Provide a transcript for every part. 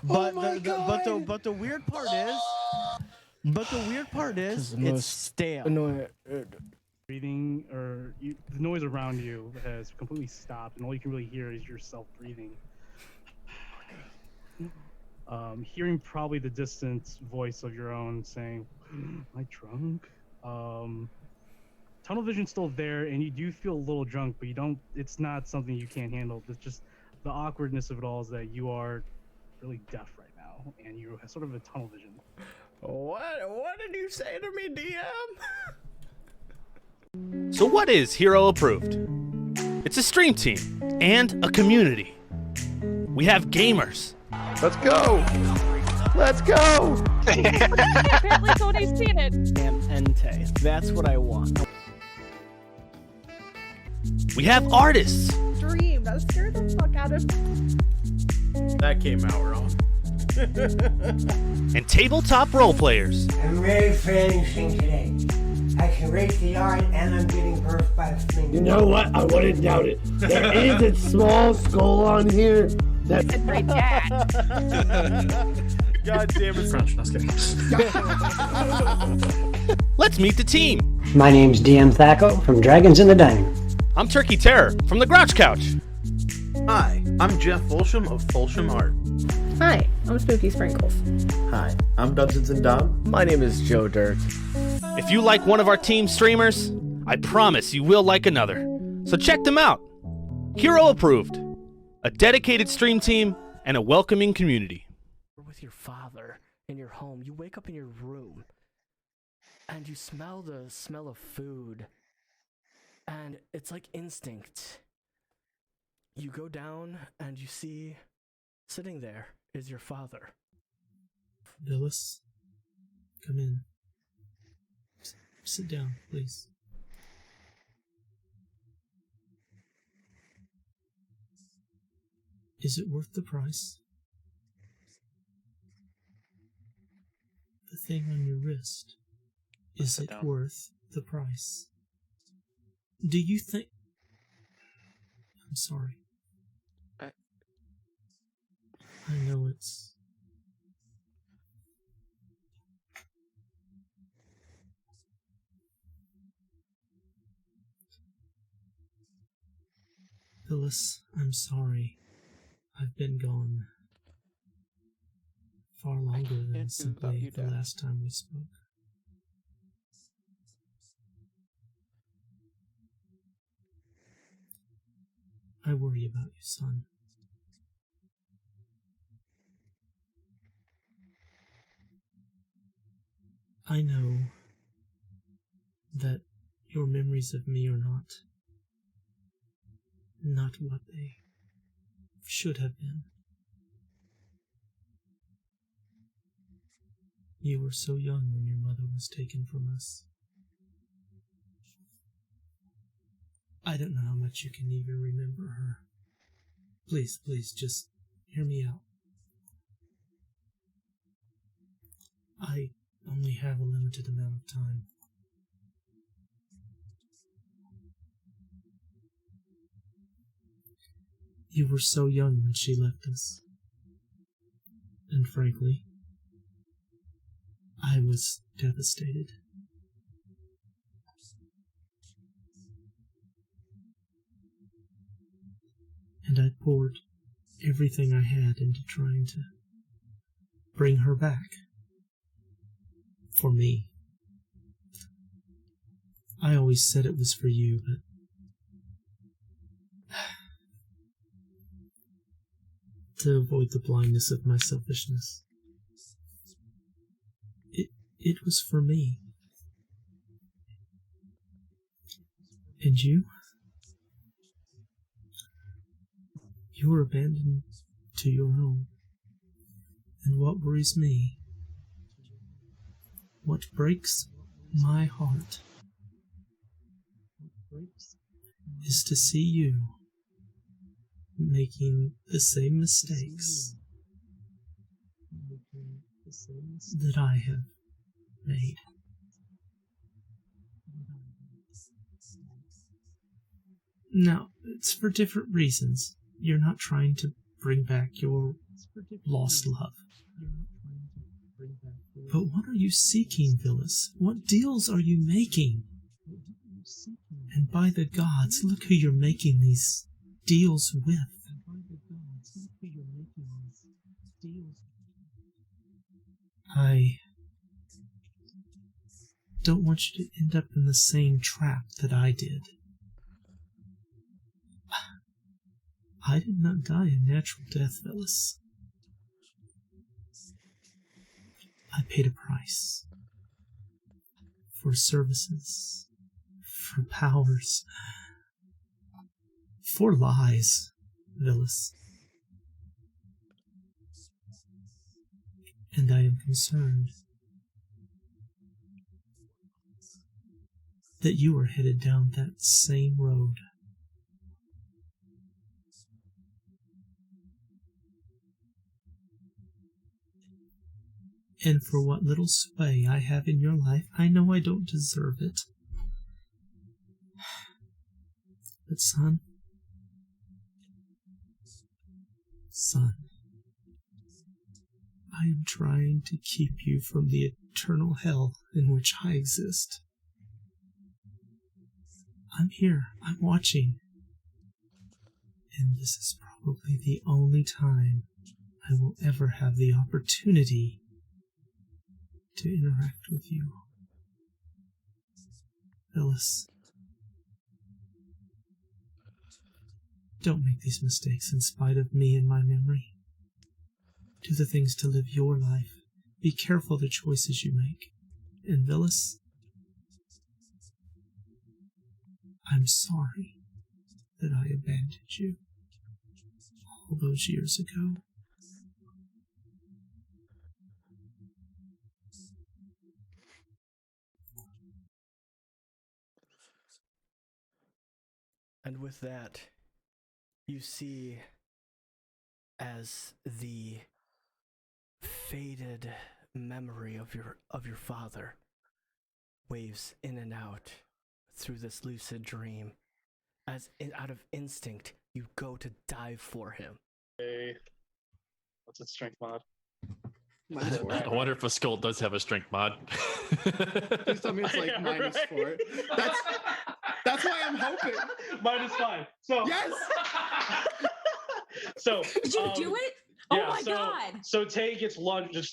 But the weird part is, it's stale. Breathing, or the noise around you has completely stopped, and all you can really hear is yourself breathing. Hearing probably the distant voice of your own saying, "Am I drunk?" Tunnel vision's still there, and you do feel a little drunk, but you don't. It's not something you can't handle. It's just the awkwardness of it all is that you are really deaf right now, and you have sort of a tunnel vision. What did you say to me, DM? So what is Hero Approved? It's a stream team and a community. We have gamers. Let's go! Let's go! Apparently Tony's seen it. Damn Entei. That's what I want. We have artists. Dream. That scared the fuck out of me. That came out wrong. And tabletop role players. I'm ready for anything today. I can rate the art and I'm getting birthed by the flames. You know what? I wouldn't doubt it. There is a small skull on here. That's a great cat. God damn it, French. No, I was kidding. Let's meet the team. My name's DM Thaco from Dragons in the Dining Room. I'm Turkey Terror from the Grouch Couch. Hi, I'm Jeff Folsham of Folsham Art. Hi, I'm Spooky Sprinkles. Hi, I'm Dungeons and Dom. My name is Joe Dirt. If you like one of our team streamers, I promise you will like another. So check them out. Hero Approved. A dedicated stream team and a welcoming community. With your father in your home, you wake up in your room and you smell the smell of food, and it's like instinct. You go down and you see sitting there is your father. Phyllis, come in. Sit down, please. Is it worth the price? The thing on your wrist. Is it worth the price? Do you think... I'm sorry. I know it's... Phyllis, I'm sorry. I've been gone far longer than simply the last time we spoke. I worry about you, son. I know that your memories of me are not what they should have been. You were so young when your mother was taken from us. I don't know how much you can even remember her. Please, just hear me out. I only have a limited amount of time. You were so young when she left us. And frankly, I was devastated. And I poured everything I had into trying to bring her back. For me. I always said it was for you, but to avoid the blindness of my selfishness. It was for me. And you? You were abandoned to your own. And what worries me, what breaks my heart, is to see you making the same mistakes that I have made. Now, it's for different reasons. You're not trying to bring back your lost love. But what are you seeking, Villas? What deals are you making? And by the gods, look who you're making these deals with. I don't want you to end up in the same trap that I did. I did not die a natural death, Villas. I paid a price. For services. For powers. For lies, Villas. And I am concerned that you are headed down that same road. And for what little sway I have in your life, I know I don't deserve it. But son, I am trying to keep you from the eternal hell in which I exist. I'm here, I'm watching. And this is probably the only time I will ever have the opportunity to interact with you. Phyllis, don't make these mistakes in spite of me and my memory. Do the things to live your life. Be careful the choices you make. And Phyllis, I'm sorry that I abandoned you all those years ago. And with that, you see as the faded memory of your father waves in and out through this lucid dream, as out of instinct you go to dive for him. Hey, what's its strength mod? I wonder if a skull does have a strength mod. Please tell me it's like -4. That's why I'm hoping. -5. So yes. So did you do it? Yeah, oh my god! So Tay gets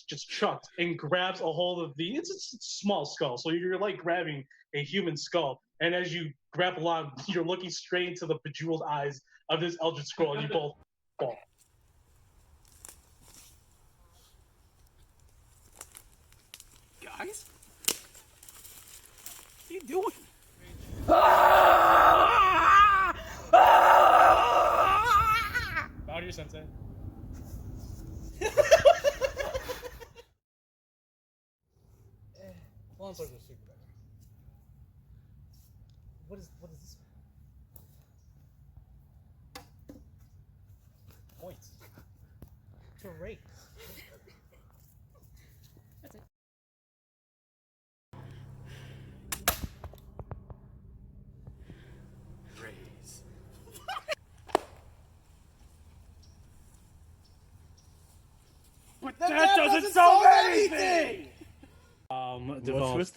just chucked and grabs a hold of it's a small skull. So you're like grabbing a human skull, and as you grab along, you're looking straight into the bejeweled eyes of this eldritch scroll, and you both fall. Guys, what are you doing? Bow to your sensei. Long swords are super better. What is this? Points. To rate. That's it. Raise. But that doesn't solve anything! What's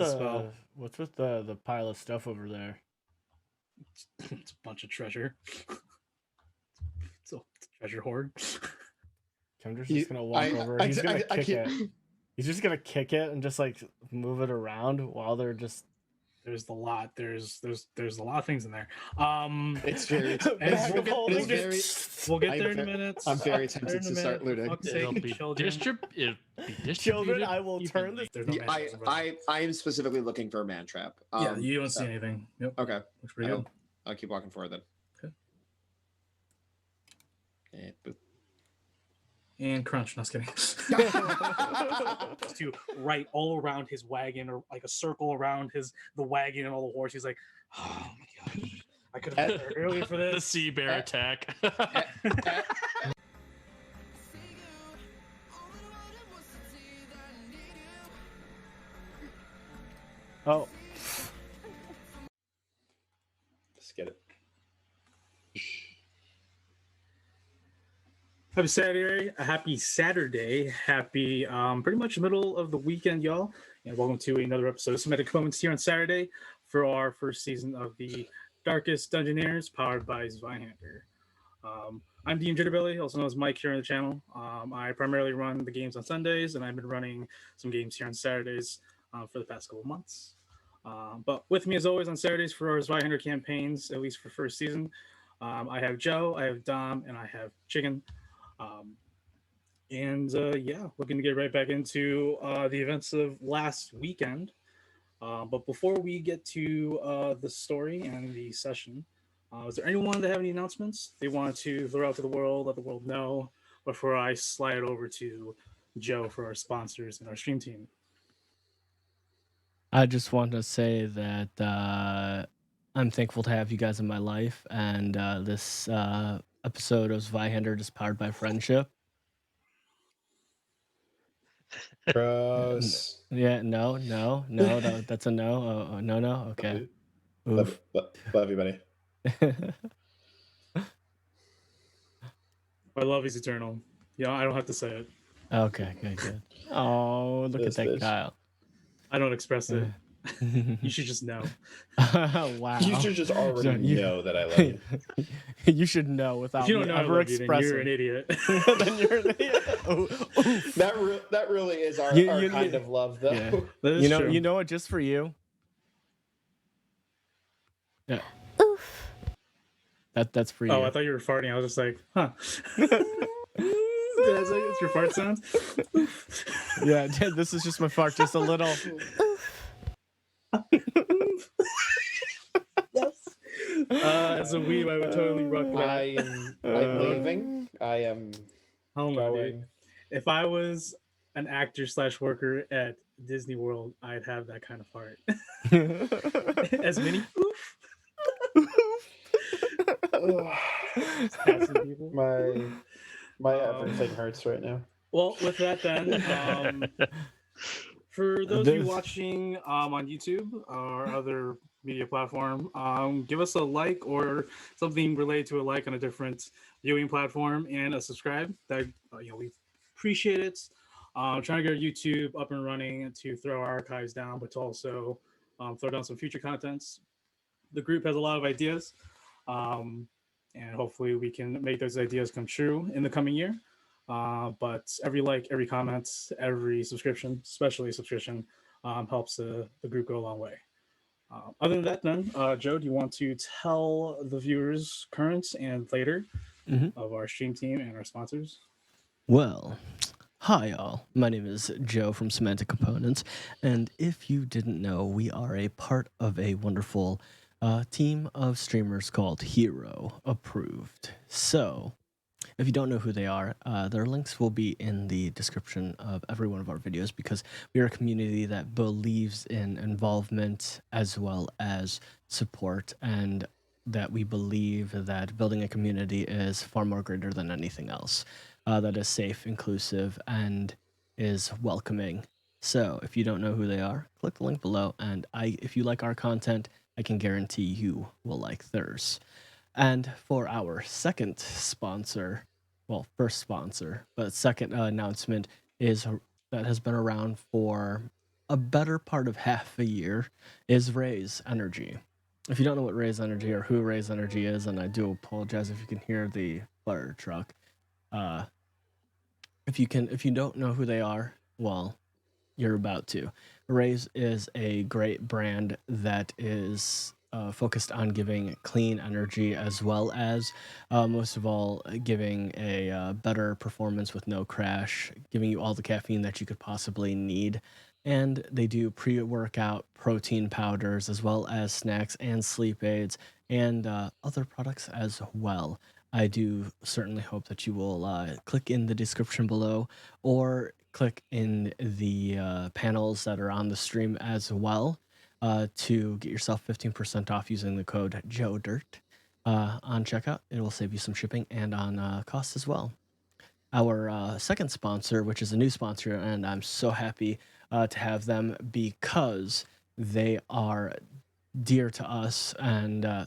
What's with the pile of stuff over there? It's a bunch of treasure. It's a treasure hoard. Kendra's just gonna walk over. He's gonna kick it. He's just gonna kick it and just like move it around while they're just. There's a lot. There's a lot of things in there. It's very. We'll get there in a minute. I'm very tempted to start looting. It'll be distributed. Children, I will turn this. I am specifically looking for a man trap. Yeah, you don't see anything. Yep. Okay. Looks pretty good. I'll keep walking forward then. Okay. And boop. And crunch. No, I was kidding. To right all around his wagon, or like a circle around the wagon and all the horse. He's like, oh my gosh, I could have been there earlier for this. The sea bear attack. Oh. Let's get it. Happy Saturday, happy pretty much middle of the weekend, y'all. And welcome to another episode of Semantic Moments here on Saturday for our first season of the Darkest Dungeoneers, powered by Zweihander. I'm Dean Jitterbelly, also known as Mike here on the channel. I primarily run the games on Sundays, and I've been running some games here on Saturdays for the past couple of months. But with me, as always, on Saturdays for our Zweihander campaigns, at least for first season, I have Joe, I have Dom, and I have Chicken. Looking to get right back into the events of last weekend. But before we get to the story and the session, is there anyone that have any announcements they want to throw out to the world, let the world know, before I slide it over to Joe for our sponsors and our stream team? I just want to say that I'm thankful to have you guys in my life, and this episode of Zweihander is powered by friendship. Gross. Yeah, no, that's a no. No, okay. Love you, buddy. My love is eternal. Yeah, I don't have to say it. Okay, good. Oh, look at that, Kyle. I don't express it. You should just know. Wow. You should just already know that I love you. You should know without me ever expressing. You're an idiot. Then you're an idiot. That really is our kind of love, though. Yeah. True. You know what? Just for you. Yeah. Oof. That's for you. Oh, I thought you were farting. I was just like, huh. It's your fart sound? Yeah, this is just my fart, just a little. Yes. As a weeb, I would totally rock that. I'm leaving. I am dude. If I was an actor / worker at Disney World, I'd have that kind of fart. As many people. My everything hurts right now. Well, with that then, for those of you watching on YouTube or other media platform, give us a like or something related to a like on a different viewing platform and a subscribe. That we appreciate it. Trying to get our YouTube up and running to throw our archives down, but to also throw down some future contents. The group has a lot of ideas, and hopefully we can make those ideas come true in the coming year. But every like, every comment, every subscription, especially subscription, helps the group go a long way. Other than that, then, Joe, do you want to tell the viewers current and later of our stream team and our sponsors? Well, hi all. My name is Joe from Semantic Components, and if you didn't know, we are a part of a wonderful team of streamers called Hero Approved. So, if you don't know who they are, their links will be in the description of every one of our videos, because we are a community that believes in involvement as well as support, and that we believe that building a community is far more greater than anything else, that is safe, inclusive, and is welcoming. So if you don't know who they are, click the link below, and if you like our content, I can guarantee you will like theirs. And for our second sponsor, well, first sponsor, but second announcement is that has been around for a better part of half a year, is Raise Energy. If you don't know what Raise Energy or who Raise Energy is, and I do apologize if you can hear the fire truck. If you don't know who they are, well, you're about to. Raise is a great brand that is focused on giving clean energy, as well as most of all giving a better performance with no crash, giving you all the caffeine that you could possibly need. And they do pre-workout protein powders, as well as snacks and sleep aids, and other products as well. I do certainly hope that you will click in the description below, or click in the panels that are on the stream as well, to get yourself 15% off using the code JOEDIRT on checkout. It will save you some shipping and on cost as well. Our second sponsor, which is a new sponsor, and I'm so happy to have them because they are dear to us, and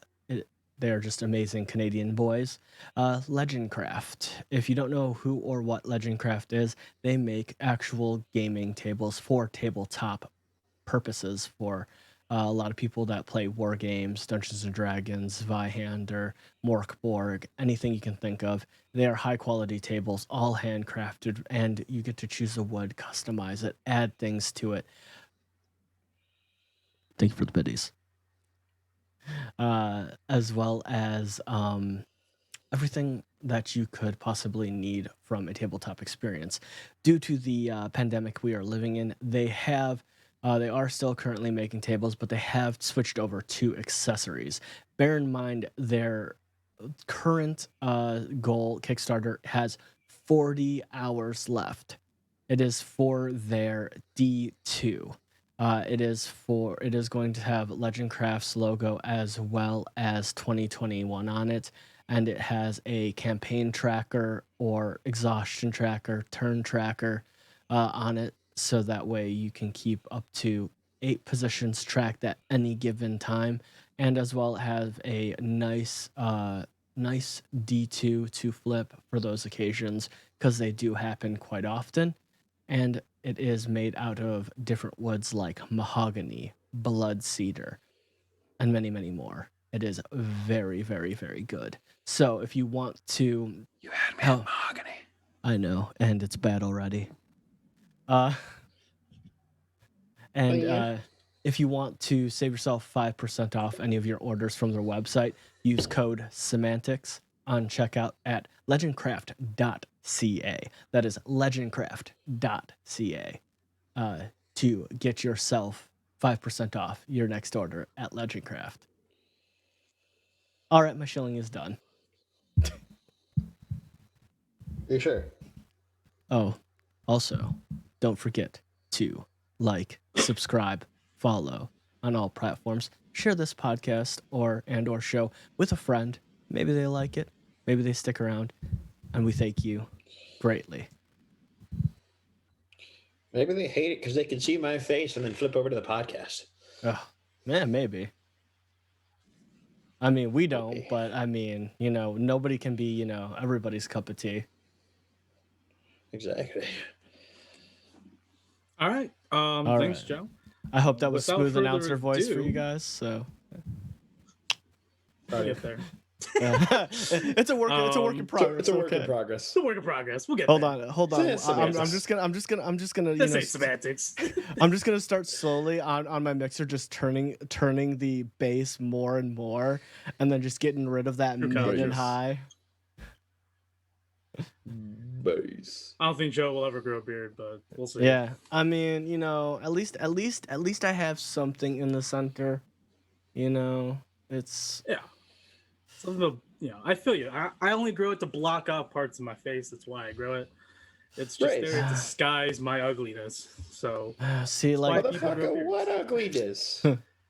They are just amazing Canadian boys. Legendcraft. If you don't know who or what Legendcraft is, they make actual gaming tables for tabletop purposes for a lot of people that play war games, Dungeons and Dragons, Zweihander, Morkborg, anything you can think of. They are high quality tables, all handcrafted, and you get to choose the wood, customize it, add things to it. Thank you for the biddies. As well as everything that you could possibly need from a tabletop experience. Due to the pandemic we are living in, they are still currently making tables, but they have switched over to accessories. Bear in mind their current goal Kickstarter has 40 hours left. It is for their D2. It is going to have Legendcraft's logo as well as 2021 on it, and it has a campaign tracker or exhaustion tracker, turn tracker on it, so that way you can keep up to 8 positions tracked at any given time, and as well have a nice D2 to flip for those occasions, because they do happen quite often. And it is made out of different woods like mahogany, blood cedar, and many, many more. It is very, very, very good. So if you want to... You had me at mahogany. I know, and it's bad already. If you want to save yourself 5% off any of your orders from their website, use code SEMANTICS on checkout at legendcraft.ca. That is legendcraft.ca to get yourself 5% off your next order at Legendcraft. All right, my shilling is done. You sure? Oh, also, don't forget to like, subscribe, follow on all platforms. Share this podcast or show with a friend. Maybe they like it. Maybe they stick around. And we thank you greatly. Maybe they hate it because they can see my face and then flip over to the podcast. Oh, man, maybe. I mean, we don't, but I mean, nobody can be, everybody's cup of tea. Exactly. All right. All Thanks, right. Joe. I hope that was Without smooth further announcer voice for ado- you guys. So We'll get there. it's a work. It's a work in progress. It's a work in okay. progress. It's a work in progress. We'll get Hold there. on. It's I'm semantics. just gonna. This ain't semantics. I'm just gonna start slowly on my mixer, just turning the bass more and more, and then just getting rid of that mid and high. Bass. I don't think Joe will ever grow a beard, but we'll see. Yeah, I mean, at least I have something in the center. It's Yeah. Something to, I feel you. I only grow it to block out parts of my face. That's why I grow it. It's just Right. there to disguise my ugliness. So see, like, Motherfucker, what ugliness?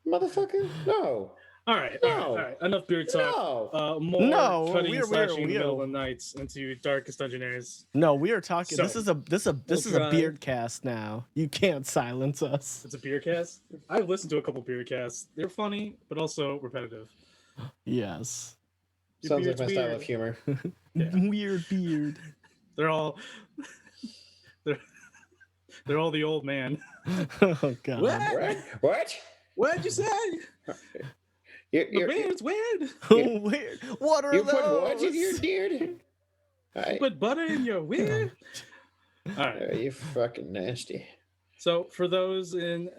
Motherfucker, no. All right. Enough beard talk. No. More cutting we're- and slashing in the we're- middle of the nights into darkest dungeonaires. no, we are talking. So, this is a try. beard cast now. You can't silence us. It's a beer cast. I've listened to a couple beer casts. They're funny, but also repetitive. Yes. Your Sounds like beard's my style weird. of humor. Yeah. Weird beard. They're all they're all the old man. Oh god. What? What'd you say? The beard's weird. Weird. What are You those? put what in your beard? You put butter in your weird. All right. You fucking nasty. So for those in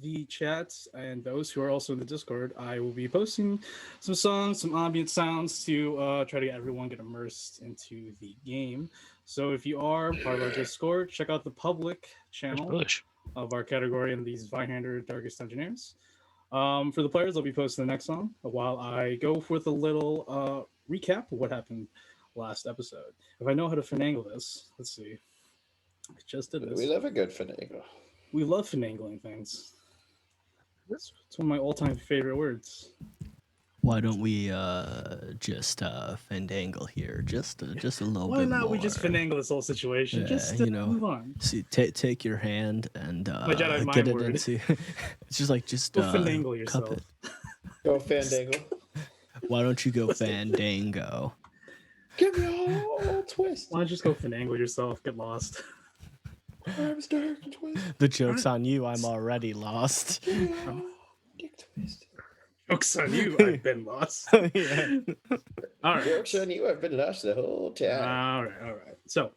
the chats and those who are also in the Discord, I will be posting some songs, some ambient sounds to try to get everyone get immersed into the game. So if you are part of our Discord, check out the public channel of our category in these Zweihander Darkest Engineers. For the players, I'll be posting the next song while I go with a little recap of what happened last episode. If I know how to finagle this, let's see. I just did this. We love a good finagle. We love finagling things. It's one of my all-time favorite words. Why don't we just fandangle here? Just a little Why bit not more. we just finagle this whole situation? Yeah, Just move on. See, take your hand and My Jedi get mind it word. into. It's just like Go finagle cup yourself. it. Go fandangle. Why don't you go Fandango? Give me a whole twist. Why don't you just go finagle yourself? Get lost. I'm dark and twist. The joke's on you. I'm already lost. Give me a whole dick twist. Joke's on you. I've been lost. Yeah. All right. Joke's on you. I've been lost the whole time. All right. So,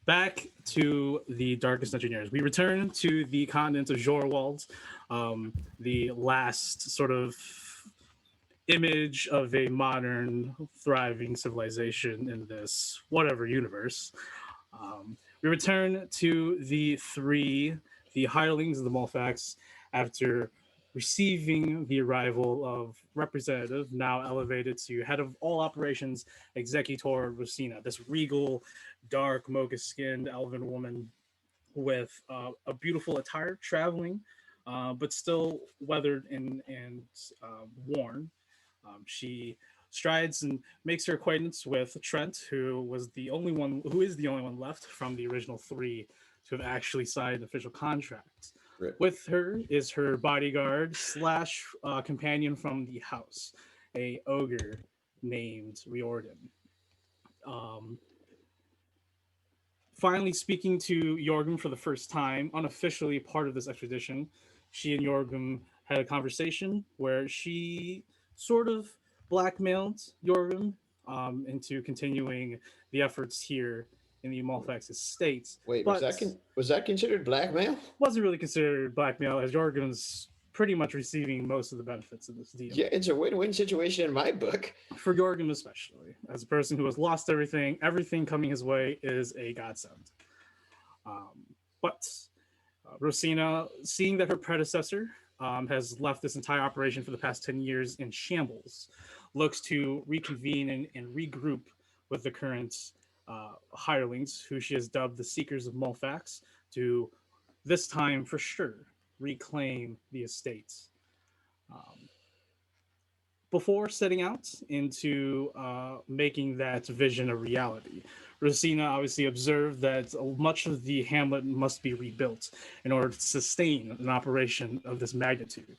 back to the Darkest Engineers. We return to the continent of Jorwald, the last sort of image of a modern, thriving civilization in this whatever universe. We return to the hirelings of the Mulfax, after receiving the arrival of representative, now elevated to head of all operations, Executor Rosina, this regal, dark, mocha-skinned elven woman with a beautiful attire, traveling, but still weathered and worn. She strides and makes her acquaintance with Trent, who is the only one left from the original 3 to have actually signed official contracts. Right. With her is her bodyguard / companion from the house, a ogre named Riordan. Finally speaking to Yorgum for the first time, unofficially part of this expedition, she and Yorgum had a conversation where she sort of blackmailed Yorgum into continuing the efforts here in the Malfax estate. Wait, was that considered blackmail? Wasn't really considered blackmail, as Yorgum's pretty much receiving most of the benefits of this deal. Yeah, it's a win-win situation in my book. For Yorgum especially, as a person who has lost everything coming his way is a godsend. But Rosina, seeing that her predecessor has left this entire operation for the past 10 years in shambles, looks to reconvene and regroup with the current hirelings, who she has dubbed the Seekers of Mulfax, to this time for sure reclaim the estates. Before setting out into making that vision a reality, Rosina obviously observed that much of the hamlet must be rebuilt in order to sustain an operation of this magnitude.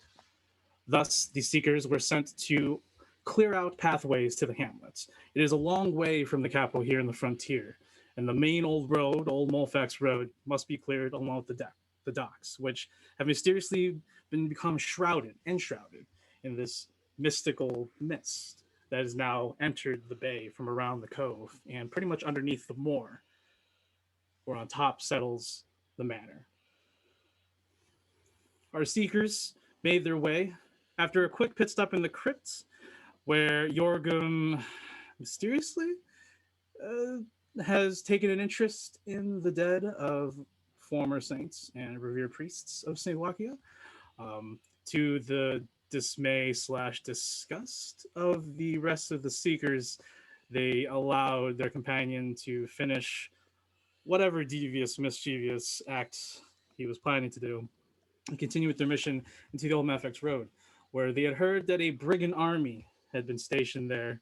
Thus, the Seekers were sent to clear out pathways to the hamlet. It is a long way from the capital here in the frontier, and the main old Mulfax Road, must be cleared along with the docks, which have mysteriously become enshrouded in this mystical mist that has now entered the bay from around the cove and pretty much underneath the moor, where on top settles the manor. Our Seekers made their way after a quick pit stop in the crypt, where Yorgum mysteriously has taken an interest in the dead of former saints and revered priests of St. Wakia, to the dismay / disgust of the rest of the Seekers. They allowed their companion to finish whatever devious, mischievous act he was planning to do and continue with their mission into the old Malfax Road, where they had heard that a brigand army had been stationed there.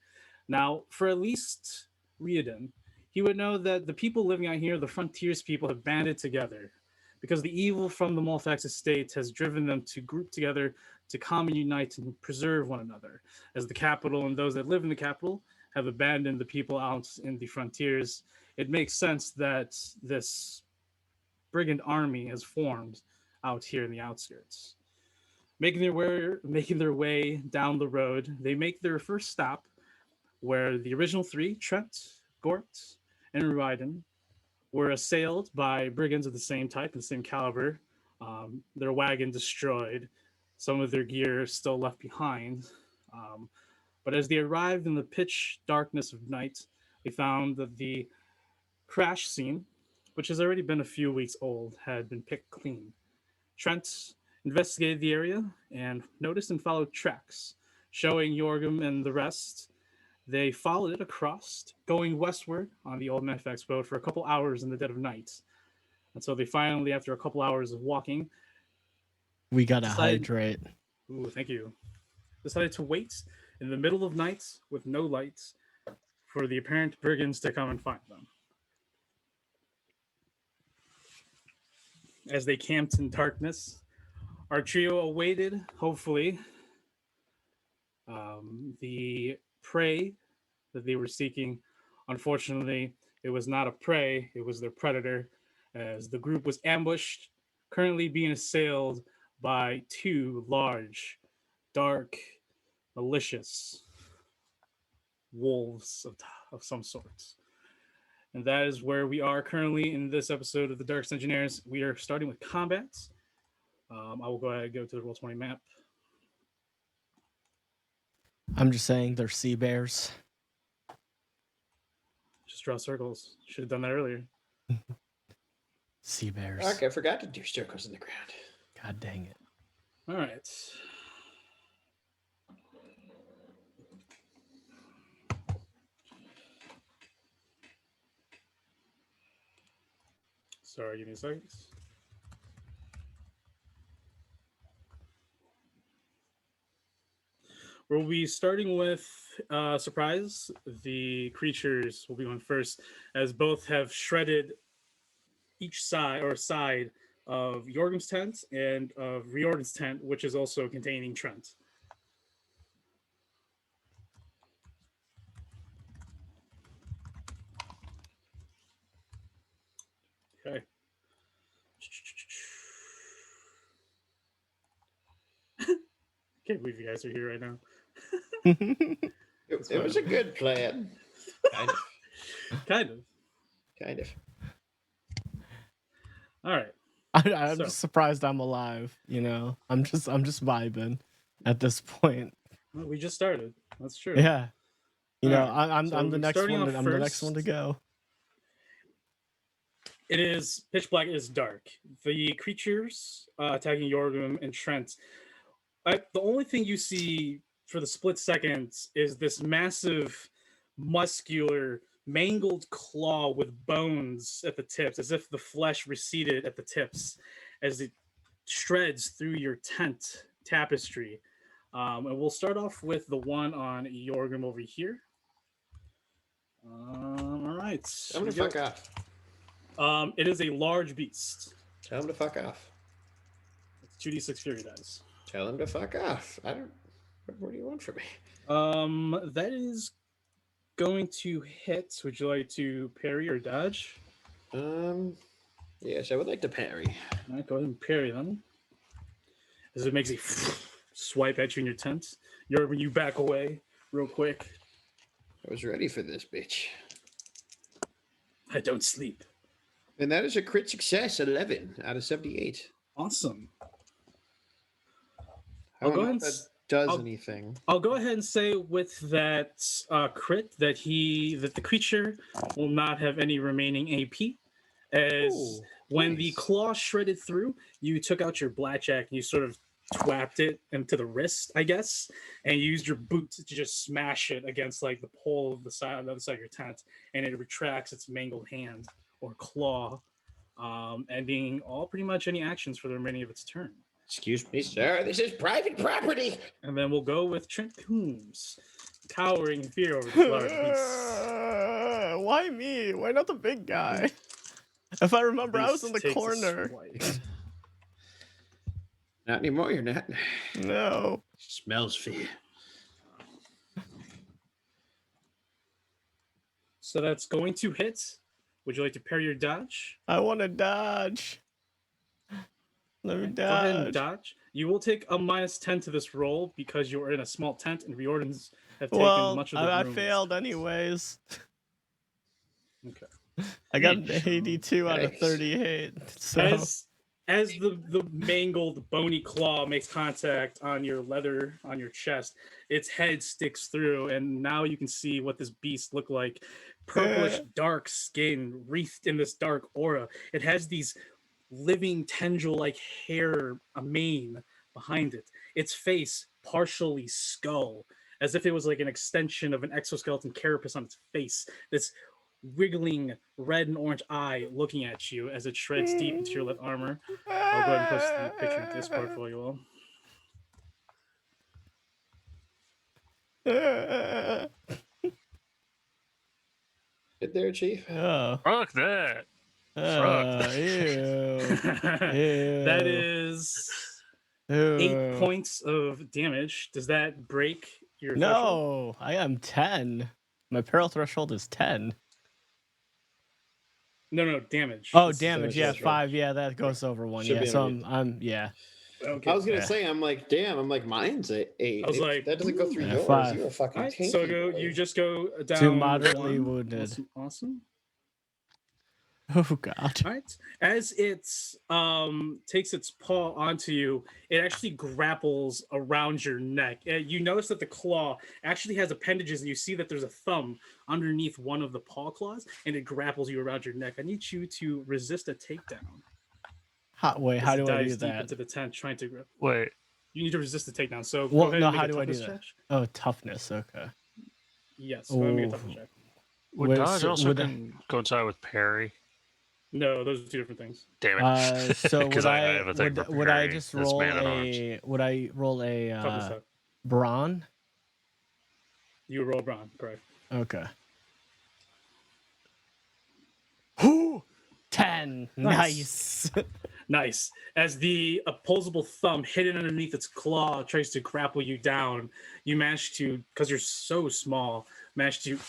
Now, for at least Riordan, he would know that the people living out here, the frontiers people, have banded together because the evil from the Mulfax estate has driven them to group together to come and unite and preserve one another, as the capital and those that live in the capital have abandoned the people out in the frontiers. It makes sense that this brigand army has formed out here in the outskirts. Making their way down the road, they make their first stop where the original 3, Trent, Gort, and Ruiden, were assailed by brigands of the same type and same caliber. Their wagon destroyed, some of their gear still left behind. But as they arrived in the pitch darkness of night, they found that the crash scene, which has already been a few weeks old, had been picked clean. Trent investigated the area and noticed and followed tracks, showing Yorgum and the rest. They followed it across, going westward on the old Malfax Road for a couple hours in the dead of night. And so they finally, after a couple hours of walking, we gotta hydrate. Ooh, thank you. Decided to wait in the middle of night with no lights for the apparent brigands to come and find them. As they camped in darkness, our trio awaited, hopefully, the prey that they were seeking. Unfortunately, it was not a prey, it was their predator, as the group was ambushed, currently being assailed by two large, dark, malicious wolves of some sorts. And that is where we are currently in this episode of the Dark Engineers. We are starting with combat. I will go ahead and go to the Roll20 map. I'm just saying they're sea bears. Just draw circles. Should have done that earlier. Sea bears. Okay, I forgot to do circles in the ground. God dang it. All right. Sorry, give me a second. We'll be starting with surprise. The creatures will be on first, as both have shredded each side of Jorgen's tent and of Riordan's tent, which is also containing Trent. Okay. Can't believe you guys are here right now. It was a good plan. Kind of. Kind of. All right. I'm just surprised I'm alive. You know, I'm just vibing at this point. Well, we just started. That's true. Yeah. You know, right. I'm So the next one. starting I'm off the next one to first. go. It is pitch black. It is dark. The creatures attacking Jorgen and Trent. The only thing you see for the split seconds is this massive, muscular, mangled claw with bones at the tips, as if the flesh receded at the tips, as it shreds through your tent tapestry. And we'll start off with the one on Jorgen over here. All right. Tell him to fuck off. It is a large beast. Tell him to fuck off. It's 2d6 fury dice. Tell him to fuck off. I don't. What do you want from me? That is going to hit. Would you like to parry or dodge? Yes, I would like to parry. All right, go ahead and parry them. As it makes a swipe at you in your tent. You back away real quick. I was ready for this bitch. I don't sleep. And that is a crit success, 11 out of 78. Awesome. I don't know if that does anything. I'll go ahead and say with that crit that the creature will not have any remaining AP, as when the claw shredded through, you took out your blackjack and you sort of twapped it into the wrist, I guess, and you used your boot to just smash it against like the pole of the other side of your tent, and it retracts its mangled hand or claw, ending all pretty much any actions for the remaining of its turn. Excuse me, sir. This is private property. And then we'll go with Trent Coombs, cowering in fear over this large beast. Why me? Why not the big guy? If I remember, I was in the corner. Not anymore, you're not. No. Smells fear. So that's going to hit. Would you like to parry or dodge? I want to dodge. Let me dodge. Go ahead and dodge. You will take a -10 to this roll because you are in a small tent and Riordan's have taken much of the I rooms. failed anyways. Okay. I got an 82 out of 38. So. As the mangled bony claw makes contact on your leather on your chest, its head sticks through, and now you can see what this beast looked like. Purplish dark skin wreathed in this dark aura. It has these living tendril-like hair, a mane behind it. Its face partially skull, as if it was like an extension of an exoskeleton carapace on its face. This wiggling red and orange eye looking at you as it shreds deep into your left armor. I'll go ahead and post the picture in Discord for you all. Get there, Chief. Oh. Fuck that. Ew. That is 8 points of damage. Does that break your threshold? No, I am 10. My peril threshold is 10. No, damage. Oh, This is damage. Yeah, threshold. 5. Yeah, that goes over 1. Should Yeah, be so underneath. I'm yeah. Okay. I was gonna say, I'm like, damn. I'm like, mine's a 8. I was like, that doesn't go through Yeah, yours. 5. You're a fucking Alright, tanky. so boy. you just go down. To moderately 1. wounded. Awesome. Oh god. All right. As it takes its paw onto you, it actually grapples around your neck. You notice that the claw actually has appendages, and you see that there's a thumb underneath one of the paw claws, and it grapples you around your neck. I need you to resist a takedown. Wait, how do I do Deep that? into the tent, trying to grip. Wait. You need to resist the takedown. So Well, go ahead no, and make how a do I do toughness that? check. Oh, toughness. Okay. Yes, go ahead and make a toughness check. Would Wait, dodge so also would can coincide with parry? No, those are 2 different things. Damn it. So Because would I have a thing for would I parry just as roll man at arms. would I roll Toughness a check. brawn? You roll brawn, correct? Okay. 10. Nice. Nice. Nice. As the opposable thumb hidden underneath its claw tries to grapple you down, you manage to, because you're so small, manage to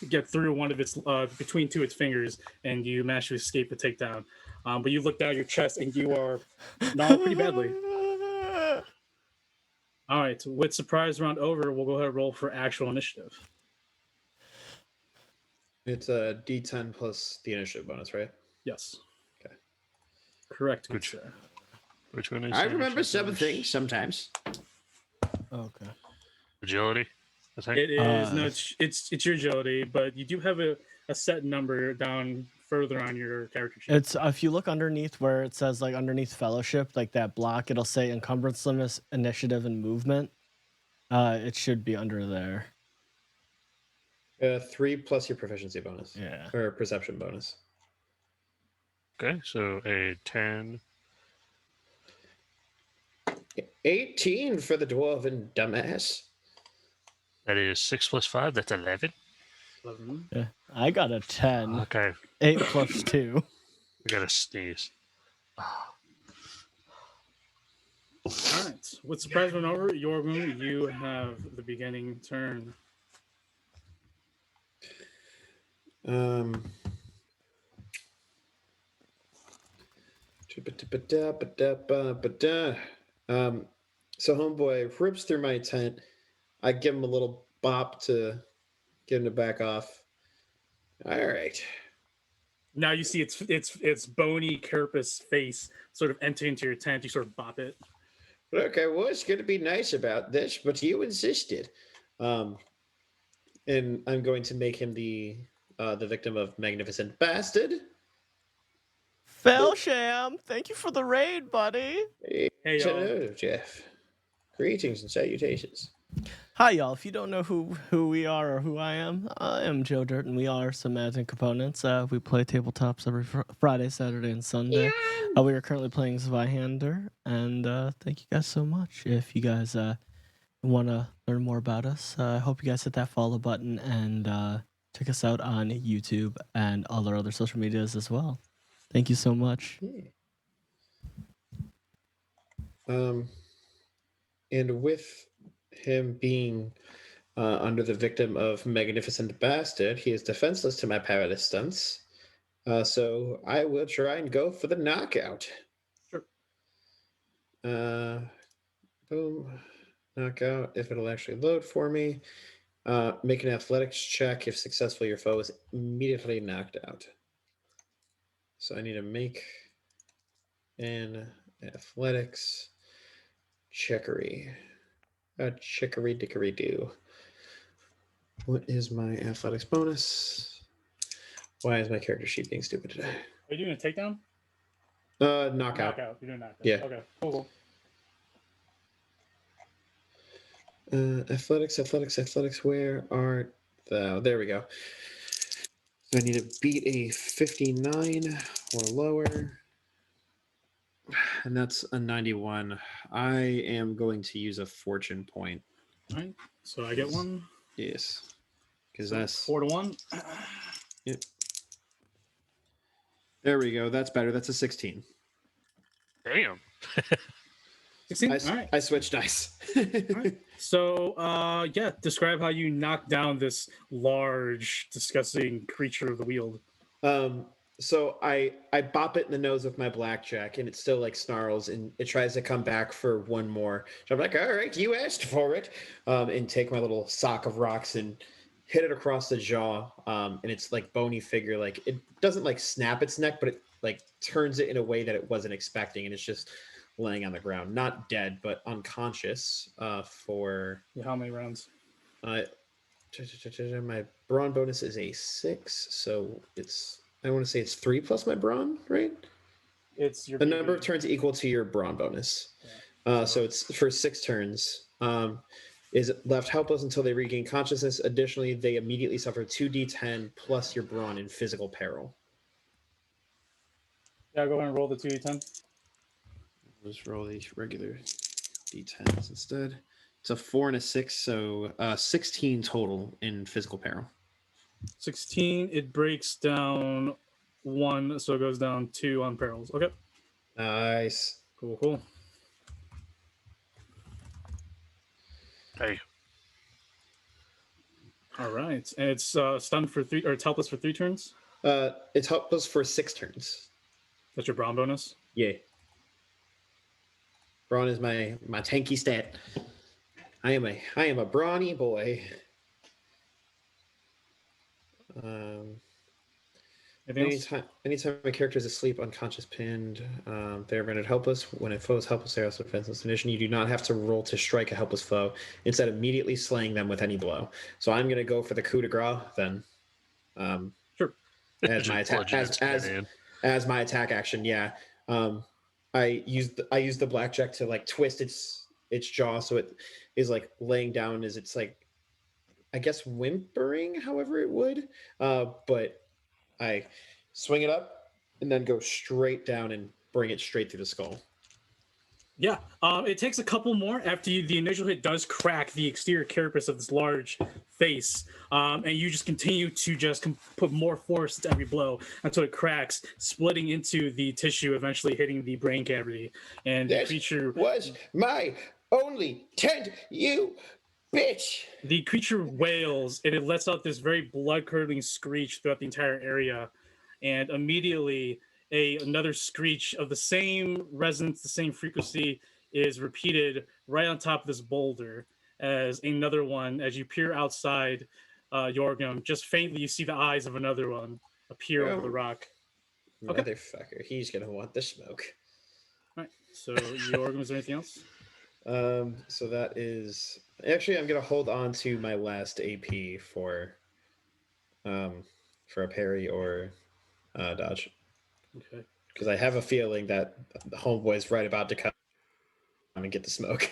get through one of its, between 2 of its fingers, and you manage to escape the takedown. But you look down at your chest, and you are gnarled pretty badly. All right, with surprise round over, we'll go ahead and roll for actual initiative. It's a D10 plus the initiative bonus, right? Yes. Okay. Correct. Good sir. Which one is I the remember initiative some bonus? things sometimes. Okay. Agility, I think. It is no, it's your agility, but you do have a set number down further on your character sheet. It's if you look underneath where it says like underneath fellowship, like that block, it'll say encumbrance limits, initiative, and movement. It should be under there. 3 plus your proficiency bonus. Yeah. Or perception bonus. Okay, so a 10. 18 for the dwarven dumbass. That is 6 plus 5. That's 11. 11. Yeah. I got a 10. Okay, 8 plus 2. I gotta sneeze. All right. With surprise run over, Yorgun, you have the beginning turn. So homeboy rips through my tent. I give him a little bop to get him to back off. All right. Now you see its bony carapace face sort of enter into your tent. You sort of bop it. Look, I was going to be nice about this, but you insisted. And I'm going to make him the victim of Magnificent Bastard. Felsham, thank you for the raid, buddy. Hey, y'all. Hello, Jeff. Greetings and salutations. Hi, y'all. If you don't know who we are or who I am Joe Dirt, and we are some Magic Components. We play tabletops every Friday, Saturday, and Sunday. We are currently playing Zweihander, and thank you guys so much. If you guys want to learn more about us, I hope you guys hit that follow button and check us out on YouTube and all our other social medias as well. Thank you so much. And with him being under the victim of Magnificent Bastard, he is defenseless to my perilous stunts. So I will try and go for the knockout. Sure. Boom. Knockout, if it'll actually load for me. Make an athletics check. If successful, your foe is immediately knocked out. So I need to make an athletics checkery. A chickery dickory do. What is my athletics bonus? Why is my character sheet being stupid today? Are you doing a takedown? Knockout. You're doing knockout. Yeah. Okay. Cool. Athletics. Where are thou? There we go. So I need to beat a 59 or lower. And that's a 91. I am going to use a fortune point. All right. So I get one. Yes. Because that's 4-1. Yep. There we go. That's better. That's a 16. Damn. 16. All right. I switched dice. All right. So, yeah, describe how you knock down this large, disgusting creature of the Weald. So I bop it in the nose with my blackjack, and it still like snarls, and it tries to come back for one more. So I'm like, all right, you asked for it, and take my little sock of rocks and hit it across the jaw. And it's like bony figure, like it doesn't like snap its neck, but it like turns it in a way that it wasn't expecting, and it's just laying on the ground, not dead, but unconscious. For how many rounds? My brawn bonus is a 6, so I want to say it's 3 plus my brawn, right? It's your the number of turns equal to your brawn bonus. Yeah. So it's for 6 turns. Is left helpless until they regain consciousness. Additionally, they immediately suffer 2d10 plus your brawn in physical peril. Yeah, go ahead and roll the 2d10. I'll just roll the regular d10s instead. It's a 4 and a 6, so 16 total in physical peril. 16, it breaks down 1, so it goes down 2 on perils. Okay. Nice. Cool. Hey. All right. And it's stunned for 3, or it's helpless for 3 turns? It's helpless for 6 turns. That's your brawn bonus? Yeah. Brawn is my tanky stat. I am a brawny boy. Anytime a character is asleep, unconscious, pinned, they are rendered helpless. When a foe is helpless, they are also defenseless. In addition, you do not have to roll to strike a helpless foe. Instead, immediately slaying them with any blow. So I'm going to go for the coup de grace then. Sure. As my attack, as my attack action, yeah. I used the blackjack to like twist its jaw so it is like laying down as it's like, I guess, whimpering however it would, but I swing it up and then go straight down and bring it straight through the skull. Yeah, it takes a couple more after the initial hit does crack the exterior carapace of this large face, and you just continue to just put more force into every blow until it cracks, splitting into the tissue, eventually hitting the brain cavity. And the creature was my only tent, you bitch. The creature wails, and it lets out this very blood-curdling screech throughout the entire area, and immediately another screech of the same resonance, the same frequency is repeated right on top of this boulder as another one. As you peer outside Yorgum, just faintly you see the eyes of another one appear over the rock. Motherfucker, he's gonna want the smoke. All right, so Yorgum, is there anything else? So that is actually, I'm gonna hold on to my last AP for a parry or dodge. Okay. Because I have a feeling that the homeboy's right about to come and get the smoke.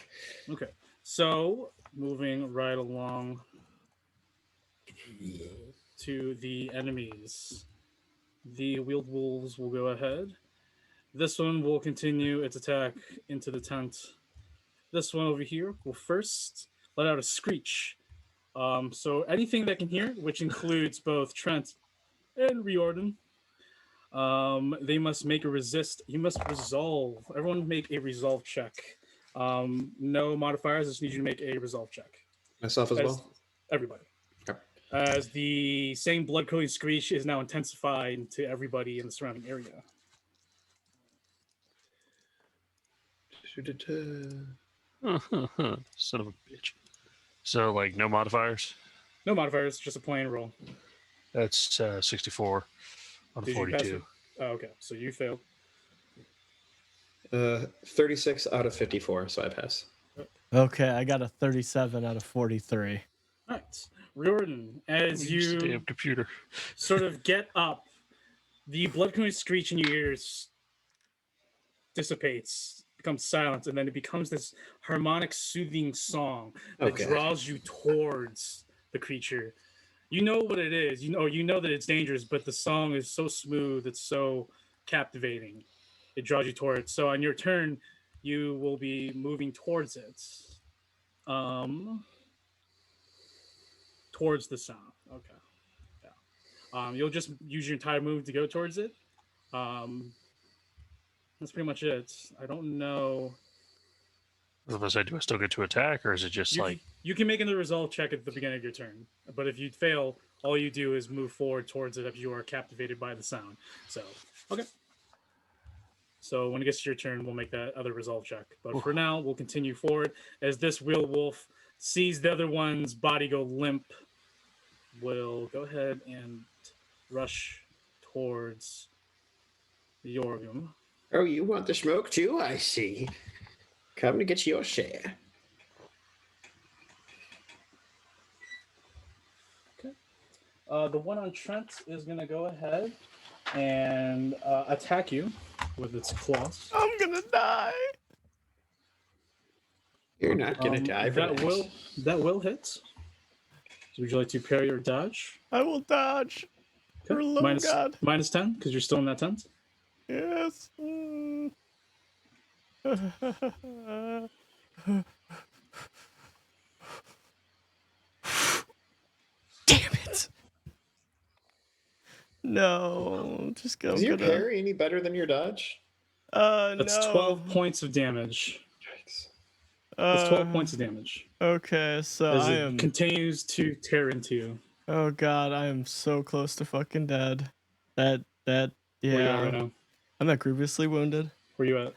Okay. So moving right along to the enemies. The Weald Wolves will go ahead. This one will continue its attack into the tent. This one over here will first let out a screech. So anything that can hear, which includes both Trent and Riordan, they must make a resist. You must resolve. Everyone make a resolve check. No modifiers. I just need you to make a resolve check. Myself as well? Everybody. Okay. As the same blood-curdling screech is now intensified to everybody in the surrounding area. Son of a bitch. So, like, no modifiers? No modifiers, just a plain roll. That's 64 on Did 42. Oh, okay, so you failed. 36 out of 54, so I pass. Okay, I got a 37 out of 43. All right, Riordan, as you damn computer sort of get up, the blood-curdling screech in your ears dissipates, becomes silent, and then it becomes this harmonic, soothing song that draws you towards the creature. You know what it is. You know that it's dangerous, but the song is so smooth, it's so captivating. It draws you towards. So on your turn, you will be moving towards it. Towards the sound. Okay. Yeah. You'll just use your entire move to go towards it. That's pretty much it. I don't know Otherwise, do I still get to attack, or is it just you can make a resolve check at the beginning of your turn, but if you fail, all you do is move forward towards it if you are captivated by the sound. So, okay. So when it gets to your turn, we'll make that other resolve check. But for now, we'll continue forward as this Weald Wolf sees the other one's body go limp. Will go ahead and rush towards the Yorgum. Oh, you want the smoke too? I see. Come to get your share. Okay. The one on Trent is going to go ahead and attack you with its claws. I'm gonna die. You're not gonna die. That will hit. So would you like to parry or dodge? I will dodge. Okay. Minus 10 because you're still in that tent. Yes. Damn it. No, just go. Is your parry any better than your dodge? That's no. 12 points of damage. Yikes. That's 12 points of damage. Okay, so as it continues to tear into you. Oh god, I am so close to fucking dead. Yeah. Where you at right now? I'm not grievously wounded. Where you at?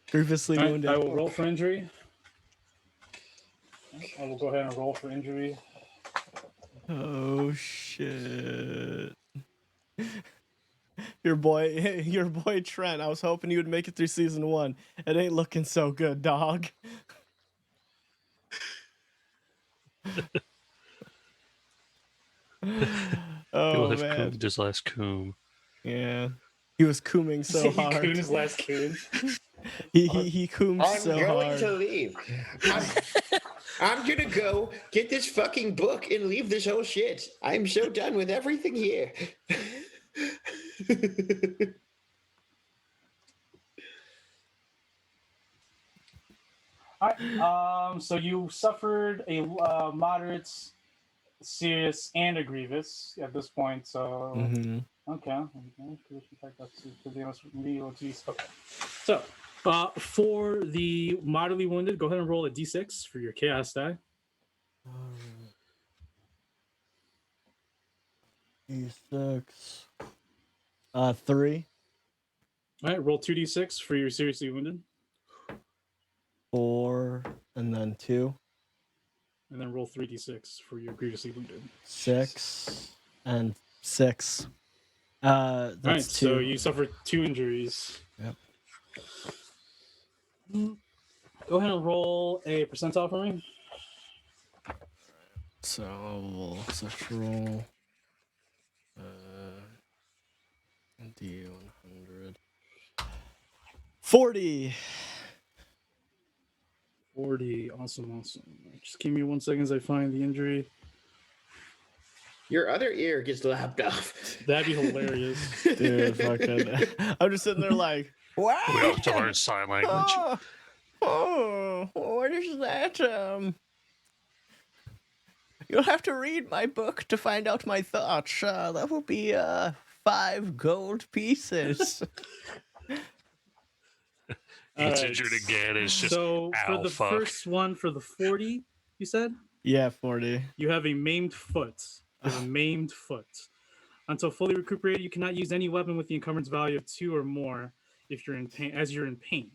Grievously wounded. I will roll for injury. I will go ahead and roll for injury. Oh shit. Your boy Trent, I was hoping he would make it through season 1. It ain't looking so good, dog. Oh man. Just last coom. Yeah. He was cooming so hard. He cooned his last coon. he coomed so hard. I'm going to leave. I'm gonna go get this fucking book and leave this whole shit. I'm so done with everything here. All right. So you suffered a moderate, serious, and a grievous at this point. So okay. So for the moderately wounded, go ahead and roll a d6 for your chaos die. D6. 3. All right. Roll 2d6 for your seriously wounded. 4 and then 2. And then roll 3d6 for your grievously wounded. 6 and 6. That's all right, 2. so you suffered 2 injuries. Yep. Go ahead and roll a percentile for me. So we'll just roll D100. 40. 40. Awesome. Just give me 1 second as I find the injury. Your other ear gets lapped off. That'd be hilarious. Dude, fucking. I'm just sitting there like, wow. We have to learn sign language. Oh, what is that? You'll have to read my book to find out my thoughts. That will be 5 gold pieces. He's injured again. It's just so for the first one, for the 40, you said? Yeah, 40. You have a maimed foot. Until fully recuperated, you cannot use any weapon with the encumbrance value of 2 or more if you're in pain. As you're in pain,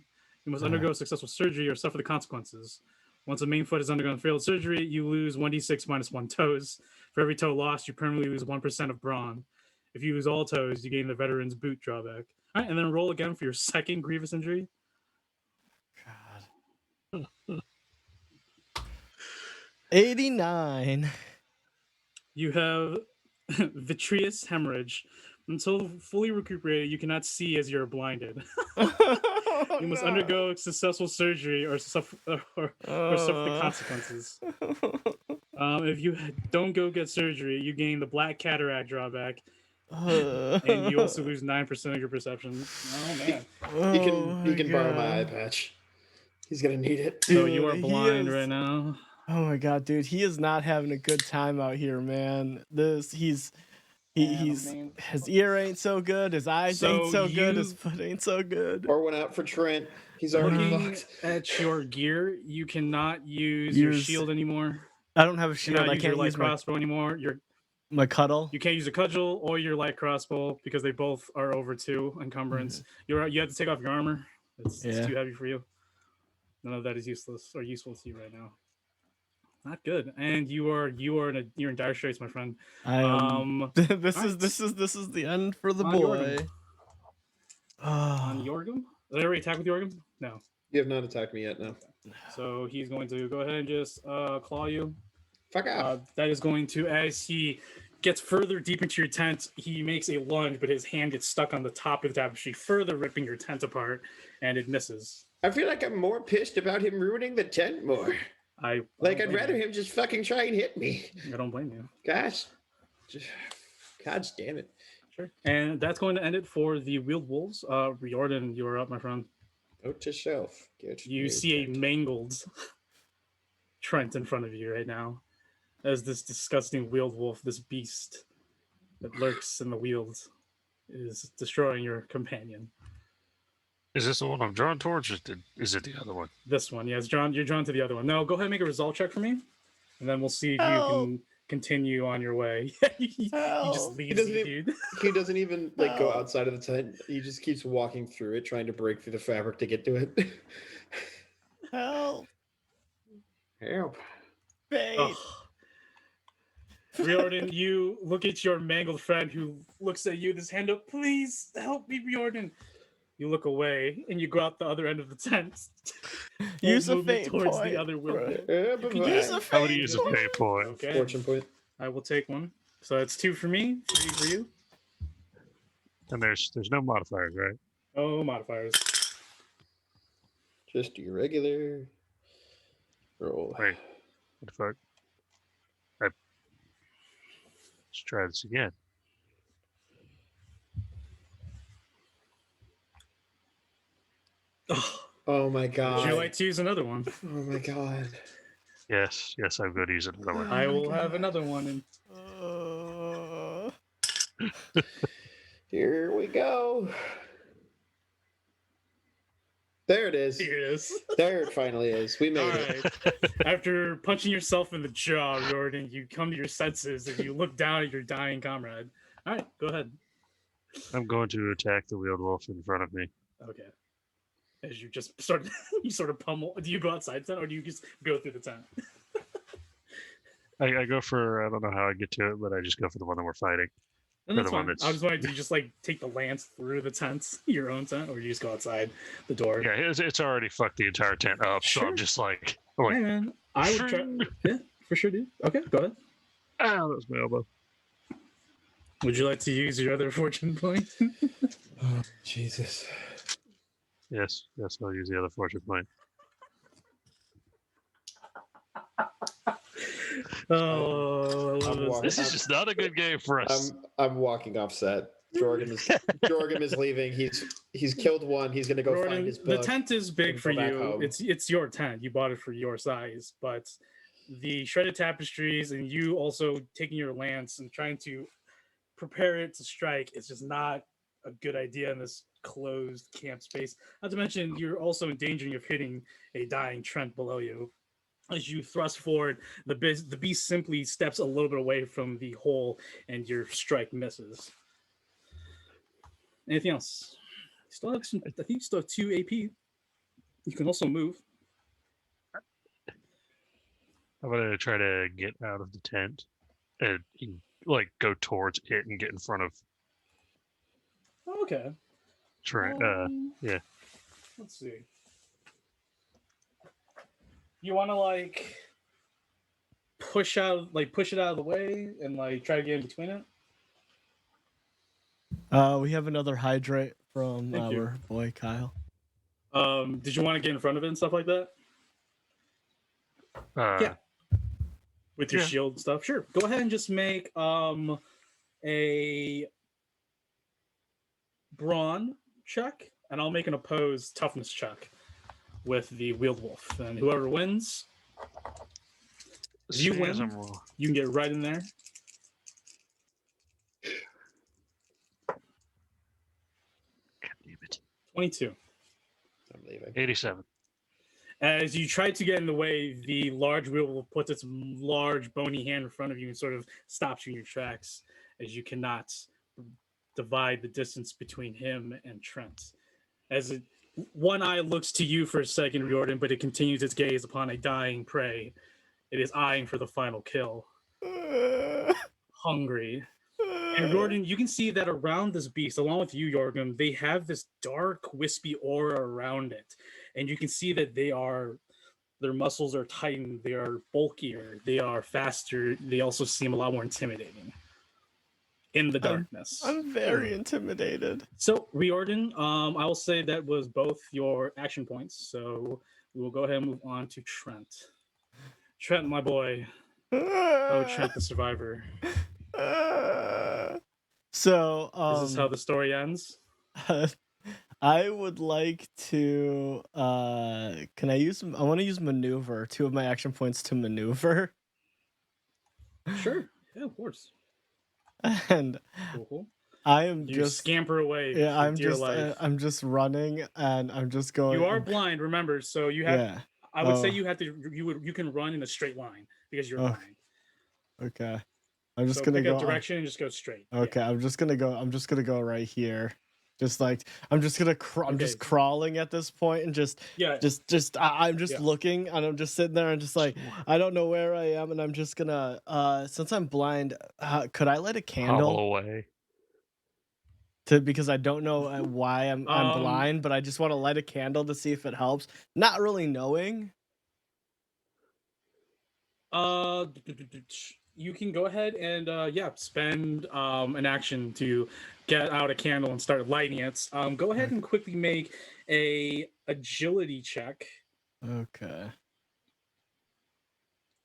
you must undergo successful surgery or suffer the consequences. Once a main foot has undergone failed surgery, you lose 1d6 minus 1 toes. For every toe lost, you permanently lose 1% of brawn. If you lose all toes, you gain the veteran's boot drawback. All right, and then roll again for your second grievous injury. God. 89. You have vitreous hemorrhage. Until fully recuperated, you cannot see as you're blinded. You must undergo successful surgery or suffer the consequences. If you don't go get surgery, you gain the black cataract drawback, and you also lose 9% of your perception. Oh man! You can borrow my eye patch. He's gonna need it. So you are blind right now. Oh my god, dude, he is not having a good time out here, man. His ear ain't so good, his eyes ain't so good, his foot ain't so good. Or went out for Trent. He's already Looking fucked. at your gear, you cannot use your shield anymore. I don't have a You shield. cannot I use can't your light use crossbow anymore. my cuddle. You can't use a cudgel or your light crossbow because they both are over 2 encumbrance. You have to take off your armor. It's too heavy for you. None of that is useless or useful to you right now. Not good. And you're in dire straits, my friend. This is the end for the boy. On Yorgum? Did I already attack with Yorgum? No. You have not attacked me yet, no. So he's going to go ahead and just claw you. Fuck off. That is going to, as he gets further deep into your tent, he makes a lunge, but his hand gets stuck on the top of the tapestry, further ripping your tent apart, and it misses. I feel like I'm more pissed about him ruining the tent more. I'd rather him just fucking try and hit me. I don't blame you. Gosh. God damn it. Sure. And that's going to end it for the Weald Wolves. Riordan, you're up, my friend. Note to self. You see a mangled Trent in front of you right now. As this disgusting Weald Wolf, this beast that lurks in the Weald, is destroying your companion. Is this the one I'm drawn towards, or is it the other one? This one, yes. You're drawn to the other one. No, go ahead and make a resolve check for me, and then we'll see if you can continue on your way. He just leaves you, dude. He doesn't even go outside of the tent. He just keeps walking through it, trying to break through the fabric to get to it. Help! Fate. Riordan, you look at your mangled friend who looks at you, this hand up. Please help me, Riordan. You look away and you go out the other end of the tent. Use a fate towards point. the other window. Use a I would use a fate point. Okay. Fortune point. I will take one. So it's 2 for me, 3 for you. And there's no modifiers, right? Oh, modifiers. Just your regular roll. Wait, what the fuck? Let's try this again. Oh my god. Would you like to use another one? Oh my god. Yes, I'm going to use another one. I will have another one. Here we go. There it is. Here it is. There it finally is. We made it. After punching yourself in the jaw, Riordan, you come to your senses and you look down at your dying comrade. All right, go ahead. I'm going to attack the Weald Wolf in front of me. Okay. As you just you sort of pummel. Do you go outside the tent or do you just go through the tent? I go for, I don't know how I get to it, but I just go for the one that we're fighting. And that's fine. I was wondering, do you just take the lance through the tent, your own tent, or do you just go outside the door? Yeah, it's already fucked the entire tent up, so I'm just like, hey man, I would try. Yeah, for sure, dude. Okay, go ahead. Ah, that was my elbow. Would you like to use your other fortune point? Oh, Jesus. Yes, I'll use the other fortune point. Oh, I love this is just not a good game for us. I'm walking off set. Jorgen is leaving. He's killed one. He's gonna go Jordan, find his book. The tent is big for you. Home. It's your tent. You bought it for your size, but the shredded tapestries and you also taking your lance and trying to prepare it to strike is just not a good idea in this closed camp space. Not to mention, you're also in danger of hitting a dying Trent below you. As you thrust forward, the beast simply steps a little bit away from the hole, and your strike misses. Anything else? You still have some. I think you still have 2 AP. You can also move. I'm gonna try to get out of the tent and go towards it and get in front of. Okay. Trent. Yeah. Let's see. You want to push it out of the way and try to get in between it? We have another hydrate from our boy Kyle. Did you want to get in front of it and stuff like that? Yeah. With your shield and stuff? Sure. Go ahead and just make a brawn check, and I'll make an opposed toughness check with the Weald Wolf. And whoever wins, if you win, you can get right in there. 22. I'm leaving. 87. As you try to get in the way, the large Weald Wolf puts its large bony hand in front of you and sort of stops you in your tracks, as you cannot divide the distance between him and Trent. As one eye looks to you for a second, Riordan, but it continues its gaze upon a dying prey. It is eyeing for the final kill. Hungry. And Riordan, you can see that around this beast, along with you, Jorgen, they have this dark, wispy aura around it. And you can see that their muscles are tightened, they are bulkier, they are faster, they also seem a lot more intimidating in the darkness. I'm very intimidated. So, Riordan, I will say that was both your action points. So we will go ahead and move on to Trent. Trent, my boy. Oh, Trent the survivor. So this is how the story ends. I would like to I want to use maneuver, 2 of my action points to maneuver. Sure. Yeah, of course. And cool. I am you just scamper away. Yeah, life. I'm just running and I'm just going. You are blind, remember, so you have Yeah. I would say you have to you can run in a straight line because you're blind. Okay. I'm just So gonna pick go a direction and just go straight. Okay, I'm just gonna go right here. Just like I'm just crawling at this point and I'm just looking and I'm just sitting there and just like I don't know where I am and I'm just gonna since I'm blind, could I light a candle? Hobble away. Because I don't know why I'm blind, but I just want to light a candle to see if it helps. Not really knowing. You can go ahead and spend an action to get out a candle and start lighting it. Go ahead and quickly make a agility check. Okay.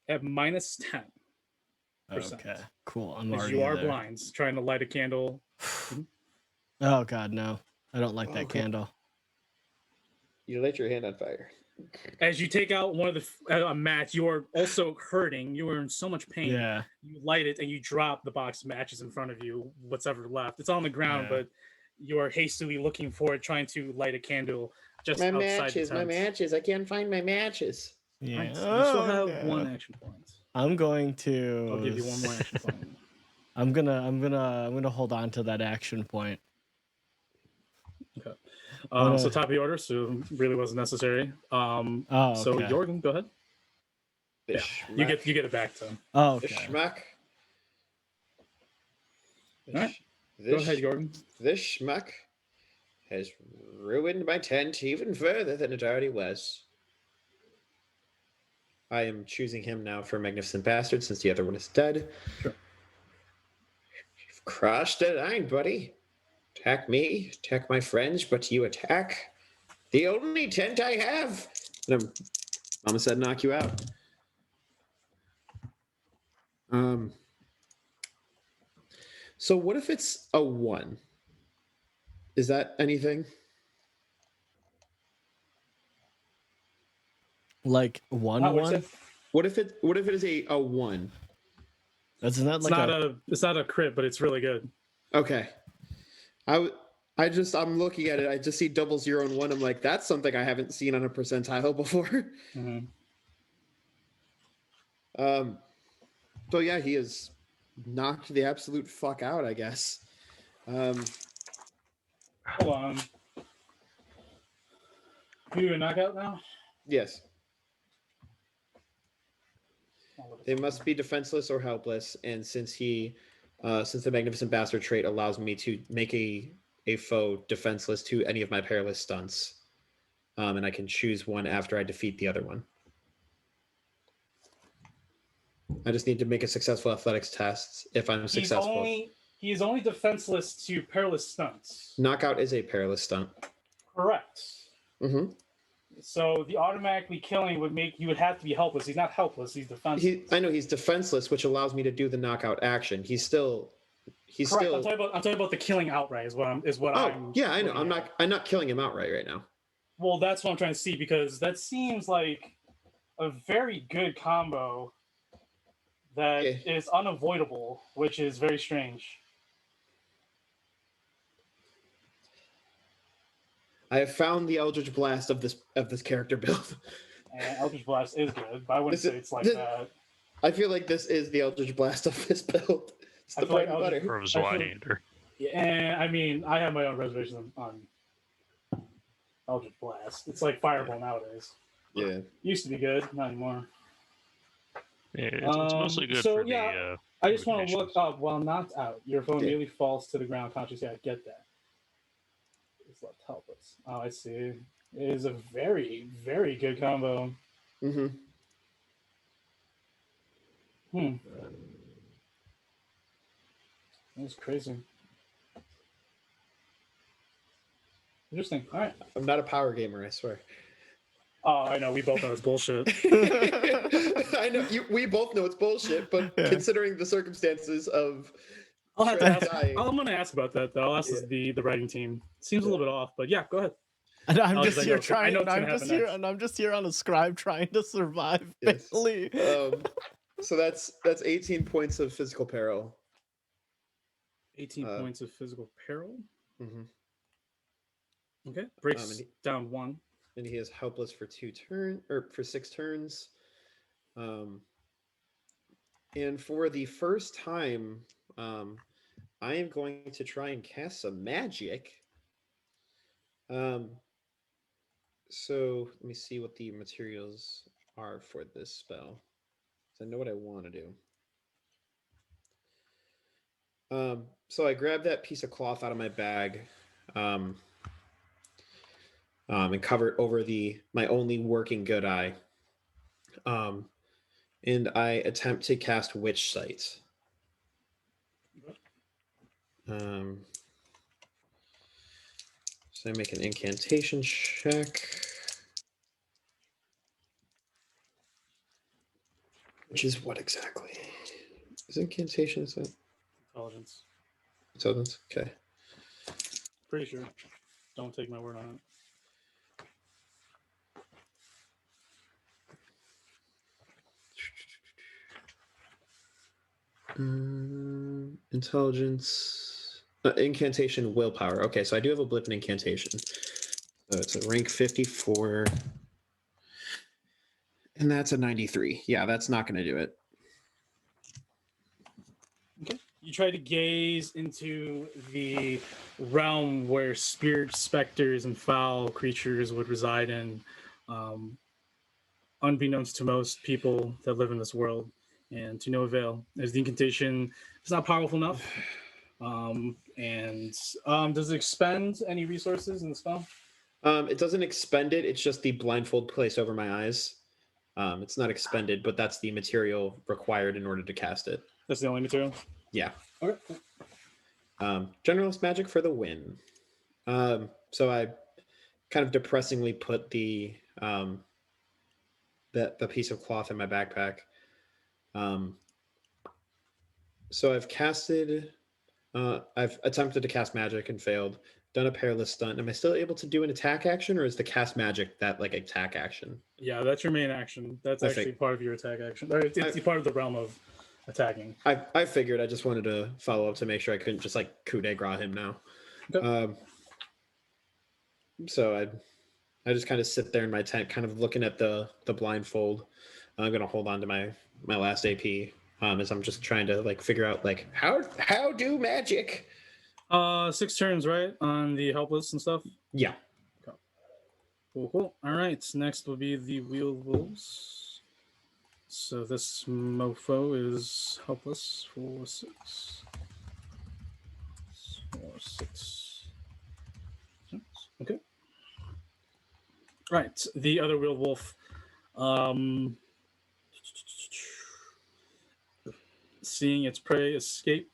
At -10%. Okay. Cool. I'm Because already you are there. blind, trying to light a candle. Oh God, no! I don't like that candle. You light your hand on fire. As you take out one of the match, you are also hurting. You are in so much pain. Yeah. You light it and you drop the box of matches in front of you. What's ever left, it's on the ground, but you are hastily looking for it, trying to light a candle just outside the tent. My matches. I can't find my matches. Yeah. Right, so you still have one action point. I'm going to. I'll give you one more action point. I'm gonna hold on to that action point. Okay. So top of the order, so really wasn't necessary. So okay. Jorgen, go ahead. Yeah, you get it back to him. Oh, okay. Schmuck. All right. Go ahead, Jorgen. This schmuck has ruined my tent even further than it already was. I am choosing him now for Magnificent Bastard since the other one is dead. Sure. You've crossed the line, buddy. Attack me, attack my friends, but you attack the only tent I have. And I'm almost said knock you out. So what if it's a 1? Is that anything? Like 1/1? What if it is a 1? That's not like it's not a crit, but it's really good. Okay. I'm looking at it. I just see 0, and 1. I'm like, that's something I haven't seen on a percentile before. Mm-hmm. So yeah, he is knocked the absolute fuck out, I guess. Hold on. You a knockout now? Yes. They must be defenseless or helpless, and since the Magnificent Bastard trait allows me to make a foe defenseless to any of my perilous stunts, and I can choose one after I defeat the other one. I just need to make a successful athletics test. If I'm successful, he is only defenseless to perilous stunts. Knockout is a perilous stunt. Correct. Mm-hmm. So the automatically killing would make you would have to be helpless. He's not helpless. He's defenseless. I know he's defenseless, which allows me to do the knockout action. He's Correct. still. I'm talking about the killing outright. Yeah, I know. I'm not killing him outright right now. Well, that's what I'm trying to see, because that seems like a very good combo that is unavoidable, which is very strange. I have found the Eldritch Blast of this character build. And Eldritch Blast is good, but I wouldn't say it's like that. I feel like this is the Eldritch Blast of this build. It's the bread and butter. From Zweihander. Yeah, and I mean, I have my own reservations on Eldritch Blast. It's like Fireball nowadays. Yeah. Used to be good, not anymore. Yeah, it's mostly good for the. I just want to look up while knocked out. Your phone immediately falls to the ground conscious. Yeah, I get that. It's left helpless. Oh, I see. It is a very, very good combo. Mm-hmm. That's crazy. Interesting. All right. I'm not a power gamer, I swear. Oh, I know. We both know it's bullshit. I know. We both know it's bullshit, but considering the circumstances of... I'll have to ask. I'm going to ask about that, though. I'll ask the writing team. Seems a little bit off, but yeah, go ahead. And I'm just here trying. I'm just here on a scribe trying to survive. Yes. Basically. So that's 18 points of physical peril. 18 points of physical peril. Mm-hmm. Okay, breaks down 1. And he is helpless for 6 turns. And for the first time, I am going to try and cast some magic. So let me see what the materials are for this spell. So I know what I want to do. So I grabbed that piece of cloth out of my bag, and cover it over my only working good eye. And I attempt to cast Witch Sight. So I make an incantation check. Which is what exactly? Is incantation, is that? Intelligence. Intelligence? Okay. Pretty sure. Don't take my word on it. Intelligence. Incantation, willpower. Okay, so I do have a blip in incantation. So it's a rank 54. And that's a 93. Yeah, that's not going to do it. Okay. You try to gaze into the realm where spirits, specters, and foul creatures would reside in, unbeknownst to most people that live in this world, and to no avail, as the incantation is not powerful enough. Does it expend any resources in the spell? It doesn't expend it. It's just the blindfold placed over my eyes. It's not expended, but that's the material required in order to cast it. That's the only material? Yeah. Okay. Generalist magic for the win. So I kind of depressingly put the piece of cloth in my backpack. So I've casted... I've attempted to cast magic and failed. Done a perilous stunt. Am I still able to do an attack action, or is the cast magic that like attack action? Yeah, that's your main action. That's actually part of your attack action. It's part of the realm of attacking. I figured. I just wanted to follow up to make sure I couldn't just like coup de grace him now. Okay. So I just kind of sit there in my tent, kind of looking at the blindfold. I'm gonna hold on to my last AP as I'm just trying to like figure out like how do magic. 6 turns, right, on the helpless and stuff? Yeah. Okay. Cool. All right, next will be the Weald Wolves. So this mofo is helpless for 6. 6. Okay. Right, the other Weald Wolf. Seeing its prey escape.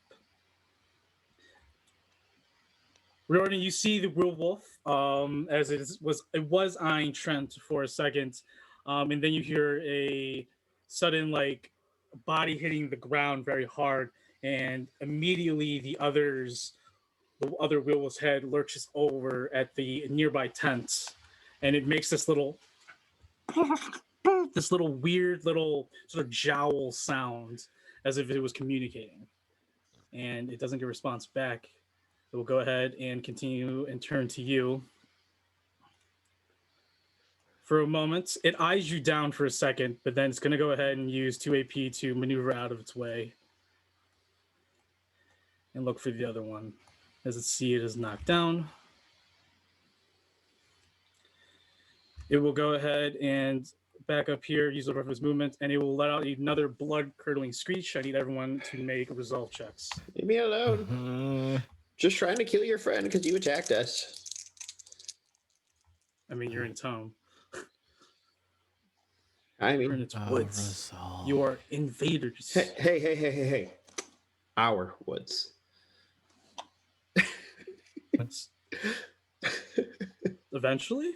Riordan, you see the Weald Wolf as it was eyeing Trent for a second, and then you hear a sudden like body hitting the ground very hard, and immediately the other Weald Wolf's head lurches over at the nearby tent, and it makes this little weird little sort of jowl sound as if it was communicating, and it doesn't get a response back. We'll go ahead and continue and turn to you. for a moment. It eyes you down for a second, but then it's going to go ahead and use 2 AP to maneuver out of its way and look for the other one. As it see it is knocked down, it will go ahead and back up here, use the rest of its movement, and it will let out another blood-curdling screech. I need everyone to make resolve checks. Leave me alone. Just trying to kill your friend because you attacked us. I mean, you're in Tome. I You're in mean, its woods. You are invaders. Hey. Our woods. Eventually?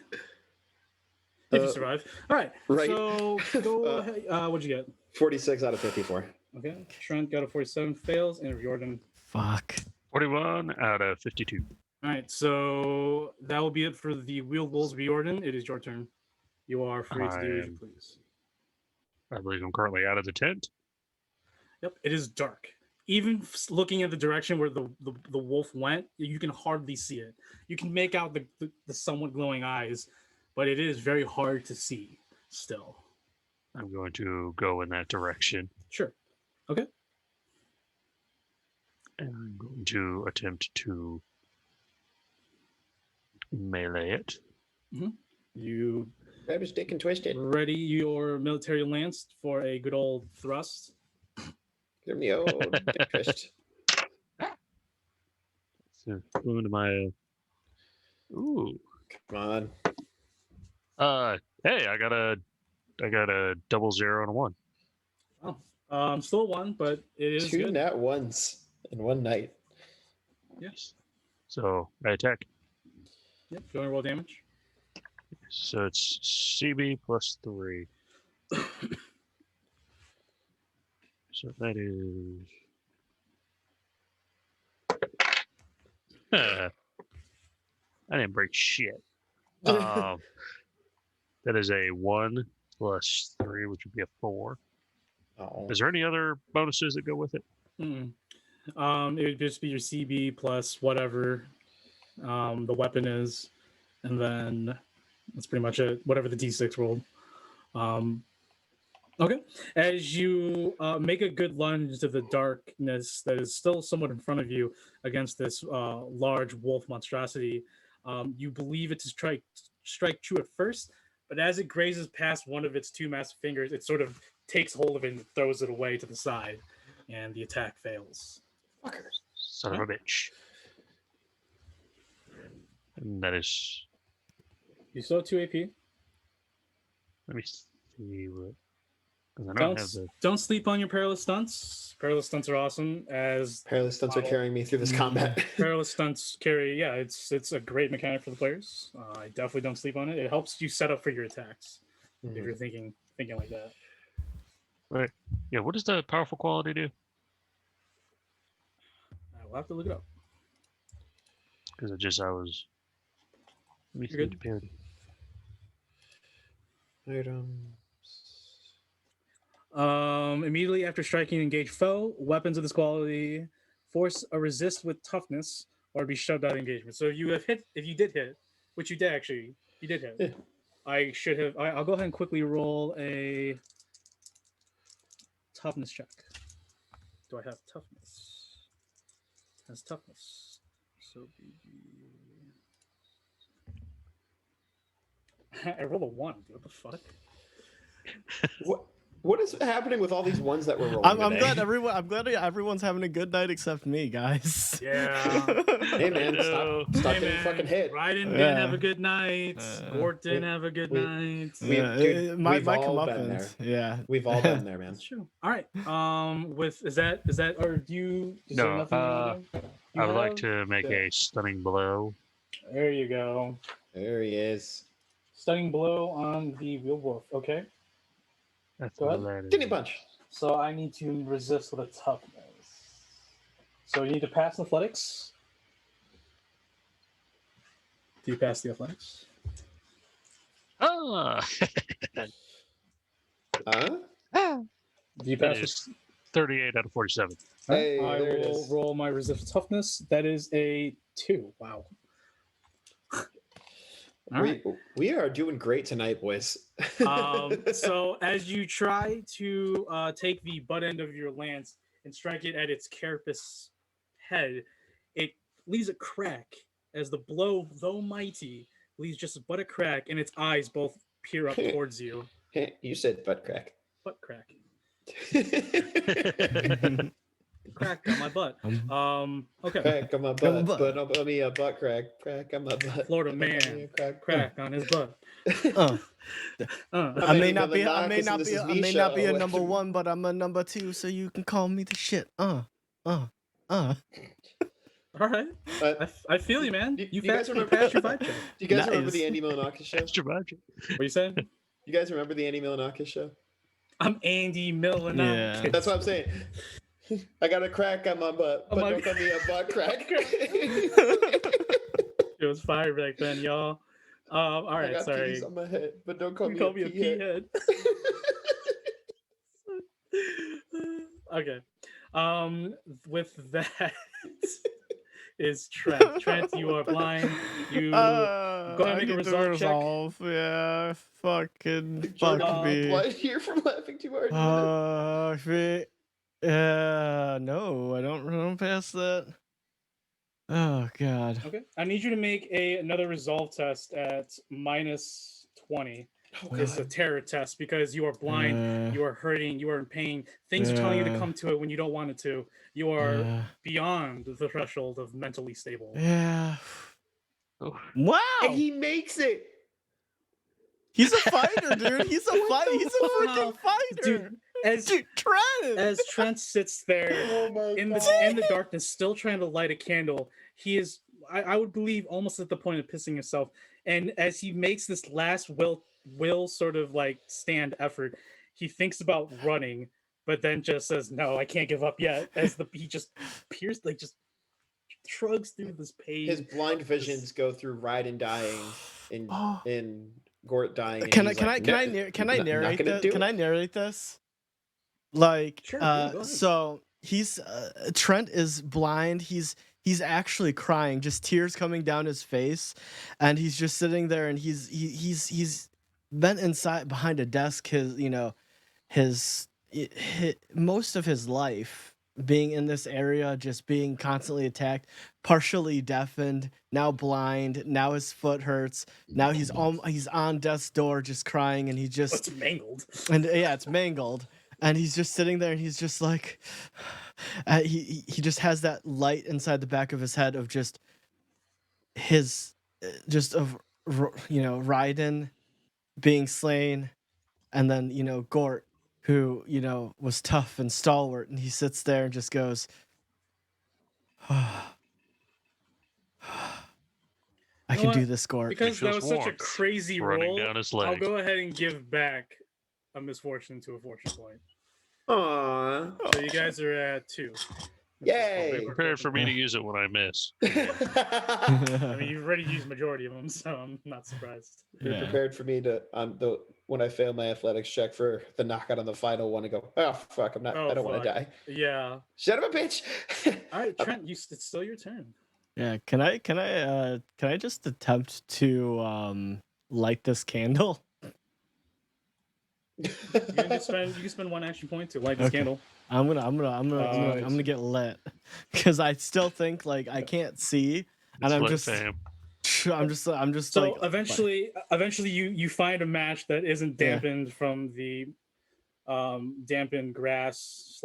If you survive. All right. Right. So go ahead. What'd you get? 46 out of 54. Okay. Trent got a 47, fails, and Jordan. Fuck. 41 out of 52. All right. So that will be it for the Weald Wolves. Jordan, it is your turn. You are free to do as you please. I believe I'm currently out of the tent. Yep. It is dark. Even looking at the direction where the wolf went, you can hardly see it. You can make out the somewhat glowing eyes, but it is very hard to see still. I'm going to go in that direction. Sure. Okay. And I'm going to attempt to melee it. Mm-hmm. You grab his dick and twist it. Ready your military lance for a good old thrust. Give me old dick twist. So going to my ooh. Come on. Hey, I got a 0, 0, and a 1. Oh. Still a 1, but it is 2 good. nat ones in one night. Yes. So I attack. Yep. Go and roll damage. So it's CB plus 3. So that is I didn't break shit. That is a 1 plus 3, which would be a 4. Oh. Is there any other bonuses that go with it? It would just be your CB plus whatever the weapon is, and then that's pretty much it. Whatever the D6 rolled. Okay. As you make a good lunge into the darkness that is still somewhat in front of you against this large wolf monstrosity, you believe it to strike true at first, but as it grazes past one of its 2 massive fingers, it sort of takes hold of it and throws it away to the side, and the attack fails. Fuckers. Son of a bitch. And that is... You still have 2 AP. Let me see what... I don't have the... Don't sleep on your perilous stunts. Perilous stunts are awesome. As perilous stunts are carrying me through this combat. Perilous stunts carry, yeah, it's a great mechanic for the players. I definitely don't sleep on it. It helps you set up for your attacks if you're thinking like that. Right. Yeah. What does the powerful quality do? I will have to look it up. Because I was. Let me see the parity. Immediately after striking an engaged foe, weapons of this quality force a resist with toughness or be shoved out of engagement. So if you did hit, which you did actually, you did hit. Yeah. I'll go ahead and quickly roll a toughness check. Do I have toughness? Has toughness. So I rolled a 1. What the fuck? What is happening with all these ones that we're rolling? I'm glad everyone's having a good night except me, guys. Yeah. Hey man, stop getting fucking hit. Ryden didn't have a good night. Gort didn't have a good night. We've all been there. Yeah, we've all been there, man. That's true. All right. Is that or do you? Is there No. nothing you wanna do? I would like to make a stunning blow. There you go. There he is. Stunning blow on the Weald Wolf. Okay. That's Go ahead. Kidney punch. So I need to resist with a toughness. So you need to pass athletics. Do you pass the athletics? Ah. Do you pass it? 38 out of 47. Hey, I there it will is. roll my resist toughness. That is a 2. Wow. We are doing great tonight, boys. So as you try to take the butt end of your lance and strike it at its carapace head, it leaves a crack as the blow, though mighty, leaves just but a crack, and its eyes both peer up towards you. You said butt crack. Butt crack. Crack on my butt. Okay. Crack on my butt. But on me a butt crack. Crack on my butt. Florida man. Crack on his butt. I may not be a number one, but I'm a number two, so you can call me the shit. All right. I feel you, man. You guys remember your vibe check. Do you guys remember the Andy Milonakis show? Extra budget. What are you saying? You guys remember the Andy Milonakis show? I'm Andy Milonakis. Yeah. That's what I'm saying. I got a crack on my butt, but don't call me a butt crack. It was fire back then, y'all. All right, I got sorry. peas on my head, but don't call me a pea head. Okay. With that is Trent. Trent, you are blind. You go ahead and make a resolve check. Yeah, fuck me. Blind here from laughing too hard. No, I don't pass that. Oh god. Okay. I need you to make another resolve test at -20. It's a terror test because you are blind, you are hurting, you are in pain. Things are telling you to come to it when you don't want it to. You are beyond the threshold of mentally stable. Yeah. Oh. Wow. And he makes it. He's a fighter, dude. He's a freaking fighter. Dude, as Trent sits there in the darkness, still trying to light a candle, he is, I would believe, almost at the point of pissing himself. And as he makes this last will sort of like stand effort, he thinks about running, but then just says, "No, I can't give up yet." As he just shrugs through this page. His blind visions go through Ride and dying in Gort dying. Can I narrate this? Can I narrate this? Like, sure, so he's Trent is blind. He's actually crying, just tears coming down his face, and he's just sitting there, and he's been inside behind a desk. His most of his life being in this area, just being constantly attacked, partially deafened, now blind, now his foot hurts, now he's on death's door just crying, and he just it's mangled. And yeah, it's mangled. And he's just sitting there, and he's just like, he just has that light inside the back of his head of just his, Raiden being slain, and then, Gort, who, was tough and stalwart, and he sits there and just goes, I can do this, Gort. Because that was such a crazy roll, down his leg. I'll go ahead and give back a misfortune to a fortune point. Aww. So you guys are at 2. Yay! Prepare for me to use it when I miss. I mean, you've already used majority of them, so I'm not surprised. You're prepared for me to when I fail my athletics check for the knockout on the final one, and go, oh fuck, I don't want to die. Yeah. Shut up, bitch. All right, Trent, it's still your turn. Yeah, can I just attempt to light this candle? You can spend 1 action point to light this candle. I'm gonna get lit because I still think like I can't see, and I'm just so like eventually you find a match that isn't dampened from the dampened grass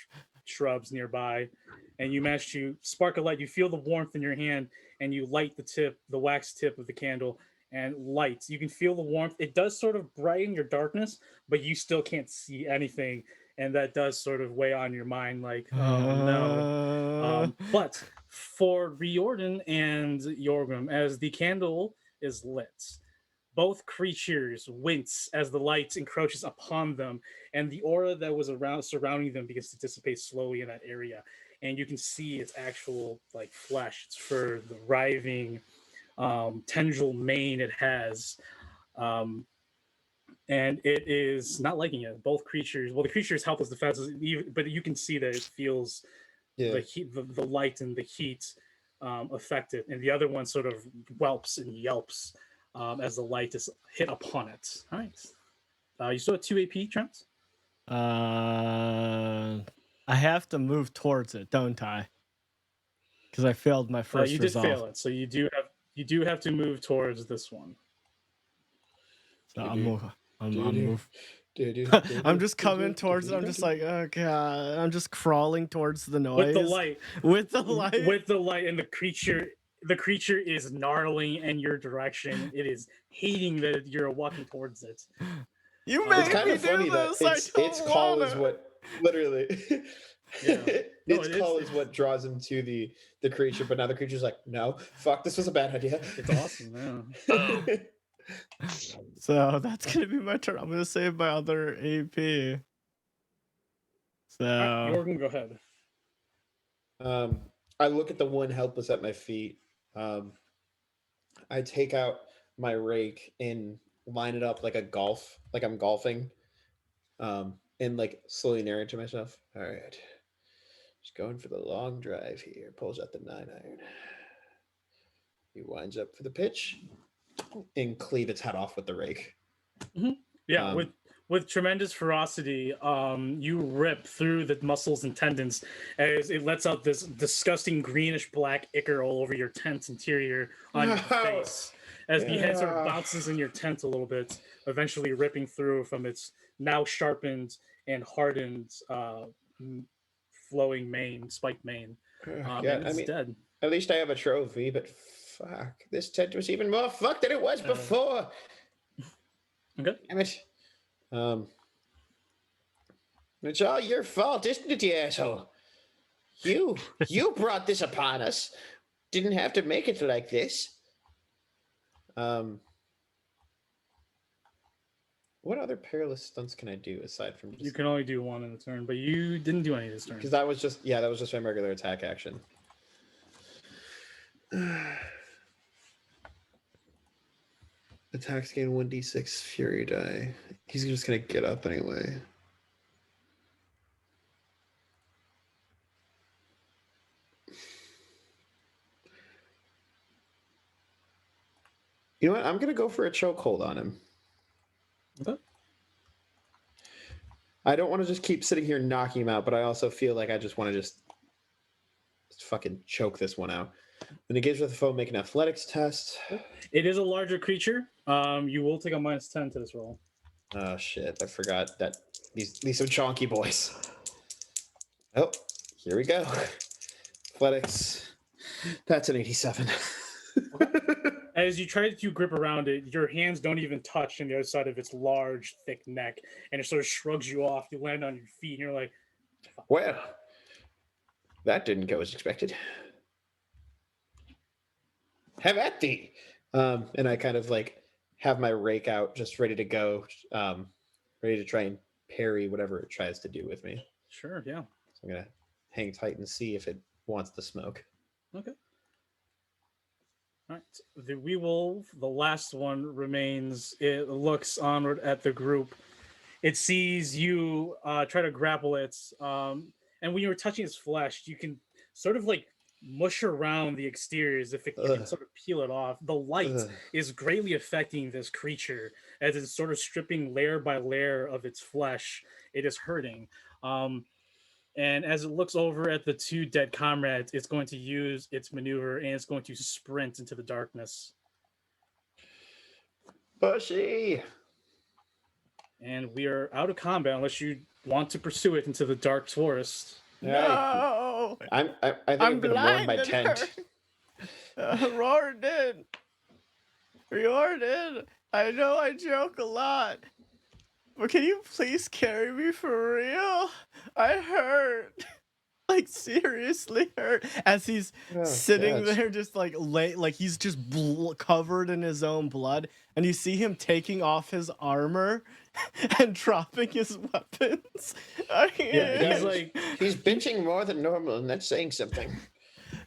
/ shrubs nearby, and you manage to spark a light. You feel the warmth in your hand, and you light the wax tip of the candle, and lights. You can feel the warmth. It does sort of brighten your darkness, but you still can't see anything, and that does sort of weigh on your mind, like, oh no. But for Riordan and Yorgrim, as the candle is lit, both creatures wince as the light encroaches upon them, and the aura that was surrounding them begins to dissipate slowly in that area, and you can see its actual like flesh, its fur, the writhing tendril mane it has, and it is not liking it. Both creatures, the creature is helpless defenses, but you can see that it feels the heat, the light and the heat affect it, and the other one sort of whelps and yelps as the light is hit upon it. All right. You still have 2 AP, Trent? I have to move towards it, don't I? Because I failed my first You resolve. did fail it, so you do have to move towards this one. So I'm just coming towards it. I'm just like, oh god. I'm just crawling towards the noise. With the light. With the light. With the light, and the creature is gnarling in your direction. It is hating that you're walking towards it. You made it's kind me of funny do that this. its call is what literally Yeah. No, its call is what draws him to the creature, but now the creature's like, no, fuck, this was a bad idea. It's awesome, yeah. So that's gonna be my turn. I'm gonna save my other AP. So Jorgen, go ahead. I look at the one helpless at my feet. I take out my rake and line it up like I'm golfing. And like slowly narrate to myself. All right. Just going for the long drive here. Pulls out the 9-iron. He winds up for the pitch and cleave its head off with the rake. Mm-hmm. Yeah, with tremendous ferocity, you rip through the muscles and tendons as it lets out this disgusting greenish black ichor all over your tent's interior on your face. As the head sort of bounces in your tent a little bit, eventually ripping through from its now sharpened and hardened flowing mane, spiked mane. And it's dead. At least I have a trophy, but fuck, this tent was even more fucked than it was before. Okay. Damn it. It's all your fault, isn't it, you asshole? You brought this upon us. Didn't have to make it like this. What other perilous stunts can I do aside from just... You can only do one in a turn, but you didn't do any this turn. Because that was just my regular attack action. Attacks gain 1d6 fury die. He's just gonna get up anyway. You know what? I'm gonna go for a chokehold on him. Okay. I don't want to just keep sitting here knocking him out, but I also feel like I just want to just fucking choke this one out. When engaged with the foe, make an athletics test. It is a larger creature. You will take a -10 to this roll. Oh shit! I forgot that these some chonky boys. Oh, here we go. Athletics. That's an 87. As you try to grip around it, your hands don't even touch on the other side of its large, thick neck, and it sort of shrugs you off. You land on your feet, and you're like, well, that didn't go as expected. Have at thee. And I kind of like have my rake out, just ready to go, ready to try and parry whatever it tries to do with me. Sure, yeah. So I'm going to hang tight and see if it wants the smoke. Okay. All right. The Weald Wolf, the last one, remains. It looks onward at the group. It sees you try to grapple it. And when you were touching its flesh, you can sort of like mush around the exterior as if it can sort of peel it off. The light is greatly affecting this creature as it's sort of stripping layer by layer of its flesh. It is hurting. And as it looks over at the two dead comrades, it's going to use its maneuver and it's going to sprint into the darkness. Bushy! And we are out of combat unless you want to pursue it into the dark forest. No! I think I'm going to mourn my tent. Riordan! I know I joke a lot, but can you please carry me for real? I hurt. Like, seriously hurt. As he's sitting there just like he's just covered in his own blood, and you see him taking off his armor and dropping his weapons. He's benching more than normal, and that's saying something.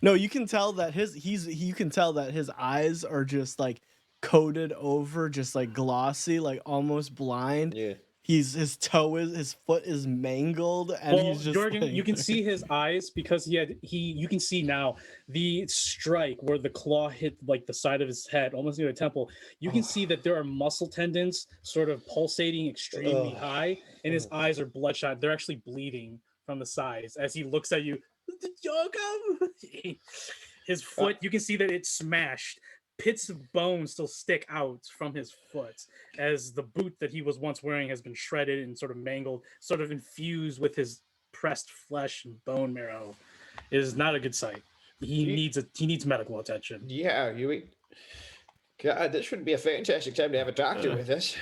No, you can tell that his eyes are just like coated over, just like glossy, like almost blind. Yeah. his foot is mangled, and Well, he's just Jorgen, like, you can see his eyes because you can see now the strike where the claw hit like the side of his head, almost near the temple. You can see that there are muscle tendons sort of pulsating extremely high, and his eyes are bloodshot. They're actually bleeding from the sides as he looks at you. His foot, you can see that it's smashed. Pits of bone still stick out from his foot as the boot that he was once wearing has been shredded and sort of mangled, sort of infused with his pressed flesh and bone marrow. It is not a good sight. He needs medical attention. Yeah, God, this would be a fantastic time to have a doctor with us.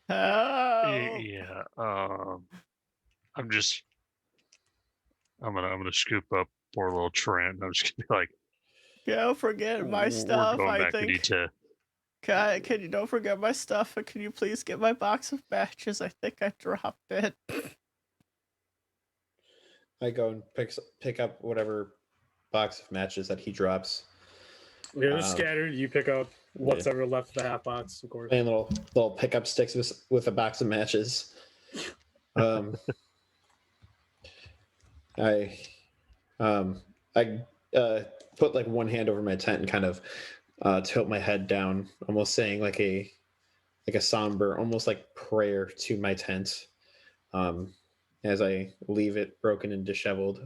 Yeah. I'm gonna scoop up poor little Trent. I'm just gonna be like, don't forget my we're stuff. going I back. We think. need to. Can you don't forget my stuff? And can you please get my box of matches? I think I dropped it. I go and pick up whatever box of matches that he drops. They're scattered. You pick up what's ever left of the half box, of course. And little pickup sticks with a box of matches. I put like one hand over my tent and kind of tilt my head down, almost saying like a somber, almost like prayer to my tent. As I leave it broken and disheveled,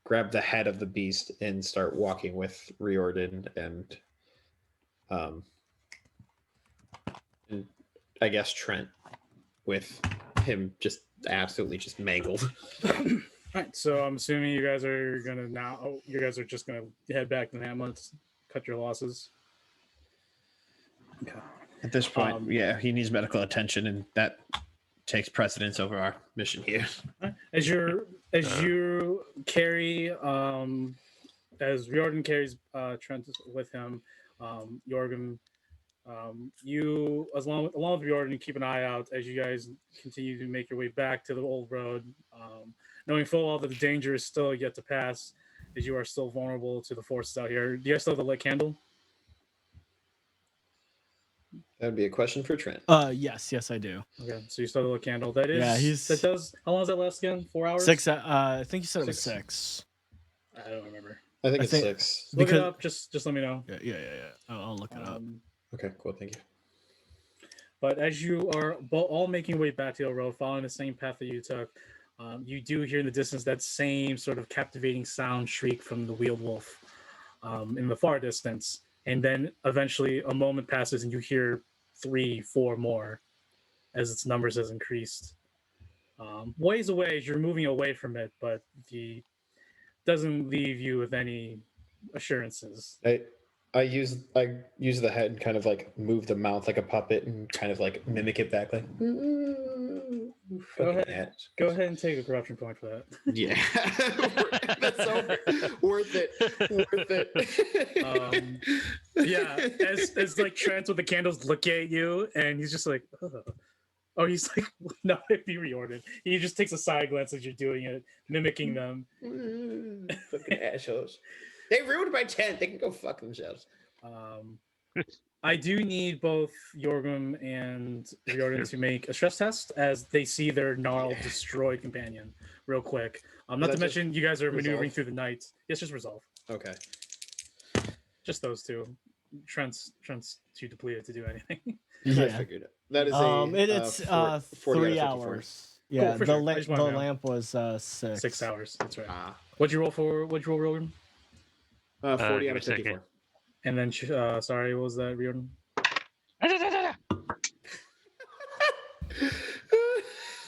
grab the head of the beast and start walking with Riordan and I guess Trent, with him just absolutely just mangled. All right, so I'm assuming you guys are gonna you guys are just gonna head back to the hamlets, cut your losses. Okay. At this point, he needs medical attention, and that takes precedence over our mission here. As you carry, as Riordan carries Trent with him, Jorgen, you along with Riordan, keep an eye out as you guys continue to make your way back to the old road. Knowing full well that the danger is still yet to pass, as you are still vulnerable to the forces out here. Do you guys still have the lit candle? That would be a question for Trent. Yes, I do. Okay, so you still have the lit candle. That is, yeah, that does. How long does that last again? 4 hours? 6. I think you said it was 6. I don't remember. I think it's 6. Look it up. Just let me know. Yeah. I'll look it up. Okay, cool. Thank you. But as you are all making your way back to the road, following the same path that you took, you do hear in the distance that same sort of captivating sound shriek from the Weald Wolf in the far distance. And then eventually a moment passes and you hear 3, 4 more as its numbers has increased. Ways away as you're moving away from it, but doesn't leave you with any assurances. I use the head and kind of like move the mouth like a puppet and kind of like mimic it back like. Go ahead and take a corruption point for that. Yeah, that's so worth it. Yeah, as like Trent with the candles look at you, and he's just like, oh, he's like, no, it'd be Riordan. He just takes a side glance as you're doing it, mimicking them. Fucking assholes. They ruined my tent. They can go fuck themselves. I do need both Jorgen and Riordan to make a stress test as they see their gnarled, destroyed companion real quick. Not to mention you guys are maneuvering through the night. It's just resolve. Okay. Just those two. Trent's too depleted to do anything. Yeah. I figured it. That is it's 3 hours. Yeah, cool, the lamp was 6. 6 hours. That's right. What'd you roll, Riordan? 40 out of 54. And then, sorry, what was that, Riordan?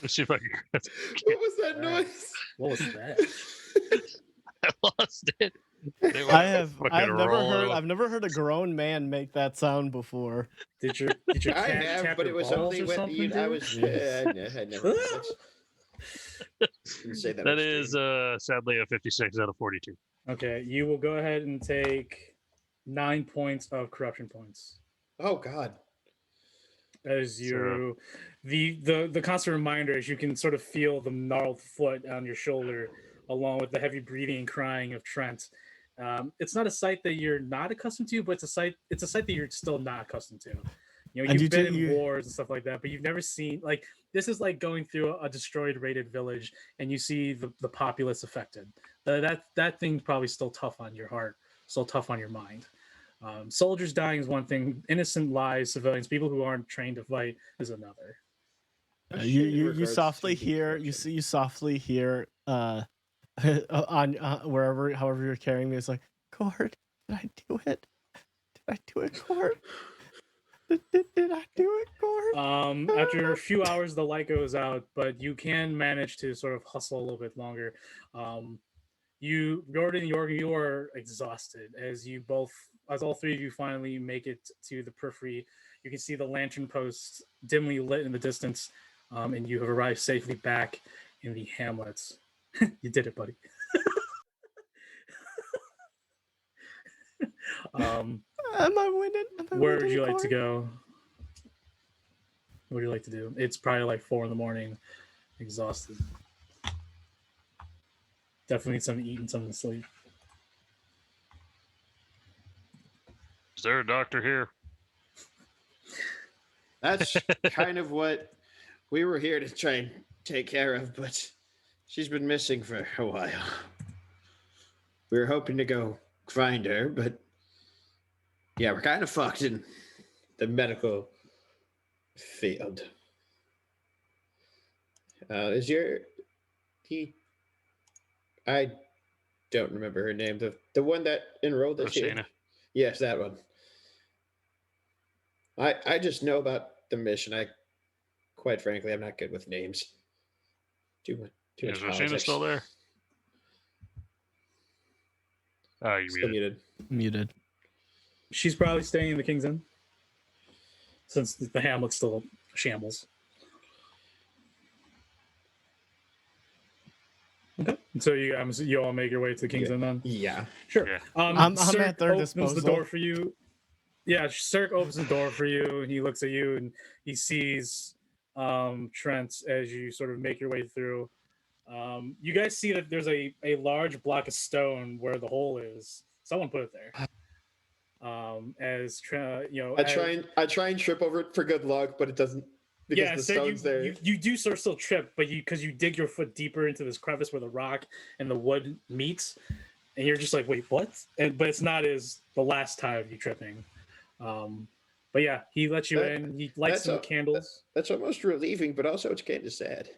Let's see if I can. What was that noise? What was that? I lost it. I've never heard a grown man make that sound before. Did your cat I have, tap but your it was balls something or something, I was. I never. Say that. That is sadly a 56 out of 42. Okay, you will go ahead and take 9 points of corruption points. Oh God. As the constant reminder, as you can sort of feel the gnarled foot on your shoulder, along with the heavy breathing and crying of Trent. It's not a sight that you're not accustomed to, but it's a sight that you're still not accustomed to. You know, And you've been in you- wars and stuff like that, but you've never seen like this is like going through a destroyed, raided village, and you see the populace affected. That thing's probably still tough on your heart, still tough on your mind. Soldiers dying is one thing. Innocent lives, civilians, people who aren't trained to fight is another. You softly hear you softly hear on wherever however you're carrying me, it's like, Cord, did I do it? Did I do it, Cord? Did I do it, Cord? After a few hours the light goes out, but you can manage to sort of hustle a little bit longer. Jordan and Jorgen, you are exhausted as all three of you finally make it to the periphery. You can see the lantern posts dimly lit in the distance, and you have arrived safely back in the hamlets. You did it, buddy. Am I winning? Where would you like to go? What would you like to do? It's probably like 4 a.m, exhausted. Definitely need something to eat and something to sleep. Is there a doctor here? That's kind of what we were here to try and take care of, but she's been missing for a while. We were hoping to go find her, but yeah, we're kind of fucked in the medical field. I don't remember her name. The one that enrolled us here. Yes, that one. I just know about the mission. Quite frankly, I'm not good with names. Too much Is Rosina politics. still there? Oh, you Still muted. Muted. She's probably staying in the King's Inn, since the hamlet's still shambles. Okay, so you all make your way to the King's Inn then? Yeah, sure. Yeah. I'm Cirque at their opens disposal. the door for you. Yeah, Cirque opens the door for you, and he looks at you, and he sees Trent as you sort of make your way through. You guys see that there's a large block of stone where the hole is. Someone put it there. I try and trip over it for good luck, but it doesn't because the stone's there. You do sort of still trip, but because you dig your foot deeper into this crevice where the rock and the wood meets, and you're just like, wait, what? But it's not as the last time you tripping. But yeah, he lets you in. He lights some candles. That's almost relieving, but also it's kind of sad.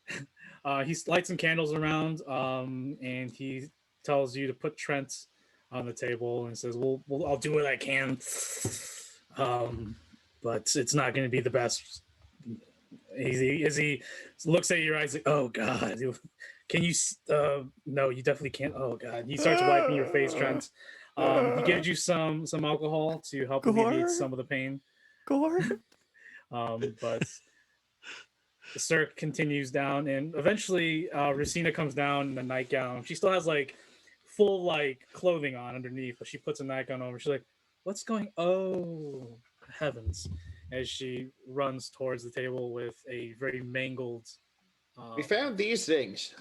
He lights some candles around, and he tells you to put Trent on the table and says, "Well, I'll do what I can, but it's not going to be the best." As he looks at your eyes, like, "Oh God, can you? No, you definitely can't. Oh God!" He starts wiping your face, Trent. He gives you some alcohol to help alleviate some of the pain. But the Cirque continues down, and eventually Rosina comes down in a nightgown. She still has like full like clothing on underneath, but she puts a nightgown over. She's like, "What's going? Oh heavens!" As she runs towards the table with a very mangled. We found these things.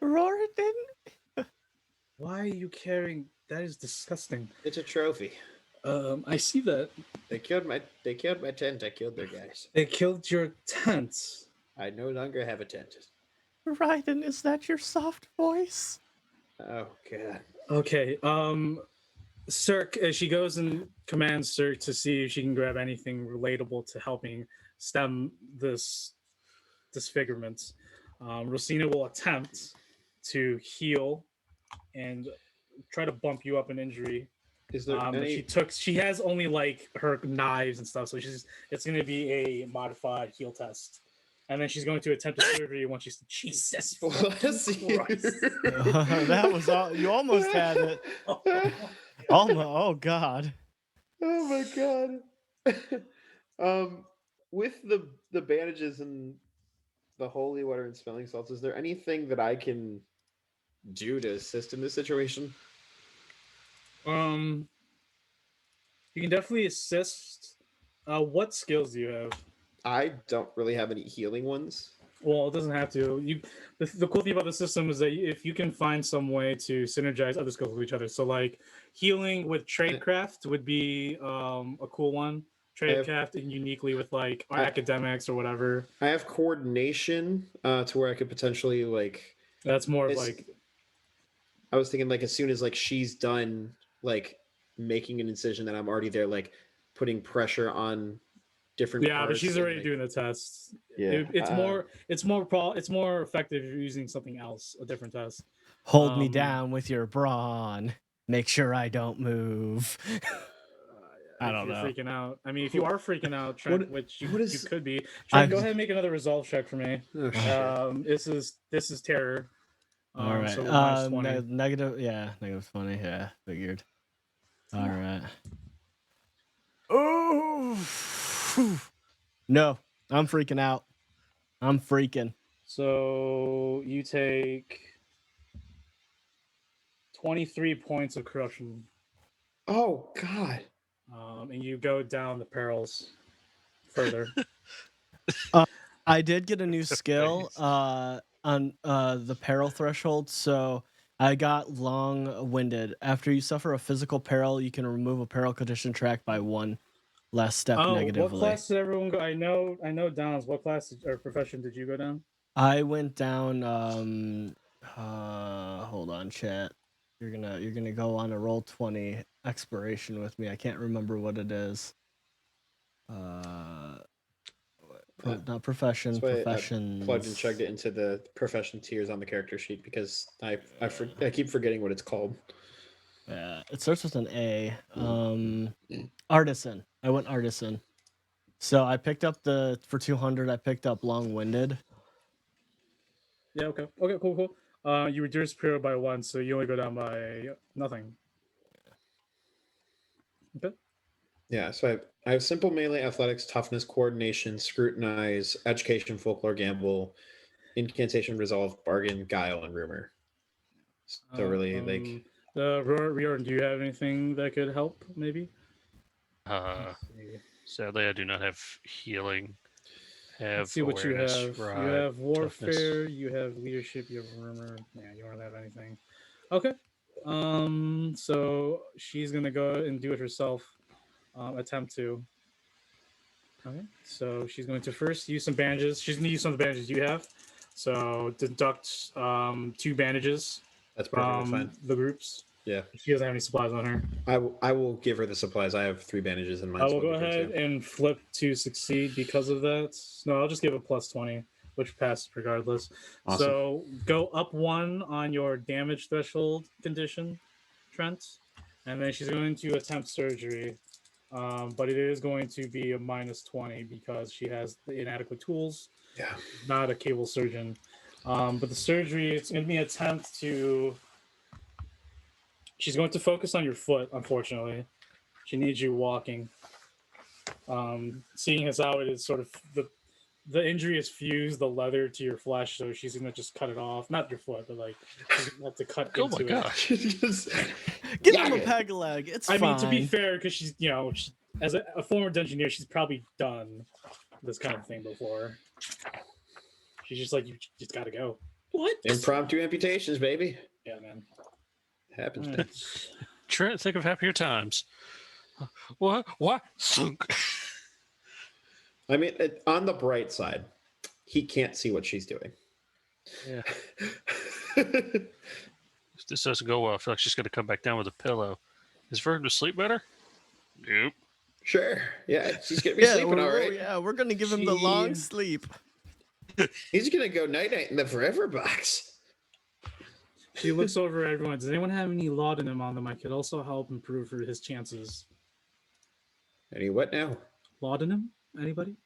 Roridan? Why are you carrying? That is disgusting. It's a trophy. I see that. They killed my tent. I killed their guys. They killed your tent. I no longer have a tent. Roridan, is that your soft voice? Oh God. Okay. Cirque, as she goes and commands Cirque to see if she can grab anything relatable to helping stem this disfigurement. Rosina will attempt to heal and try to bump you up an injury. Is there any... She has only like her knives and stuff, so it's going to be a modified heal test. And then she's going to attempt a surgery once she's Jesus. That was all. You almost had it. Almost. Oh God. Oh my God. With the bandages and the holy water and smelling salts, is there anything that I can do to assist in this situation? You can definitely assist. What skills do you have? I don't really have any healing ones. Well, it doesn't have to. The cool thing about the system is that if you can find some way to synergize other skills with each other, so like healing with tradecraft would be a cool one. tradecraft and uniquely with like academics or whatever. I have coordination to where I could potentially like. That's more of like. I was thinking like as soon as like she's done like making an incision, that I'm already there like putting pressure on different. Yeah, but she's parts already and, doing the test. Yeah, it's more effective if you're using something else, a different test. Hold me down with your brawn. Make sure I don't move. I don't know. Freaking out. I mean, if you are freaking out, Trent, which you could be, Trent, I've- go ahead and make another resolve check for me. Oh, shit. This is terror. All right. So minus 20. Negative 20. Yeah, figured. All right. Oh no, I'm freaking out. I'm freaking. So you take 23 points of corruption. Oh God. And you go down the perils further. I did get a new skill on the peril threshold, so I got long-winded. After you suffer a physical peril, you can remove a peril condition track by one less step negatively. What class did everyone go? I know Don's. What class or profession did you go down? I went down. Hold on, chat. You're gonna go on a roll 20 exploration with me. I can't remember what it is. Not profession. Professions. I plugged and chugged it into the profession tiers on the character sheet because I keep forgetting what it's called. Yeah, it starts with an A. Artisan. I went artisan. So I picked up for 200. I picked up long-winded. Yeah. Okay. Cool. You reduce period by 1, so you only go down by nothing. Okay. Yeah, so I have simple melee, athletics, toughness, coordination, scrutinize, education, folklore, gamble, incantation, resolve, bargain, guile, and rumor. So really, like, Riordan, do you have anything that could help? Maybe. Sadly, I do not have healing. Let's see what you have. You have warfare. Toughness. You have leadership. You have rumor. Yeah, you don't have anything. Okay. So she's gonna go and do it herself. Attempt to. Okay. So she's going to first use some bandages. She's gonna use some of the bandages you have. So deduct 2 bandages. That's perfectly fine. The groups. Yeah. She doesn't have any supplies on her. I will give her the supplies. I have 3 bandages in mine. I will go ahead and flip to succeed because of that. No, I'll just give a plus 20, which passes regardless. Awesome. So go up 1 on your damage threshold condition, Trent, and then she's going to attempt surgery. But it is going to be a minus 20 because she has the inadequate tools. Yeah. Not a cable surgeon. But the surgery, it's going to be an attempt to. She's going to focus on your foot, unfortunately. She needs you walking. Seeing as how it is sort of the injury has fused the leather to your flesh, so she's gonna just cut it off. Not your foot, but like she's gonna have to cut into it. Gosh. Give him a peg leg. It's fine. I mean, to be fair, because she's as a former dungeoneer, she's probably done this kind of thing before. She's just like, you just gotta go. What? Impromptu amputations, baby. Yeah, man. Happens. Right. Trent, think of happier times. What? Sunk. I mean, on the bright side, he can't see what she's doing. Yeah. If this doesn't go well, I feel like she's going to come back down with a pillow. Is Vern to sleep better? Nope. Sure. Yeah, she's going to be sleeping all right. Yeah, we're going to give him the long sleep. He's going to go night-night in the forever box. She looks over at everyone. Does anyone have any laudanum on them? I could also help improve for his chances. Any what now? Laudanum? Anybody?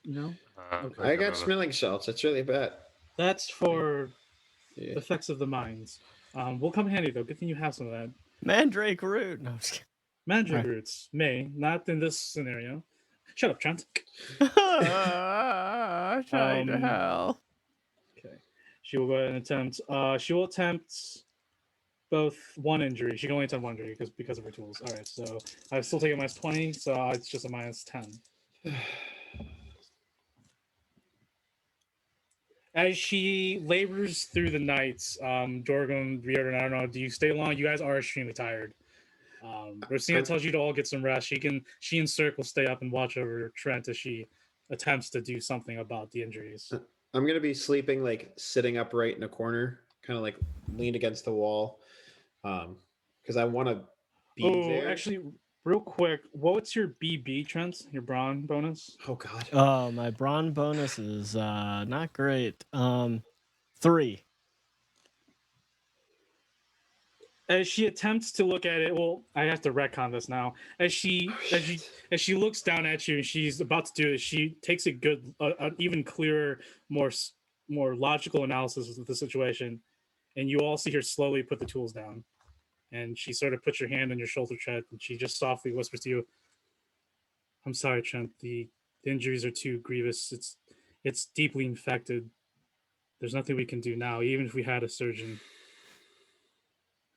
No? Okay. I got smelling salts. It's really bad. That's for effects of the mind. Will come handy, though. Good thing you have some of that. Mandrake root. No, I'm just kidding. Mandrake roots. May. Not in this scenario. Shut up, Trent. Trying to hell. Okay. She will go ahead and attempt. She will attempt both one injury. She can only attempt one injury because of her tools. All right. So I've still taken minus 20, so it's just a minus 10. As she labors through the nights, Jorgen, Riordan, I don't know, do you stay long? You guys are extremely tired. Rosina tells you to all get some rest. She and Cirque will stay up and watch over Trent as she attempts to do something about the injuries. I'm gonna be sleeping like sitting upright in a corner, kind of like leaned against the wall, because I want to be there. Actually, real quick, what's your BB, Trent? Your brawn bonus? Oh God. Oh, my brawn bonus is not great. 3. As she attempts to look at it, well, I have to retcon this now. As she looks down at you and she's about to do it, she takes a good, an even clearer, more logical analysis of the situation, and you all see her slowly put the tools down. And she sort of puts your hand on your shoulder, Trent, and she just softly whispers to you, "I'm sorry, Trent. The injuries are too grievous. It's deeply infected. There's nothing we can do now, even if we had a surgeon.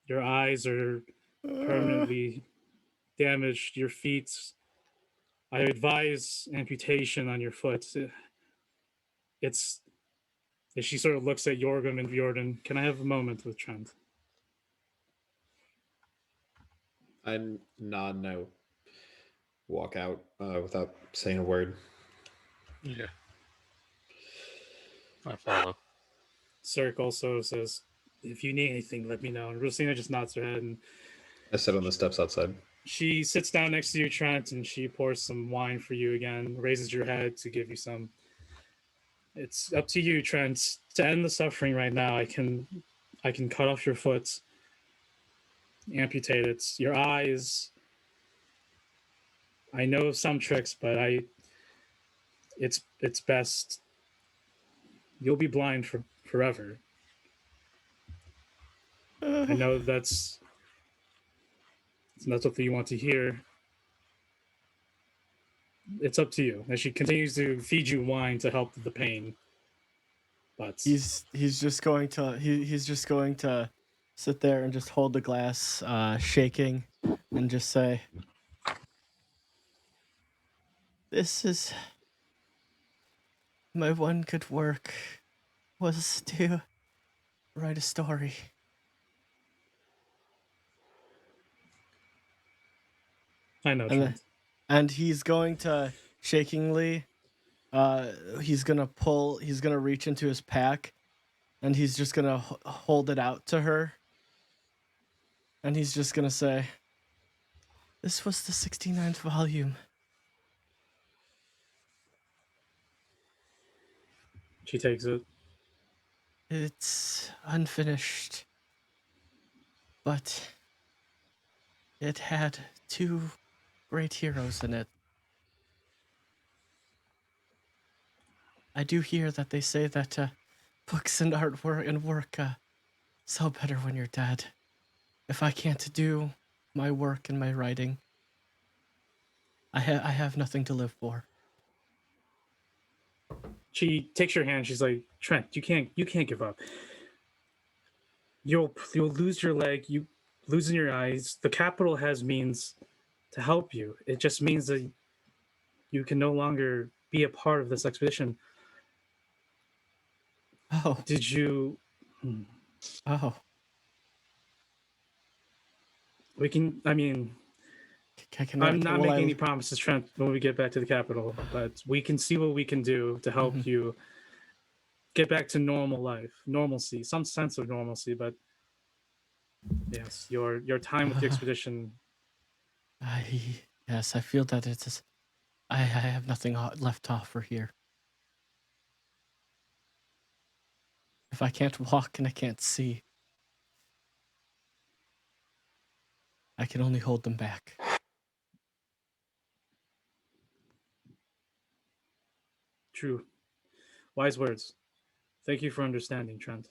Your eyes are permanently damaged. Your feet, I advise amputation on your foot." It's as she sort of looks at Jorgen and Bjorn. "Can I have a moment with Trent?" I nod no. Walk out without saying a word. Yeah. I follow. Cirque also says, "If you need anything, let me know." And Rosina just nods her head, and I sit on the steps outside. she sits down next to you, Trent, and she pours some wine for you again, raises your head to give you some. "It's up to you, Trent. To end the suffering right now, I can cut off your foot, amputate it. Your eyes, I know of some tricks, but it's best. You'll be blind for forever. I know that's not something you want to hear. It's up to you." And she continues to feed you wine to help the pain. But he's just going to sit there and just hold the glass, shaking, and just say, "This is my one good work, was to write a story." I know, Trent. And he's going to shakingly, he's gonna reach into his pack, and he's just gonna hold it out to her, and he's just gonna say, "This was the 69th volume." She takes it. "It's unfinished, but it had 2 great heroes in it. I do hear that they say that books and artwork and work sell better when you're dead. If I can't do my work and my writing, I have nothing to live for." She takes your hand. She's like, "Trent, you can't give up. You'll lose your leg. You losing your eyes. The capital has means to help you. It just means that you can no longer be a part of this expedition." "Oh. Did you? Oh. We can. I mean, I'm not making any promises, Trent, when we get back to the capital, but we can see what we can do to help you get back to normal life, normalcy, some sense of normalcy. But yes, your time with the expedition." Yes, I feel that it is. I have nothing left to offer here. If I can't walk and I can't see, I can only hold them back." True. Wise words. Thank you for understanding, Trent.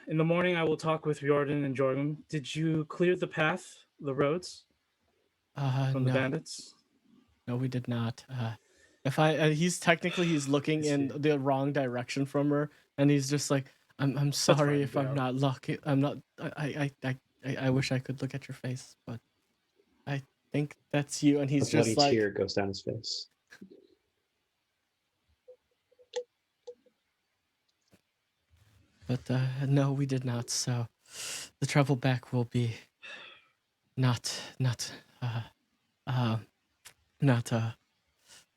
In the morning, I will talk with Jordan and Jorgen. Did you clear the path, the roads, from the bandits? No, we did not. He's looking in the wrong direction from her, and he's just like, I'm sorry if I'm not lucky. I'm not. I wish I could look at your face, but I think that's you." And he's just like, tear goes down his face. "But no, we did not. So the travel back will be not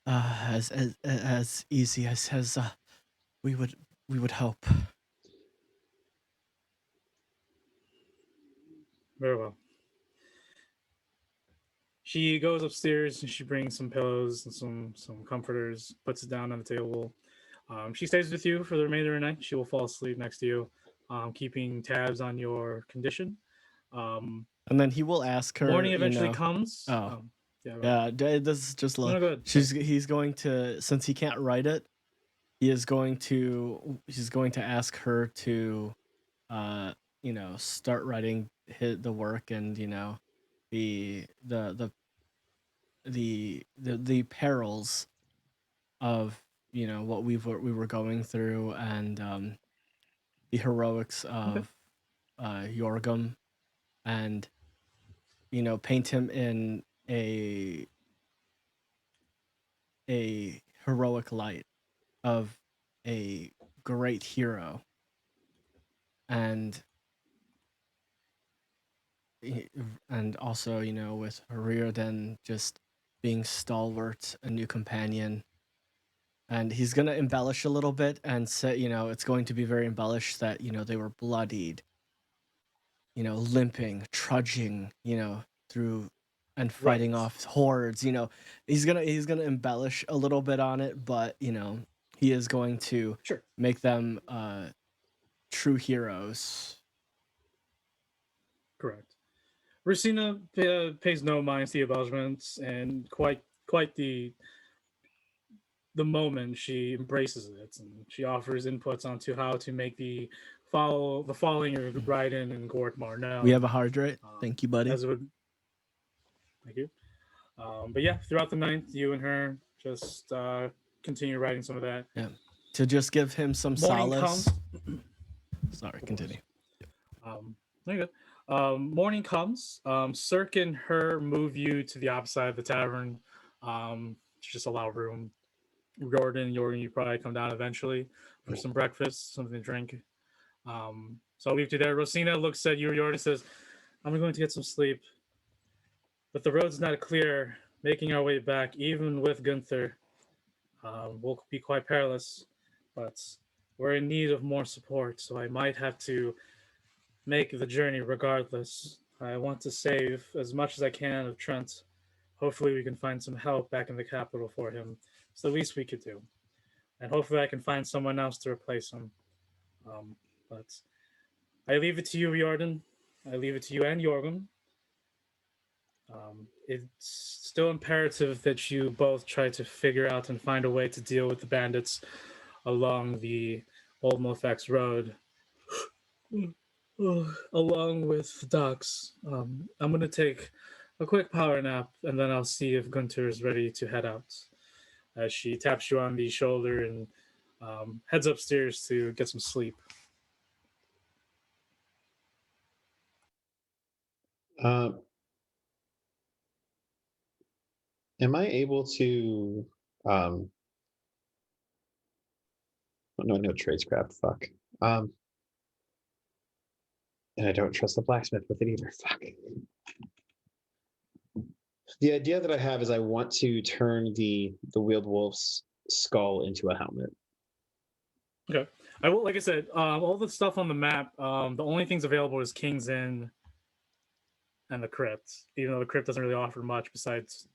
as easy as we would hope. Very well. She goes upstairs and she brings some pillows and some comforters, puts it down on the table. She stays with you for the remainder of the night. She will fall asleep next to you, keeping tabs on your condition. And then he will ask her. Morning eventually comes. Oh, yeah. This is just low. No, go ahead. He's going to, since he can't write it, he's going to ask her to, start writing the work and the perils of what we were going through and the heroics of Yorgum, and paint him in a heroic light of a great hero, and also with Riordan just being stalwart, a new companion. And he's gonna embellish a little bit and say, it's going to be very embellished that they were bloodied, limping, trudging, through and fighting off hordes. He's gonna embellish a little bit on it, but he is going to make them true heroes. Correct. Rosina pays no mind to the embellishments, and quite the moment she embraces it, and she offers inputs onto how to make the following of Raiden and Gorkmar known. We have a hard rate. Thank you, buddy. Thank you. But yeah, throughout the night, you and her just continue writing some of that. Yeah. To just give him some solace. Sorry, continue. There you go. Morning comes. Cirque and her move you to the opposite side of the tavern to just allow room. Jordan, you probably come down eventually for some breakfast, something to drink. So I'll leave you there. Rosina looks at you, Jordan, says, I'm going to get some sleep. But the road's not clear. Making our way back, even with Gunther, will be quite perilous. But we're in need of more support, so I might have to make the journey regardless. I want to save as much as I can of Trent. Hopefully we can find some help back in the capital for him. It's the least we could do. And hopefully I can find someone else to replace him. But I leave it to you, Riordan. I leave it to you and Jorgen. It's still imperative that you both try to figure out and find a way to deal with the bandits along the Old Mofex Road. Along with Dux. I'm going to take a quick power nap, and then I'll see if Gunther is ready to head out. As she taps you on the shoulder and heads upstairs to get some sleep. Am I able to no tradescraft, fuck. And I don't trust the blacksmith with it either. Fuck. The idea that I have is I want to turn the Weald Wolves skull into a helmet. Okay. I will, like I said, all the stuff on the map, the only things available is King's Inn and the crypt, even though the crypt doesn't really offer much besides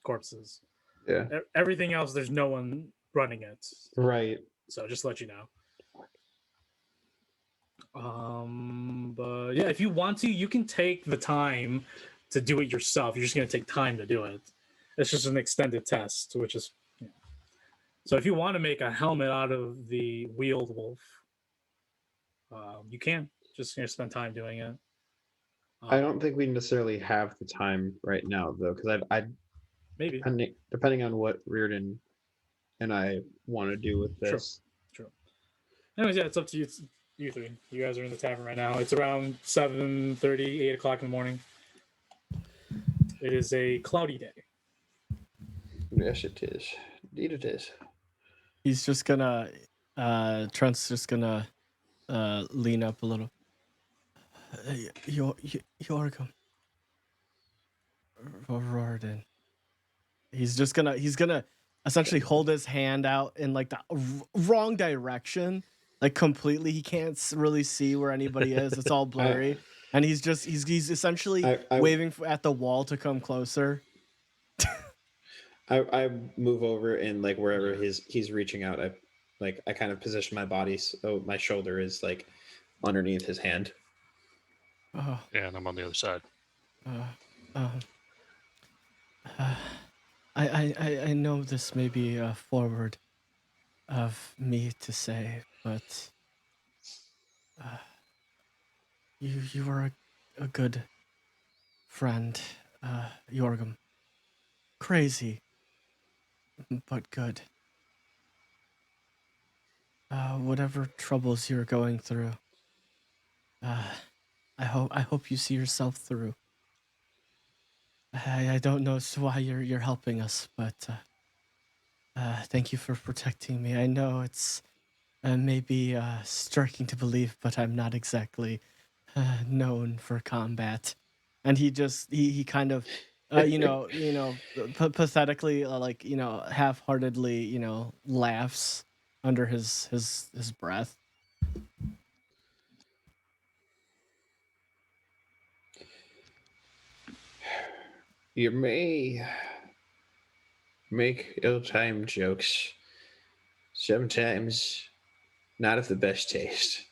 corpses. Yeah. Everything else, there's no one running it. Right. So just to let you know. But yeah, if you want to, you can take the time to do it yourself. You're just going to take time to do it. It's just an extended test, which is... Yeah. So if you want to make a helmet out of the Weald Wolf, you can. Just going to spend time doing it. I don't think we necessarily have the time right now, though, because I maybe depending on what Riordan and I want to do with this. True. Anyways, yeah, it's up to you. You three. You guys are in the tavern right now. It's around 7:30, 8 o'clock in the morning. It is a cloudy day. Yes, it is. Indeed, it is. He's just gonna, Trent's just gonna lean up a little. Jorgen, Rorden. He's gonna essentially hold his hand out in like the wrong direction, like completely. He can't really see where anybody is. It's all blurry, and he's essentially waving at the wall to come closer. I move over and like wherever he's reaching out, I kind of position my body so my shoulder is like underneath his hand. Yeah, and I'm on the other side. I know this may be forward of me to say, but you were a good friend, Jorgum. Crazy, but good. Whatever troubles you're going through, I hope you see yourself through. I don't know why you're helping us, but thank you for protecting me. I know it's maybe striking to believe, but I'm not exactly known for combat. And he kind of pathetically like half-heartedly laughs under his breath. You may make ill-timed jokes, sometimes not of the best taste,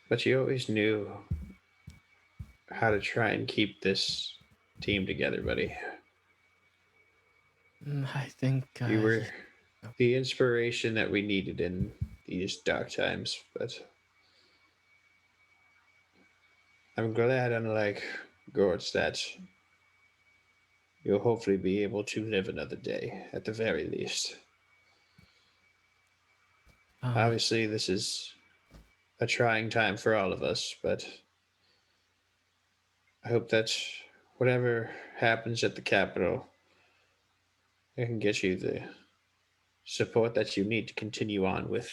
but you always knew how to try and keep this team together, buddy. I think you were the inspiration that we needed in these dark times, but I'm glad, unlike Gort, that you'll hopefully be able to live another day, at the very least. Obviously, this is a trying time for all of us, but I hope that whatever happens at the Capitol, I can get you the support that you need to continue on with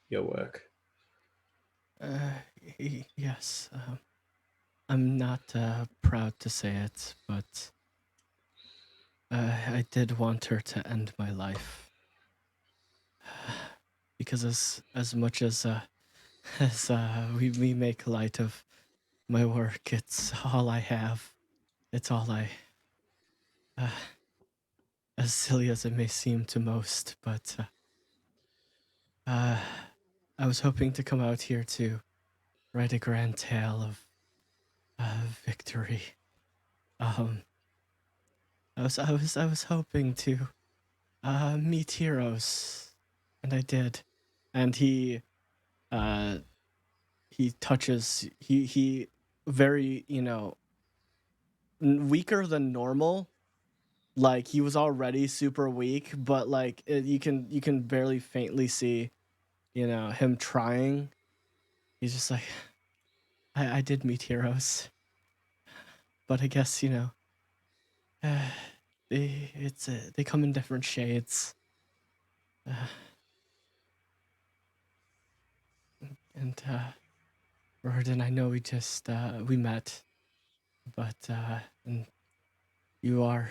your work. Yes. I'm not proud to say it, but I did want her to end my life. Because as much as we make light of my work, it's all I have. It's all as silly as it may seem to most, but I was hoping to come out here to write a grand tale of victory. I was hoping to meet heroes, and I did. And he touches he very weaker than normal. Like he was already super weak, but like you can barely faintly see him trying. He's just like, I did meet heroes, but I guess they come in different shades. And Rorden, I know we met, but and you are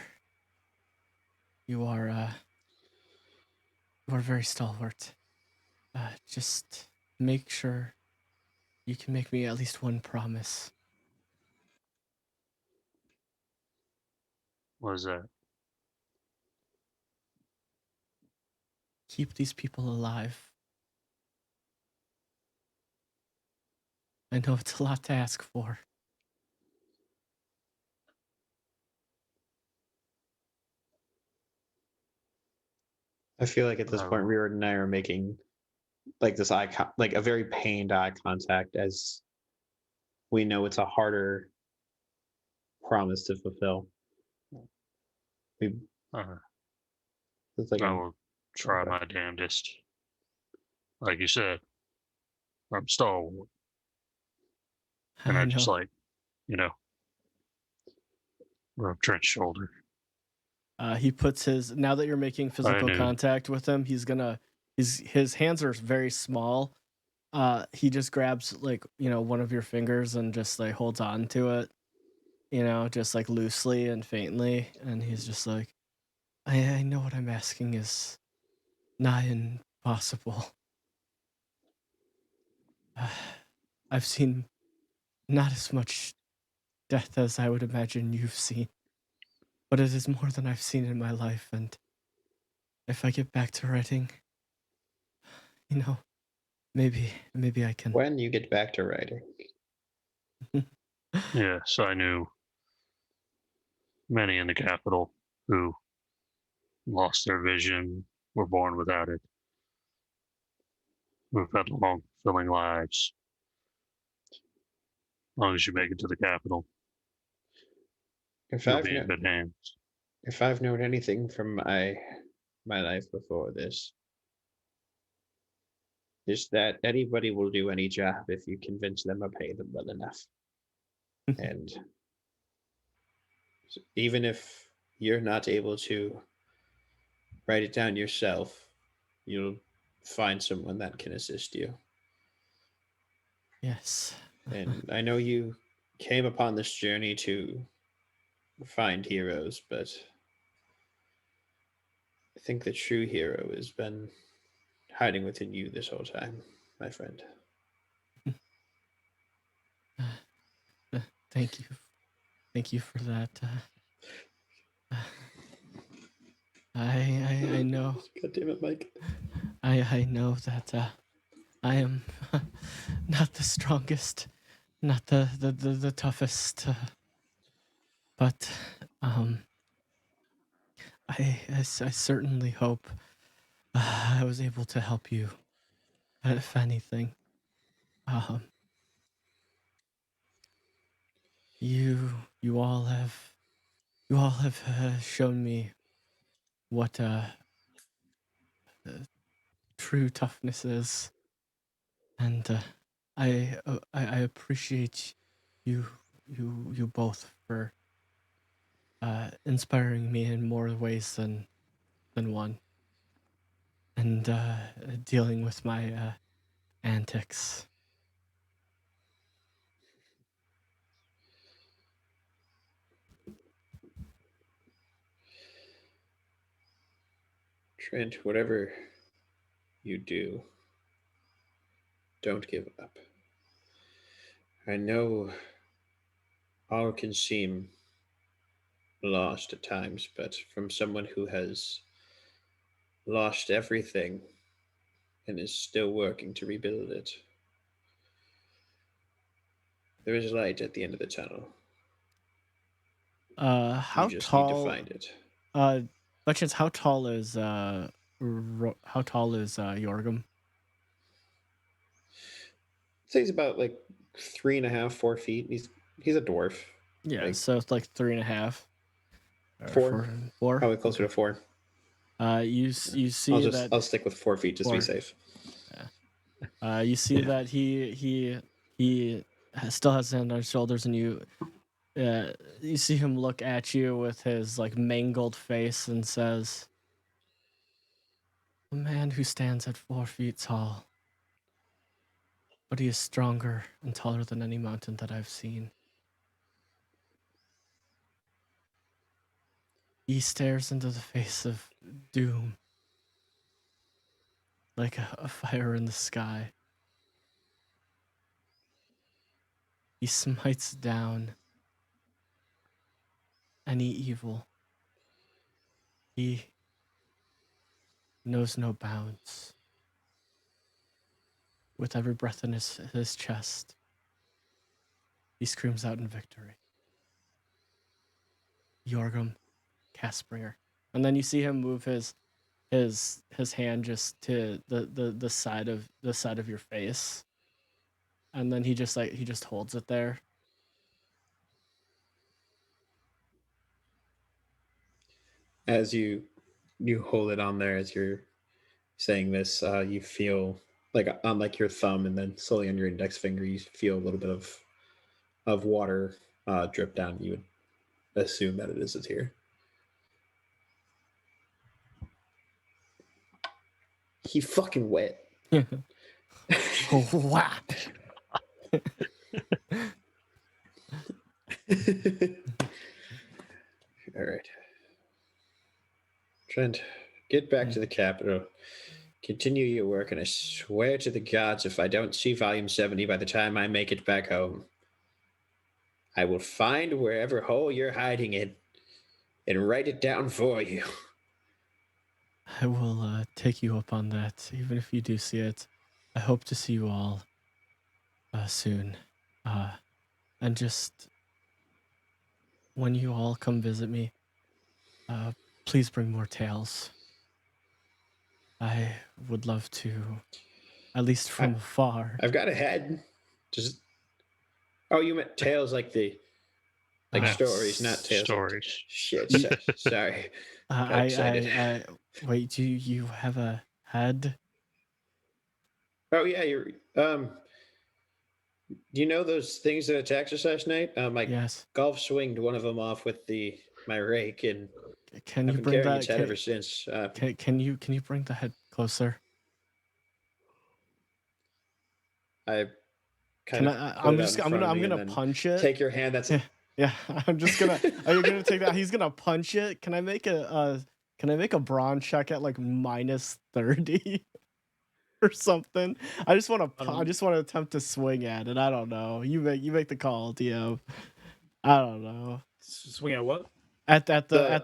very stalwart. Just make sure you can make me at least one promise. What is that? Keep these people alive. I know it's a lot to ask for. I feel like at this point, Riordan and I are making like this like a very pained eye contact, as we know it's a harder promise to fulfill. It's like I will try my damnedest. Like you said, I'm stalwart. And I just like, rub Trent's shoulder. He puts now that you're making physical contact with him, his hands are very small. He just grabs like, one of your fingers and just like holds on to it. you know, just like loosely and faintly, and he's just like, I know what I'm asking is nigh impossible. I've seen not as much death as I would imagine you've seen, but it is more than I've seen in my life, and if I get back to writing, you know, maybe I can. When you get back to writing. Yes, I knew many in the capital who lost their vision, were born without it, who've had long, fulfilling lives. As long as you make it to the capital, you'll be in good hands. If I've known anything from my life before this, is that anybody will do any job if you convince them or pay them well enough. And even if you're not able to write it down yourself, you'll find someone that can assist you. Yes. And I know you came upon this journey to find heroes, but I think the true hero has been hiding within you this whole time, my friend. Thank you. Thank you for that. I know. God damn it, Mike. I know that I am not the strongest, not the toughest, but I certainly hope I was able to help you, if anything. You all have shown me what true toughness is, and I appreciate you both for inspiring me in more ways than one, and dealing with my antics. Trent, whatever you do, don't give up. I know all can seem lost at times, but from someone who has lost everything and is still working to rebuild it, there is light at the end of the tunnel. How you just tall? need to find it. By chance, how tall is Yorgum? I'd say he's about like 3.5, 4 feet. He's a dwarf. Yeah, like, so it's like 3.5. 4. Four. Probably closer to 4. You see I'll stick with 4 feet just to be 4. safe. Yeah. You see that he still has his hand on his shoulders, and you see him look at you with his like mangled face and says, "A man who stands at 4 feet tall, but he is stronger and taller than any mountain that I've seen. He stares into the face of doom like a fire in the sky. He smites down any evil. He knows no bounds. With every breath in his chest, he screams out in victory. Yorgum Caspringer." And then you see him move his hand just to the side of your face. And then he just holds it there. As you hold it on there, as you're saying this, you feel like on like your thumb and then slowly on your index finger, you feel a little bit of water drip down. You would assume that it is a tear. He fucking wet. Oh, wow. All right. Trent, get back to the capital. Continue your work, and I swear to the gods, if I don't see Volume 70 by the time I make it back home, I will find wherever hole you're hiding in and write it down for you. I will take you up on that, even if you do see it. I hope to see you all soon. And just when you all come visit me, please bring more tales. I would love to, at least from afar. I've got a head. Just you meant tales like stories, not tales. Stories. Shit, sorry. I wait. Do you have a head? Oh yeah, you're. Do you know those things that attacked us last night? Yes. Golf swinged one of them off with my rake, and can I've you been bring carrying that its head ever since. Can you bring the head closer? I'm gonna punch it. Take your hand. That's yeah. I'm just gonna. Are you gonna take that? He's gonna punch it. Can I make a brawn check at like -30 or something? I just want to attempt to swing at it. I don't know. You make the call, DM. I don't know. Swing at what? At the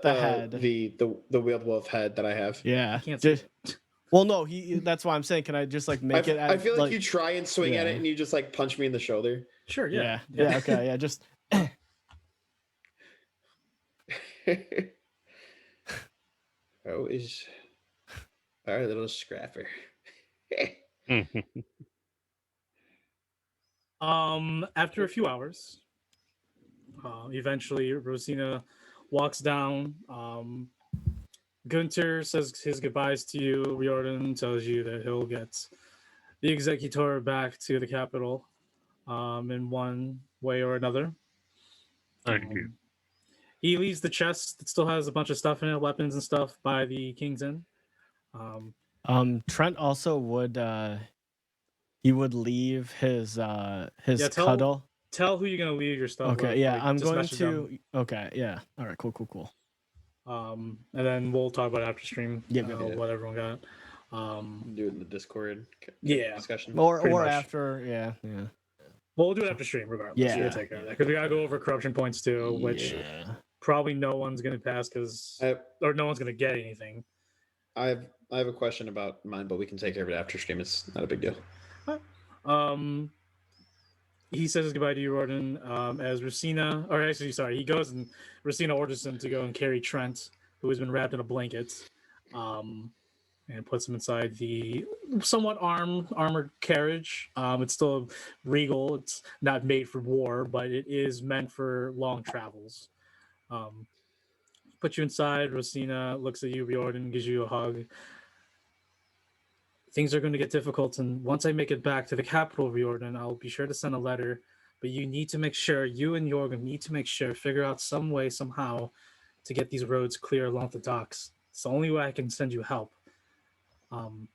head. The Weald Wolf head that I have. Yeah. I can't see it. Well, no. That's why I'm saying. Can I just like make it? I feel like you try and swing at it, and you just like punch me in the shoulder. Sure. Yeah. Yeah. Okay. Yeah. Just. Oh, is our little scrapper. After a few hours, eventually Rosina walks down. Gunter says his goodbyes to you. Riordan tells you that he'll get the executor back to the capital in one way or another. Thank you. He leaves the chest that still has a bunch of stuff in it, weapons and stuff, by the King's Inn. Trent also would he would leave his cuddle. Tell who you're gonna leave your stuff. Okay, with, yeah, like, I'm just going message to. them. Okay, yeah, all right, cool. And then we'll talk about it after stream. Yeah. What everyone got. Do it in the Discord. Discussion. Or after, yeah. Well, we'll do it after stream, regardless. Yeah. We'll take care of that because we gotta go over corruption points too, which probably no one's gonna pass or no one's gonna get anything. I have a question about mine, but we can take care of it after stream. It's not a big deal. He says goodbye to you, Riordan, as Rosina, or actually, sorry, he goes and Rosina orders him to go and carry Trent, who has been wrapped in a blanket, and puts him inside the somewhat armored carriage. It's still regal. It's not made for war, but it is meant for long travels. Put you inside. Rosina looks at you, Riordan, gives you a hug. Things are going to get difficult, and once I make it back to the capital, Riordan, I'll be sure to send a letter. But you need to make sure, you and Jorgen need to make sure, figure out some way, somehow, to get these roads clear along the docks. It's the only way I can send you help. And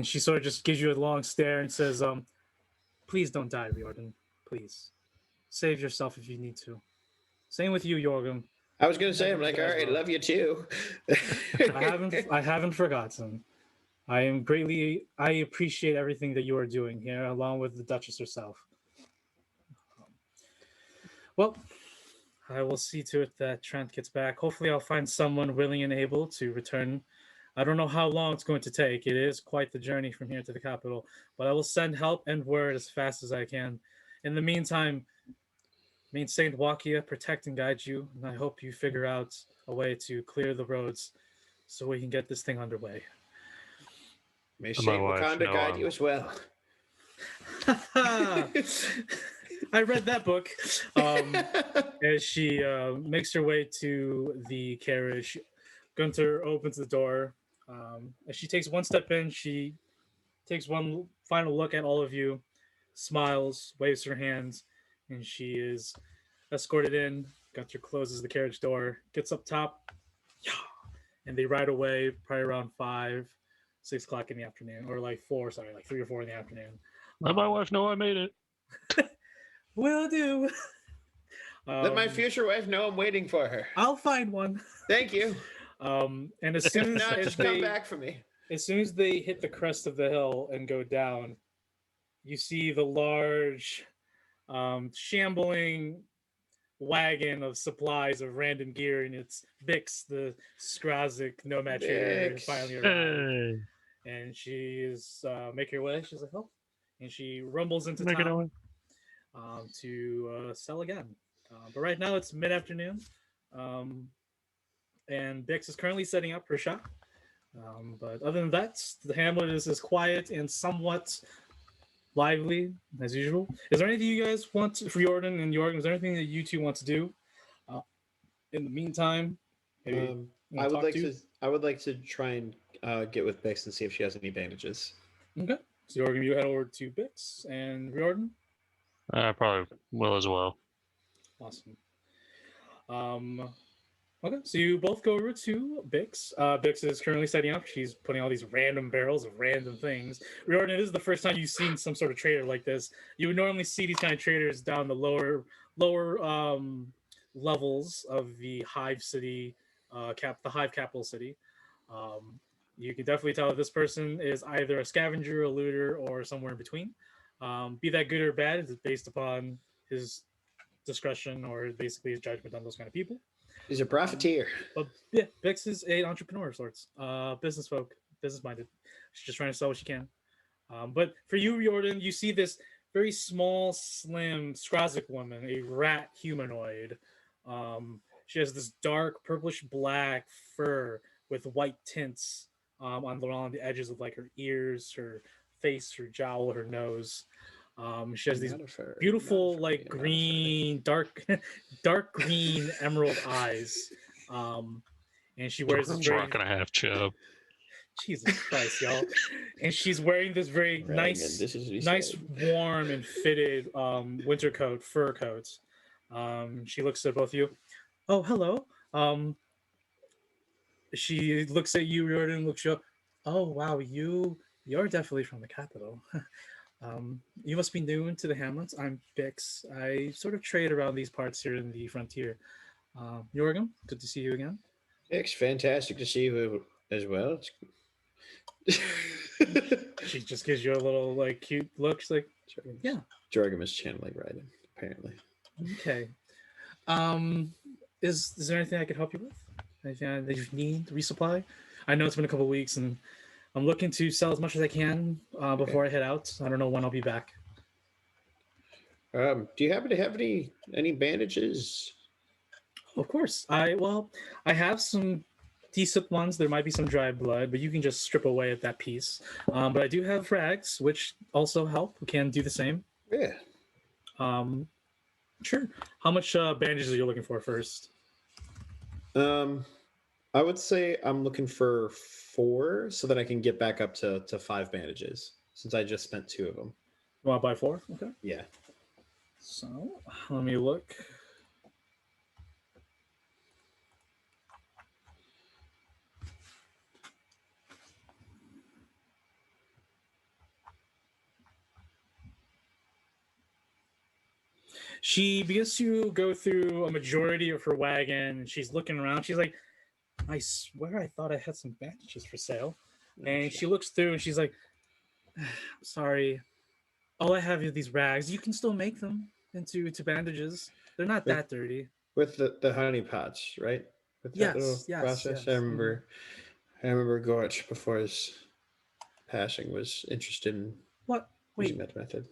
she sort of just gives you a long stare and says, please don't die, Riordan. Please. Save yourself if you need to. Same with you, Jorgen. I was gonna say, I'm like, all right, love you too. I haven't forgotten. I appreciate everything that you are doing here, along with the Duchess herself. Well, I will see to it that Trent gets back. Hopefully I'll find someone willing and able to return. I don't know how long it's going to take. It is quite the journey from here to the capital, but I will send help and word as fast as I can. In the meantime, Main Saint Wakia, protect and guide you, and I hope you figure out a way to clear the roads so we can get this thing underway. May Saint Wakanda guide you as well. I read that book. As she makes her way to the carriage, Gunter opens the door. As she takes one step in, she takes one final look at all of you, smiles, waves her hands, and she is escorted in. Gunter closes the carriage door, gets up top, and they ride away probably around 6 o'clock in the afternoon, or like 3 or 4 in the afternoon. Let my wife know I made it. Will do. Let my future wife know I'm waiting for her. I'll find one. Thank you. And as If soon not, as just they come back for me. as soon as they hit the crest of the hill and go down, you see the large, shambling wagon of supplies of random gear, and it's Bix, the Skrazik nomad trader, Bix. finally arrived. And she is making her way. She's like, "Oh," and she rumbles into Making her town to sell again. But right now it's mid-afternoon, and Bix is currently setting up her shop. But other than that, the hamlet is as quiet and somewhat lively as usual. Is there anything you guys want to, for Jordan and Jorgen? Is there anything that you two want to do in the meantime? Maybe I would like to try and get with Bix and see if she has any bandages. Okay, so Jorgen, you head over to Bix, and Jordan. I probably will as well. Awesome. Okay, so you both go over to Bix. Bix is currently setting up. She's putting all these random barrels of random things. Riordan, this is the first time you've seen some sort of trader like this. You would normally see these kind of traders down the lower levels of the Hive city, the Hive capital city. You can definitely tell that this person is either a scavenger, a looter, or somewhere in between. Be that good or bad, it's based upon his discretion or basically his judgment on those kind of people. He's a profiteer. But yeah, Bix is an entrepreneur of sorts. Business minded. She's just trying to sell what she can. But for you, Jordan, you see this very small, slim Skrazik woman, a rat humanoid. She has this dark purplish black fur with white tints on the edges of like her ears, her face, her jowl, her nose. She has these beautiful, like green, dark green emerald eyes. And she wears this Rock and a half chub. Jesus Christ, y'all! And she's wearing this very nice, warm and fitted winter coat, fur coat. She looks at both of you. Oh, hello. She looks at you, Jordan. Looks you up. Oh, wow, you're definitely from the capital. You must be new to the hamlets. I'm Bix. I sort of trade around these parts here in the frontier. Jorgen, good to see you again. Bix, fantastic to see you as well. She just gives you a little like cute look. She's like, yeah. Jorgen is channeling Raiden, apparently. Okay. Is there anything I could help you with? Anything that you need to resupply? I know it's been a couple of weeks and I'm looking to sell as much as I can before I head out. I don't know when I'll be back. Do you happen to have any bandages? Of course. I have some decent ones. There might be some dry blood, but you can just strip away at that piece. But I do have rags, which also help. We can do the same. Yeah. Sure. How much bandages are you looking for first? I would say I'm looking for 4 so that I can get back up to 5 bandages since I just spent 2 of them. You want to buy 4? Okay. Yeah. So let me look. She begins to go through a majority of her wagon and she's looking around. She's like, I swear I thought I had some bandages for sale. And she looks through and she's like, sorry, all I have are these rags. You can still make them into bandages. They're not that dirty. With the honey pots, right? With that little process. I remember Gorch before his passing was interested in using that method.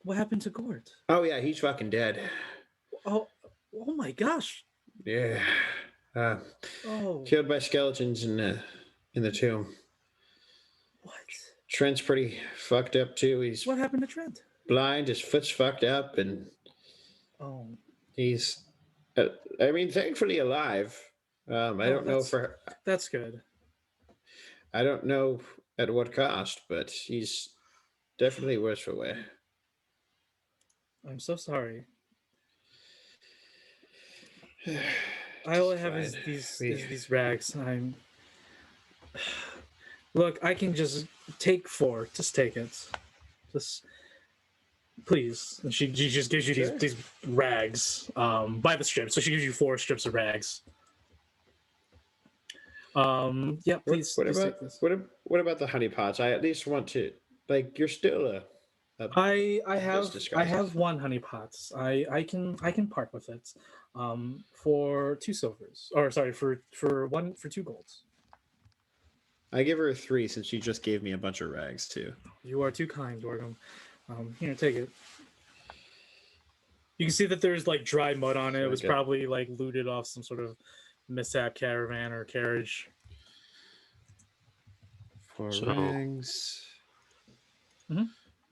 What happened to Gort? Oh yeah, he's fucking dead. Oh my gosh. Yeah. Killed by skeletons in the tomb. What? Trent's pretty fucked up too. What happened to Trent? Blind, his foot's fucked up, and he's thankfully alive. I don't know for that's good. I don't know at what cost, but he's definitely worse for wear. I'm so sorry. All I have is these rags. Look, I can just take 4. Just take it. Please. And she just gives you these rags by the strip. So she gives you 4 strips of rags. Yeah, please. What about the honey pots? I at least want to, like, you're still a I have 1 honey pots. I can part with it for 2 silvers, or sorry, for 2 golds. I give her 3 since she just gave me a bunch of rags too. You are too kind, Dorgum. Here, take it. You can see that there's like dry mud on it. It was probably like looted off some sort of mishap caravan or carriage. 4 rags. Mm-hmm.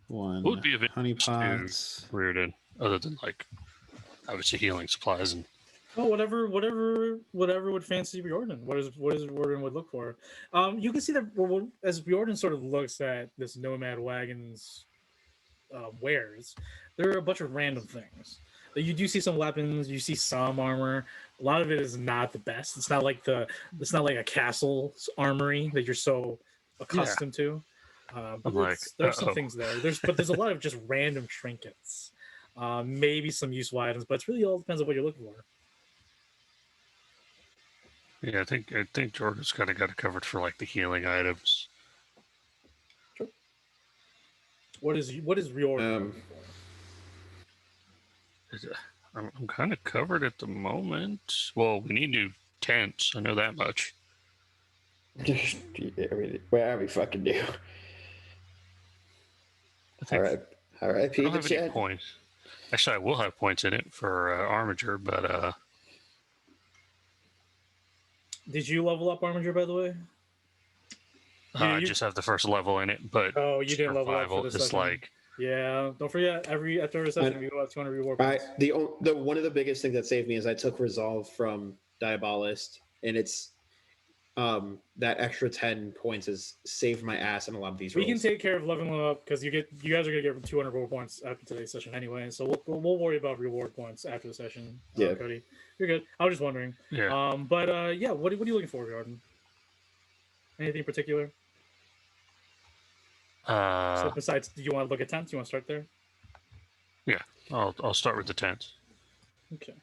1 What would be of honey pots. Reardon, other than like obviously healing supplies and whatever would fancy Riordan. What is Riordan would look for? You can see that as Riordan sort of looks at this nomad wagon's wares, there are a bunch of random things. You do see some weapons, you see some armor. A lot of it is not the best. It's not like a castle's armory that you're so accustomed to. But there's some things there. There's a lot of just random trinkets. Maybe some useful items, but it really all depends on what you're looking for. Yeah, I think Jordan's kind of got it covered for like the healing items. Sure. What is Riordan? I'm kind of covered at the moment. Well, we need new tents. I know that much. Where we fucking do. All right, I don't have any points. Actually, I will have points in it for armature, but did you level up armature, by the way? I just have the first level in it, but you didn't level up for the second. Like, yeah, don't forget after a session we go up 200 reward points. The one of the biggest things that saved me is I took resolve from Diabolist, and it's that extra 10 points has saved my ass in a lot of these rolls. We can take care of leveling up because you guys are gonna get 200 reward points after today's session anyway. So we'll worry about reward points after the session. Yeah, Cody, you're good. I was just wondering. Yeah. What are you looking for, Jordan? Anything in particular? So besides, do you want to look at tents? You want to start there? Yeah, I'll start with the tents. Okay.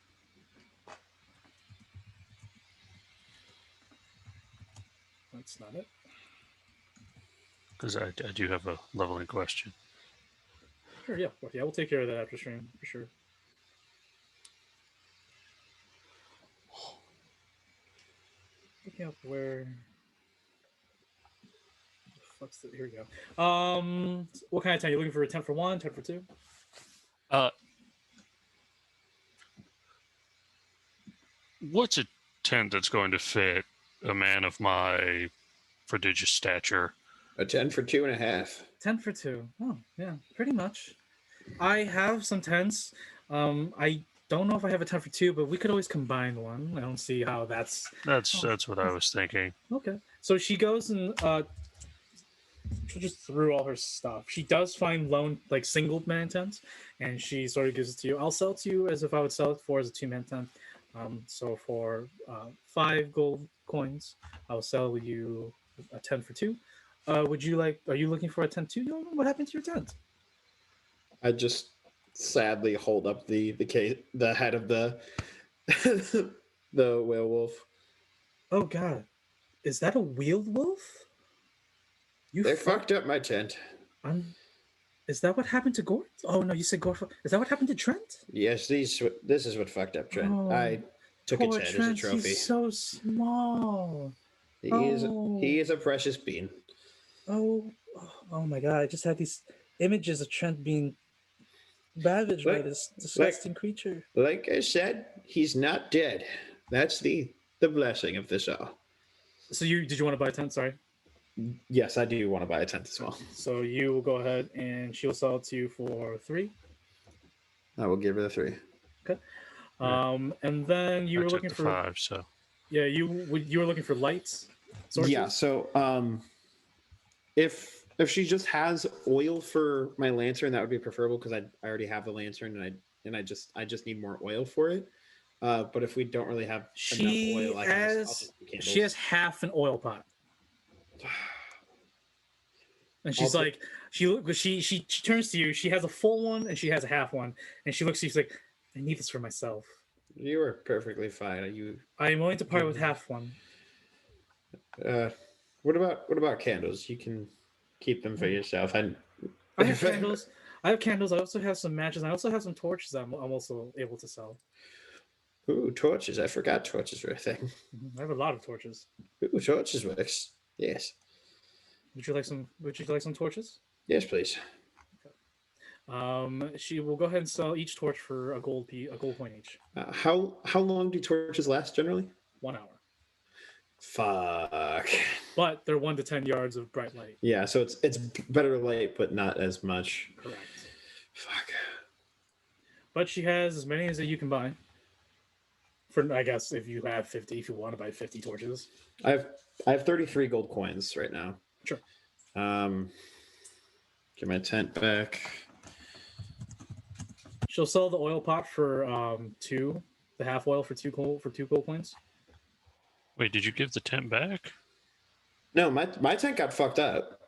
That's not it. Because I do have a leveling question. Sure, yeah. Well, we'll take care of that after stream, for sure. Looking up where... Here we go. What kind of tent? You looking for a tent for 1, tent for 2? What's a tent that's going to fit a man of my prodigious stature? A 10 for 2.5. 10 for 2. Oh, yeah, pretty much. I have some tents. I don't know if I have a 10 for 2, but we could always combine one. I don't see how that's what I was thinking. Okay. So she goes and just through all her stuff. She does find single man tents, and she sort of gives it to you. I'll sell it to you as if I would sell it for as a 2-man tent. So for 5 gold coins, I'll sell you a 10 for 2. Are you looking for a tent too? What happened to your tent? I just sadly hold up the head of the the werewolf. Oh God, is that a Weald Wolf? They fucked up my tent. Is that what happened to Gord? Oh no, you said Gord. Is that what happened to Trent? Yes, this is what fucked up Trent. I took its head as a trophy. He's so small. He is a precious bean. Oh my God! I just had these images of Trent being ravaged by this disgusting creature. Like I said, he's not dead. That's the blessing of this all. So did you want to buy a tent? Sorry. Yes, I do want to buy a tent as well. So you will go ahead and she'll sell it to you for 3. I will give her the 3. Okay. And then you were looking for 5. So yeah, you were looking for lights. Sources? Yeah. So if she just has oil for my lantern, that would be preferable because I already have the lantern and I just need more oil for it. But if we don't really have enough oil, I'll just do candles. She has half an oil pot. And she's like, she turns to you. She has a full one and she has a half one, and she looks at you. She's like, I need this for myself. You are perfectly fine. I am willing to part with half one. What about candles? You can keep them for yourself. I have candles. I also have some matches. I also have some torches I'm also able to sell. Ooh, torches. I forgot torches were a thing. I have a lot of torches. Ooh, torches works. Yes. Would you like some torches? Yes, please. She will go ahead and sell each torch for a gold coin each. How long do torches last generally? 1 hour. Fuck. But they're 1 to 10 yards of bright light. Yeah, so it's better light, but not as much. Correct. Fuck. But she has as many as you can buy. For I guess if you have 50, if you want to buy 50 torches. I have 33 gold coins right now. Sure. Get my tent back. She'll sell the oil pot for 2, the half oil for 2 gold coins. Wait, did you give the tent back? No, my tent got fucked up.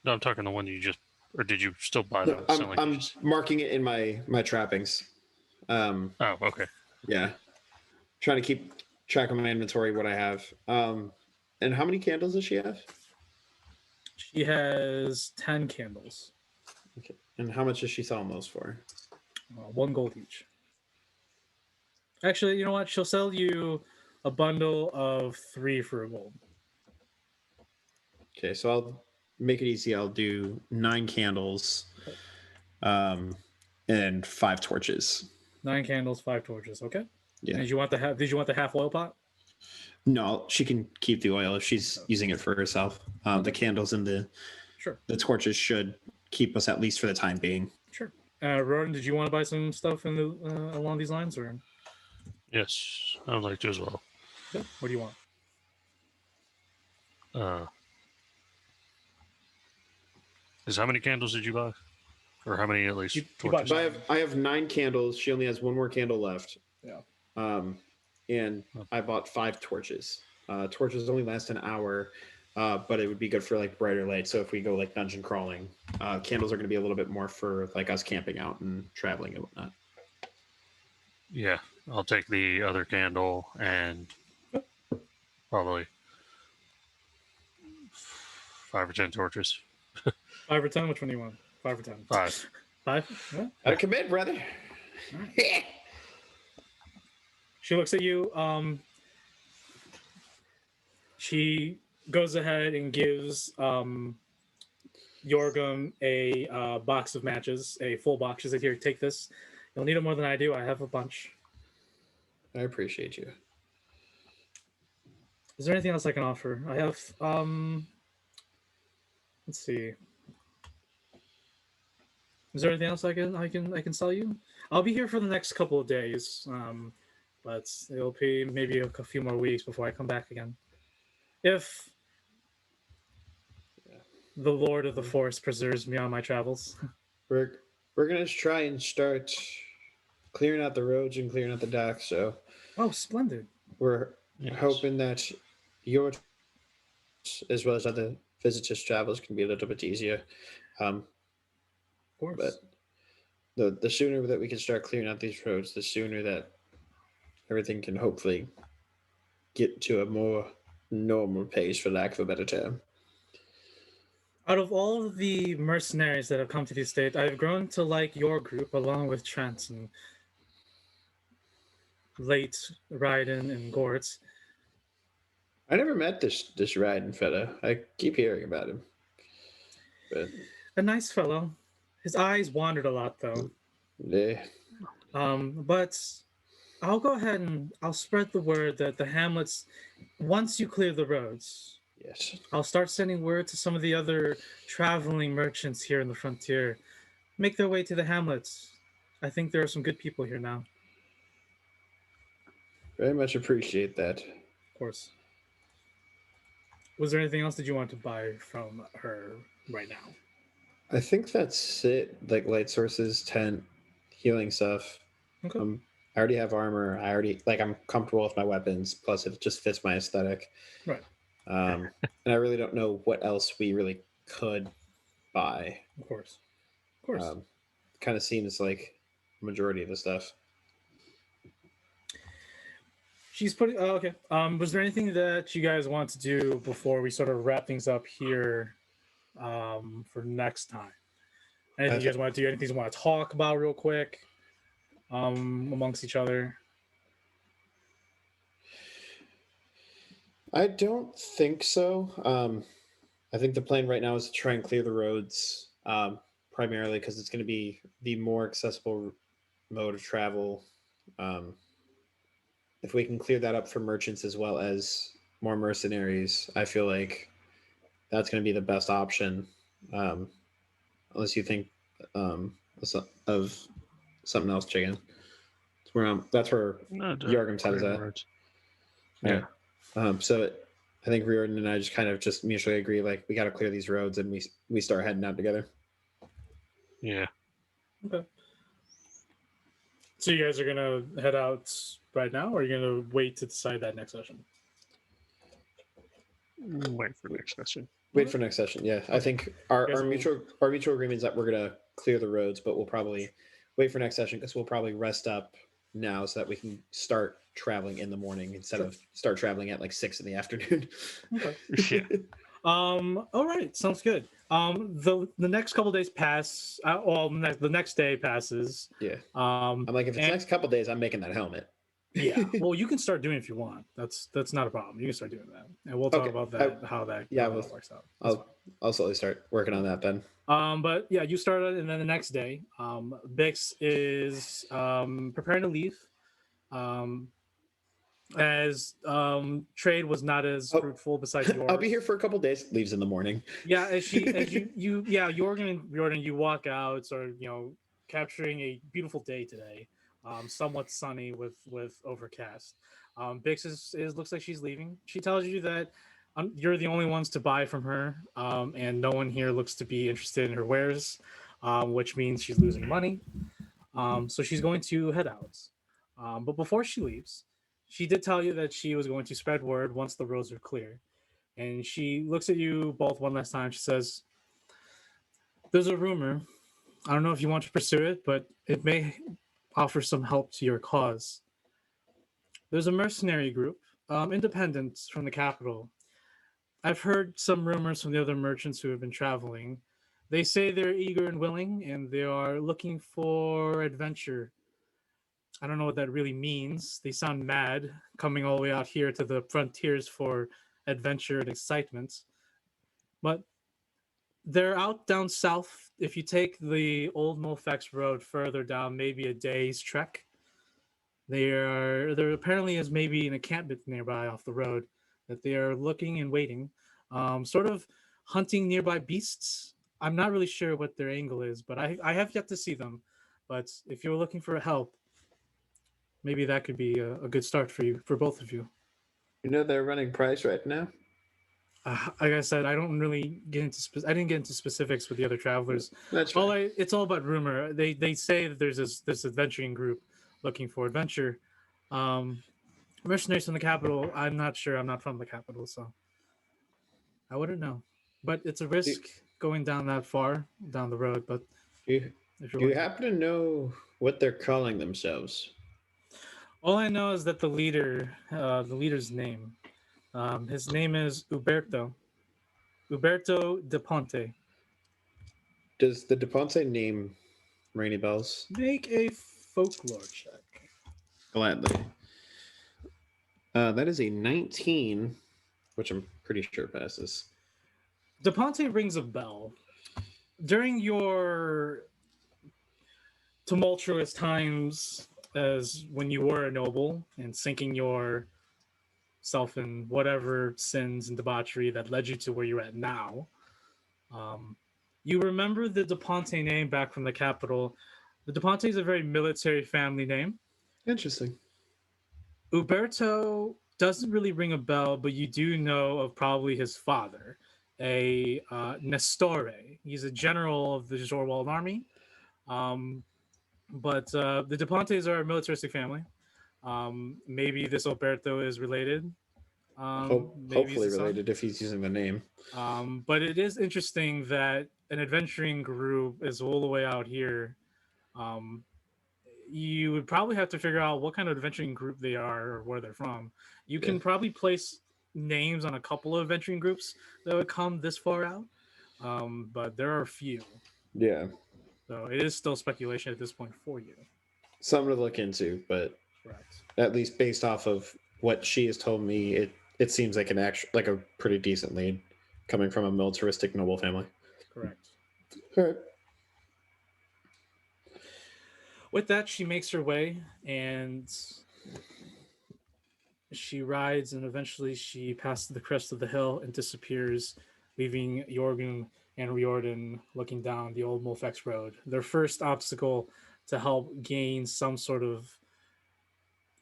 No, I'm talking the one you just, or did you still buy that? I'm marking it in my trappings. Oh, okay. Yeah. Trying to keep track of my inventory, what I have. And how many candles does she have? She has 10 candles. Okay. And how much is she selling those for? 1 gold each. Actually, you know what? She'll sell you a bundle of 3 for a gold. Okay, so I'll make it easy. I'll do 9 candles, and 5 torches. 9 candles, 5 torches. Okay. Yeah. Did you want the half oil pot? No, she can keep the oil if she's using it for herself. The candles and the torches should keep us at least for the time being. Sure. Roran, did you want to buy some stuff along these lines, or? Yes, I would like to as well. Yeah. What do you want? How many candles did you buy? Or how many at least torches? I have 9 candles. She only has 1 more candle left. Yeah. And I bought 5 torches. Torches only last an hour, but it would be good for like brighter light. So if we go like dungeon crawling, candles are going to be a little bit more for like us camping out and traveling and whatnot. Yeah, I'll take the other candle and probably 5 or 10 torches. 5 or 10? Which one do you want? 5 or 10? 5. 5? Yeah. Gotta commit, brother. Right. She looks at you. She goes ahead and gives Yorgum a box of matches, a full box. She said, "Here, take this. You'll need it more than I do. I have a bunch." I appreciate you. Is there anything else I can offer? I have. Let's see. Is there anything else I can sell you? I'll be here for the next couple of days. But it'll be maybe a few more weeks before I come back again. If the Lord of the Forest preserves me on my travels. We're gonna try and start clearing out the roads and clearing out the docks. So, splendid. We're hoping that your as well as other visitors' travels can be a little bit easier. Of course. But the sooner that we can start clearing out these roads, the sooner that everything can hopefully get to a more normal pace, for lack of a better term. Out of all of the mercenaries that have come to the state, I've grown to like your group along with Trent and late Ryden and Gortz. I never met this Ryden fella. I keep hearing about him. But a nice fellow. His eyes wandered a lot, though. Yeah. But I'll go ahead and I'll spread the word that the hamlets, once you clear the roads, yes, I'll start sending word to some of the other traveling merchants here in the frontier. Make their way to the hamlets. I think there are some good people here now. Very much appreciate that. Of course. Was there anything else that you want to buy from her right now? I think that's it. Like light sources, tent, healing stuff. Okay. I already have armor. I'm comfortable with my weapons. Plus, it just fits my aesthetic. Right. And I really don't know what else we really could buy. Of course. Of course. Kind of seems like the majority of the stuff. She's putting. Oh, okay. Was there anything that you guys want to do before we sort of wrap things up here, for next time? Anything you guys want to do? Anything you want to talk about real quick, amongst each other? I don't think so. I think the plan right now is to try and clear the roads, primarily because it's going to be the more accessible mode of travel. If we can clear that up for merchants as well as more mercenaries, I feel like that's going to be the best option. Unless you think of something else, Chicken. That's where Jorgen's head is at. Yeah. So I think Riordan and I just kind of just mutually agree, like, we got to clear these roads, and we start heading out together. Yeah. Okay. So you guys are gonna head out right now, or are you gonna wait to decide that next session? Wait for next session. Wait for next session. Yeah, I think our mutual agreement is that we're gonna clear the roads, but we'll probably wait for next session because we'll probably rest up now so that we can start traveling in the morning instead of start traveling at like 6 p.m. Okay. Yeah. All right. Sounds good. The next couple days pass. The next day passes. Yeah. I'm like, if it's next couple days, I'm making that helmet. Yeah. Well, you can start doing it if you want. That's not a problem. You can start doing that, and we'll talk about that. How that works out. I'll slowly start working on that then. But yeah, you started, and then the next day, Bix is preparing to leave. As trade was not as fruitful besides yours. I'll be here for a couple days. Leaves in the morning. Yeah, as Jorgen, you walk out, sort of, capturing a beautiful day today, somewhat sunny with overcast. Bix is looks like she's leaving. She tells you that you're the only ones to buy from her, and no one here looks to be interested in her wares, which means she's losing money. So she's going to head out. But before she leaves, she did tell you that she was going to spread word once the roads are clear. And she looks at you both one last time. She says, "There's a rumor. I don't know if you want to pursue it, but it may offer some help to your cause. There's a mercenary group, independent from the capital. I've heard some rumors from the other merchants who have been traveling. They say they're eager and willing, and they are looking for adventure. I don't know what that really means. They sound mad, coming all the way out here to the frontiers for adventure and excitement. But they're out down south. If you take the old Molfex road further down, maybe a day's trek. There apparently is maybe an encampment nearby off the road that they are looking and waiting, sort of hunting nearby beasts. I'm not really sure what their angle is, but I have yet to see them. But if you're looking for help, maybe that could be a good start for you, for both of you." You know their running price right now? Like I said, I don't really get into. I didn't get into specifics with the other travelers. That's fine. It's all about rumor. They say that there's this adventuring group looking for adventure. Mercenaries from the capital. I'm not sure. I'm not from the capital, so I wouldn't know. But it's a risk going down that far down the road. But do you happen to know what they're calling themselves? All I know is that the leader's name. His name is Uberto De Ponte. Does the De Ponte name ring any bells? Make a folklore check. Gladly. That is a 19, which I'm pretty sure passes. De Ponte rings a bell. During your tumultuous times as when you were a noble and sinking yourself in whatever sins and debauchery that led you to where you're at now, you remember the De Ponte name back from the capital. The De Ponte is a very military family name. Interesting. Uberto doesn't really ring a bell, but you do know of probably his father, a Nestore. He's a general of the Jorwald army. But the De Pontes are a militaristic family. Maybe this Alberto is related. Hopefully related if he's using the name. But it is interesting that an adventuring group is all the way out here, you would probably have to figure out what kind of adventuring group they are or where they're from. You can probably place names on a couple of adventuring groups that would come this far out, but there are a few. Yeah. So it is still speculation at this point for you. Something to look into, but at least based off of what she has told me, it seems like a pretty decent lead coming from a militaristic noble family. Correct. All right. With that, she makes her way and she rides, and eventually she passes the crest of the hill and disappears, leaving Jorgen and Riordan looking down the old Molfex road. Their first obstacle to help gain some sort of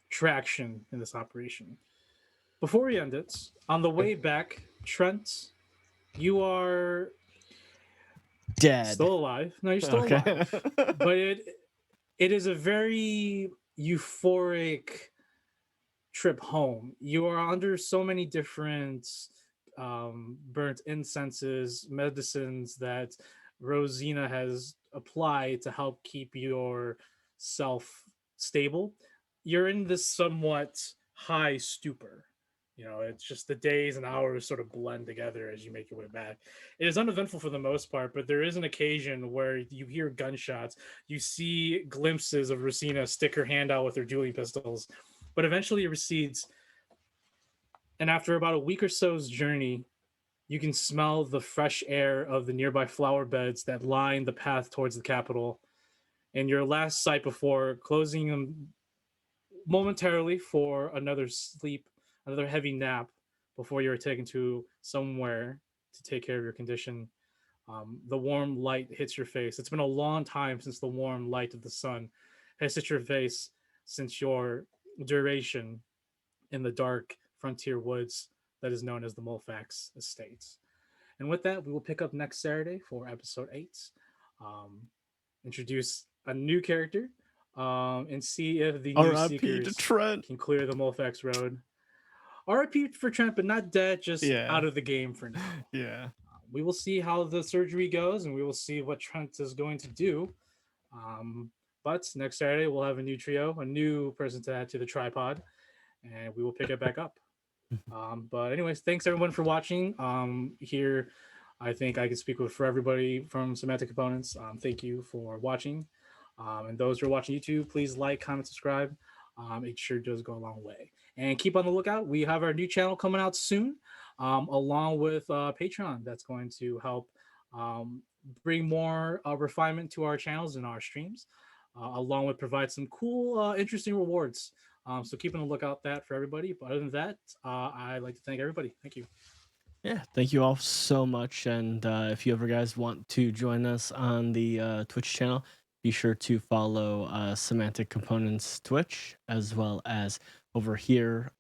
traction in this operation. Before we end it, on the way back, Trent, you are dead. Still alive. No, you're still alive. But it is a very euphoric trip home. You are under so many different burnt incenses, medicines that Rosina has applied to help keep yourself stable. You're in this somewhat high stupor. You know, it's just the days and hours sort of blend together as you make your way back. It is uneventful for the most part, but there is an occasion where you hear gunshots. You see glimpses of Rosina stick her hand out with her dueling pistols, but eventually it recedes. And after about a week or so's journey, you can smell the fresh air of the nearby flower beds that line the path towards the capital. And your last sight before closing them momentarily for another heavy nap before you're taken to somewhere to take care of your condition. The warm light hits your face. It's been a long time since the warm light of the sun has hit your face since your duration in the dark frontier woods that is known as the Molfax Estates. And with that, we will pick up next Saturday for episode 8. Introduce a new character and see if the new Seekers can clear the Molfax Road. RIP for Trent, but not dead, just out of the game for now. Yeah. We will see how the surgery goes, and we will see what Trent is going to do. But next Saturday, we'll have a new trio, a new person to add to the tripod, and we will pick it back up. But anyways, thanks everyone for watching. Here, I think I can speak for everybody from Semantic Components. Thank you for watching. And those who are watching YouTube, please like, comment, subscribe. It sure does go a long way. And keep on the lookout. We have our new channel coming out soon, along with Patreon. That's going to help bring more refinement to our channels and our streams, along with provide some cool, interesting rewards. So keep on the lookout that for everybody. But other than that, I'd like to thank everybody. Thank you. Yeah, thank you all so much. And if you ever guys want to join us on the Twitch channel, be sure to follow Semantic Components Twitch, as well as over here,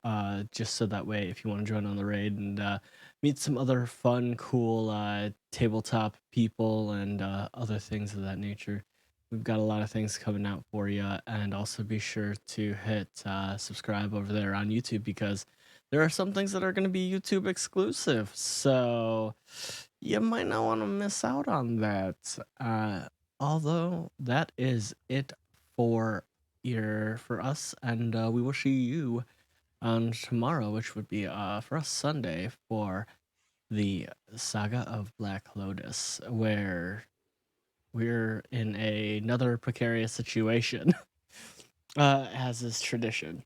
just so that way if you want to join on the raid and meet some other fun, cool tabletop people and other things of that nature. We've got a lot of things coming out for you, and also be sure to hit subscribe over there on YouTube, because there are some things that are going to be YouTube exclusive, so you might not want to miss out on that. Although that is it for us, and we will see you on tomorrow, which would be for us Sunday, for the Saga of Black Lotus, where we're in another precarious situation, as is tradition.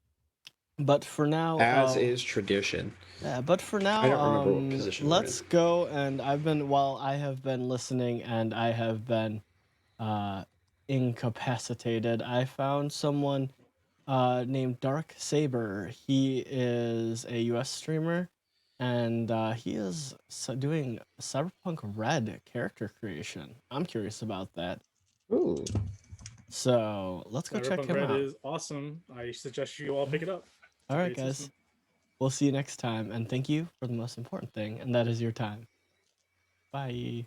But for now, as is tradition. Yeah, but for now, I don't remember what position. Let's go. And I have been listening, and I have been incapacitated. I found someone named Dark Saber. He is a US streamer, and he is doing Cyberpunk Red character creation. I'm curious about that. Ooh. So let's go check him Red out. is awesome. I suggest you all pick it up. All right, guys. We'll see you next time, and thank you for the most important thing, and that is your time. Bye.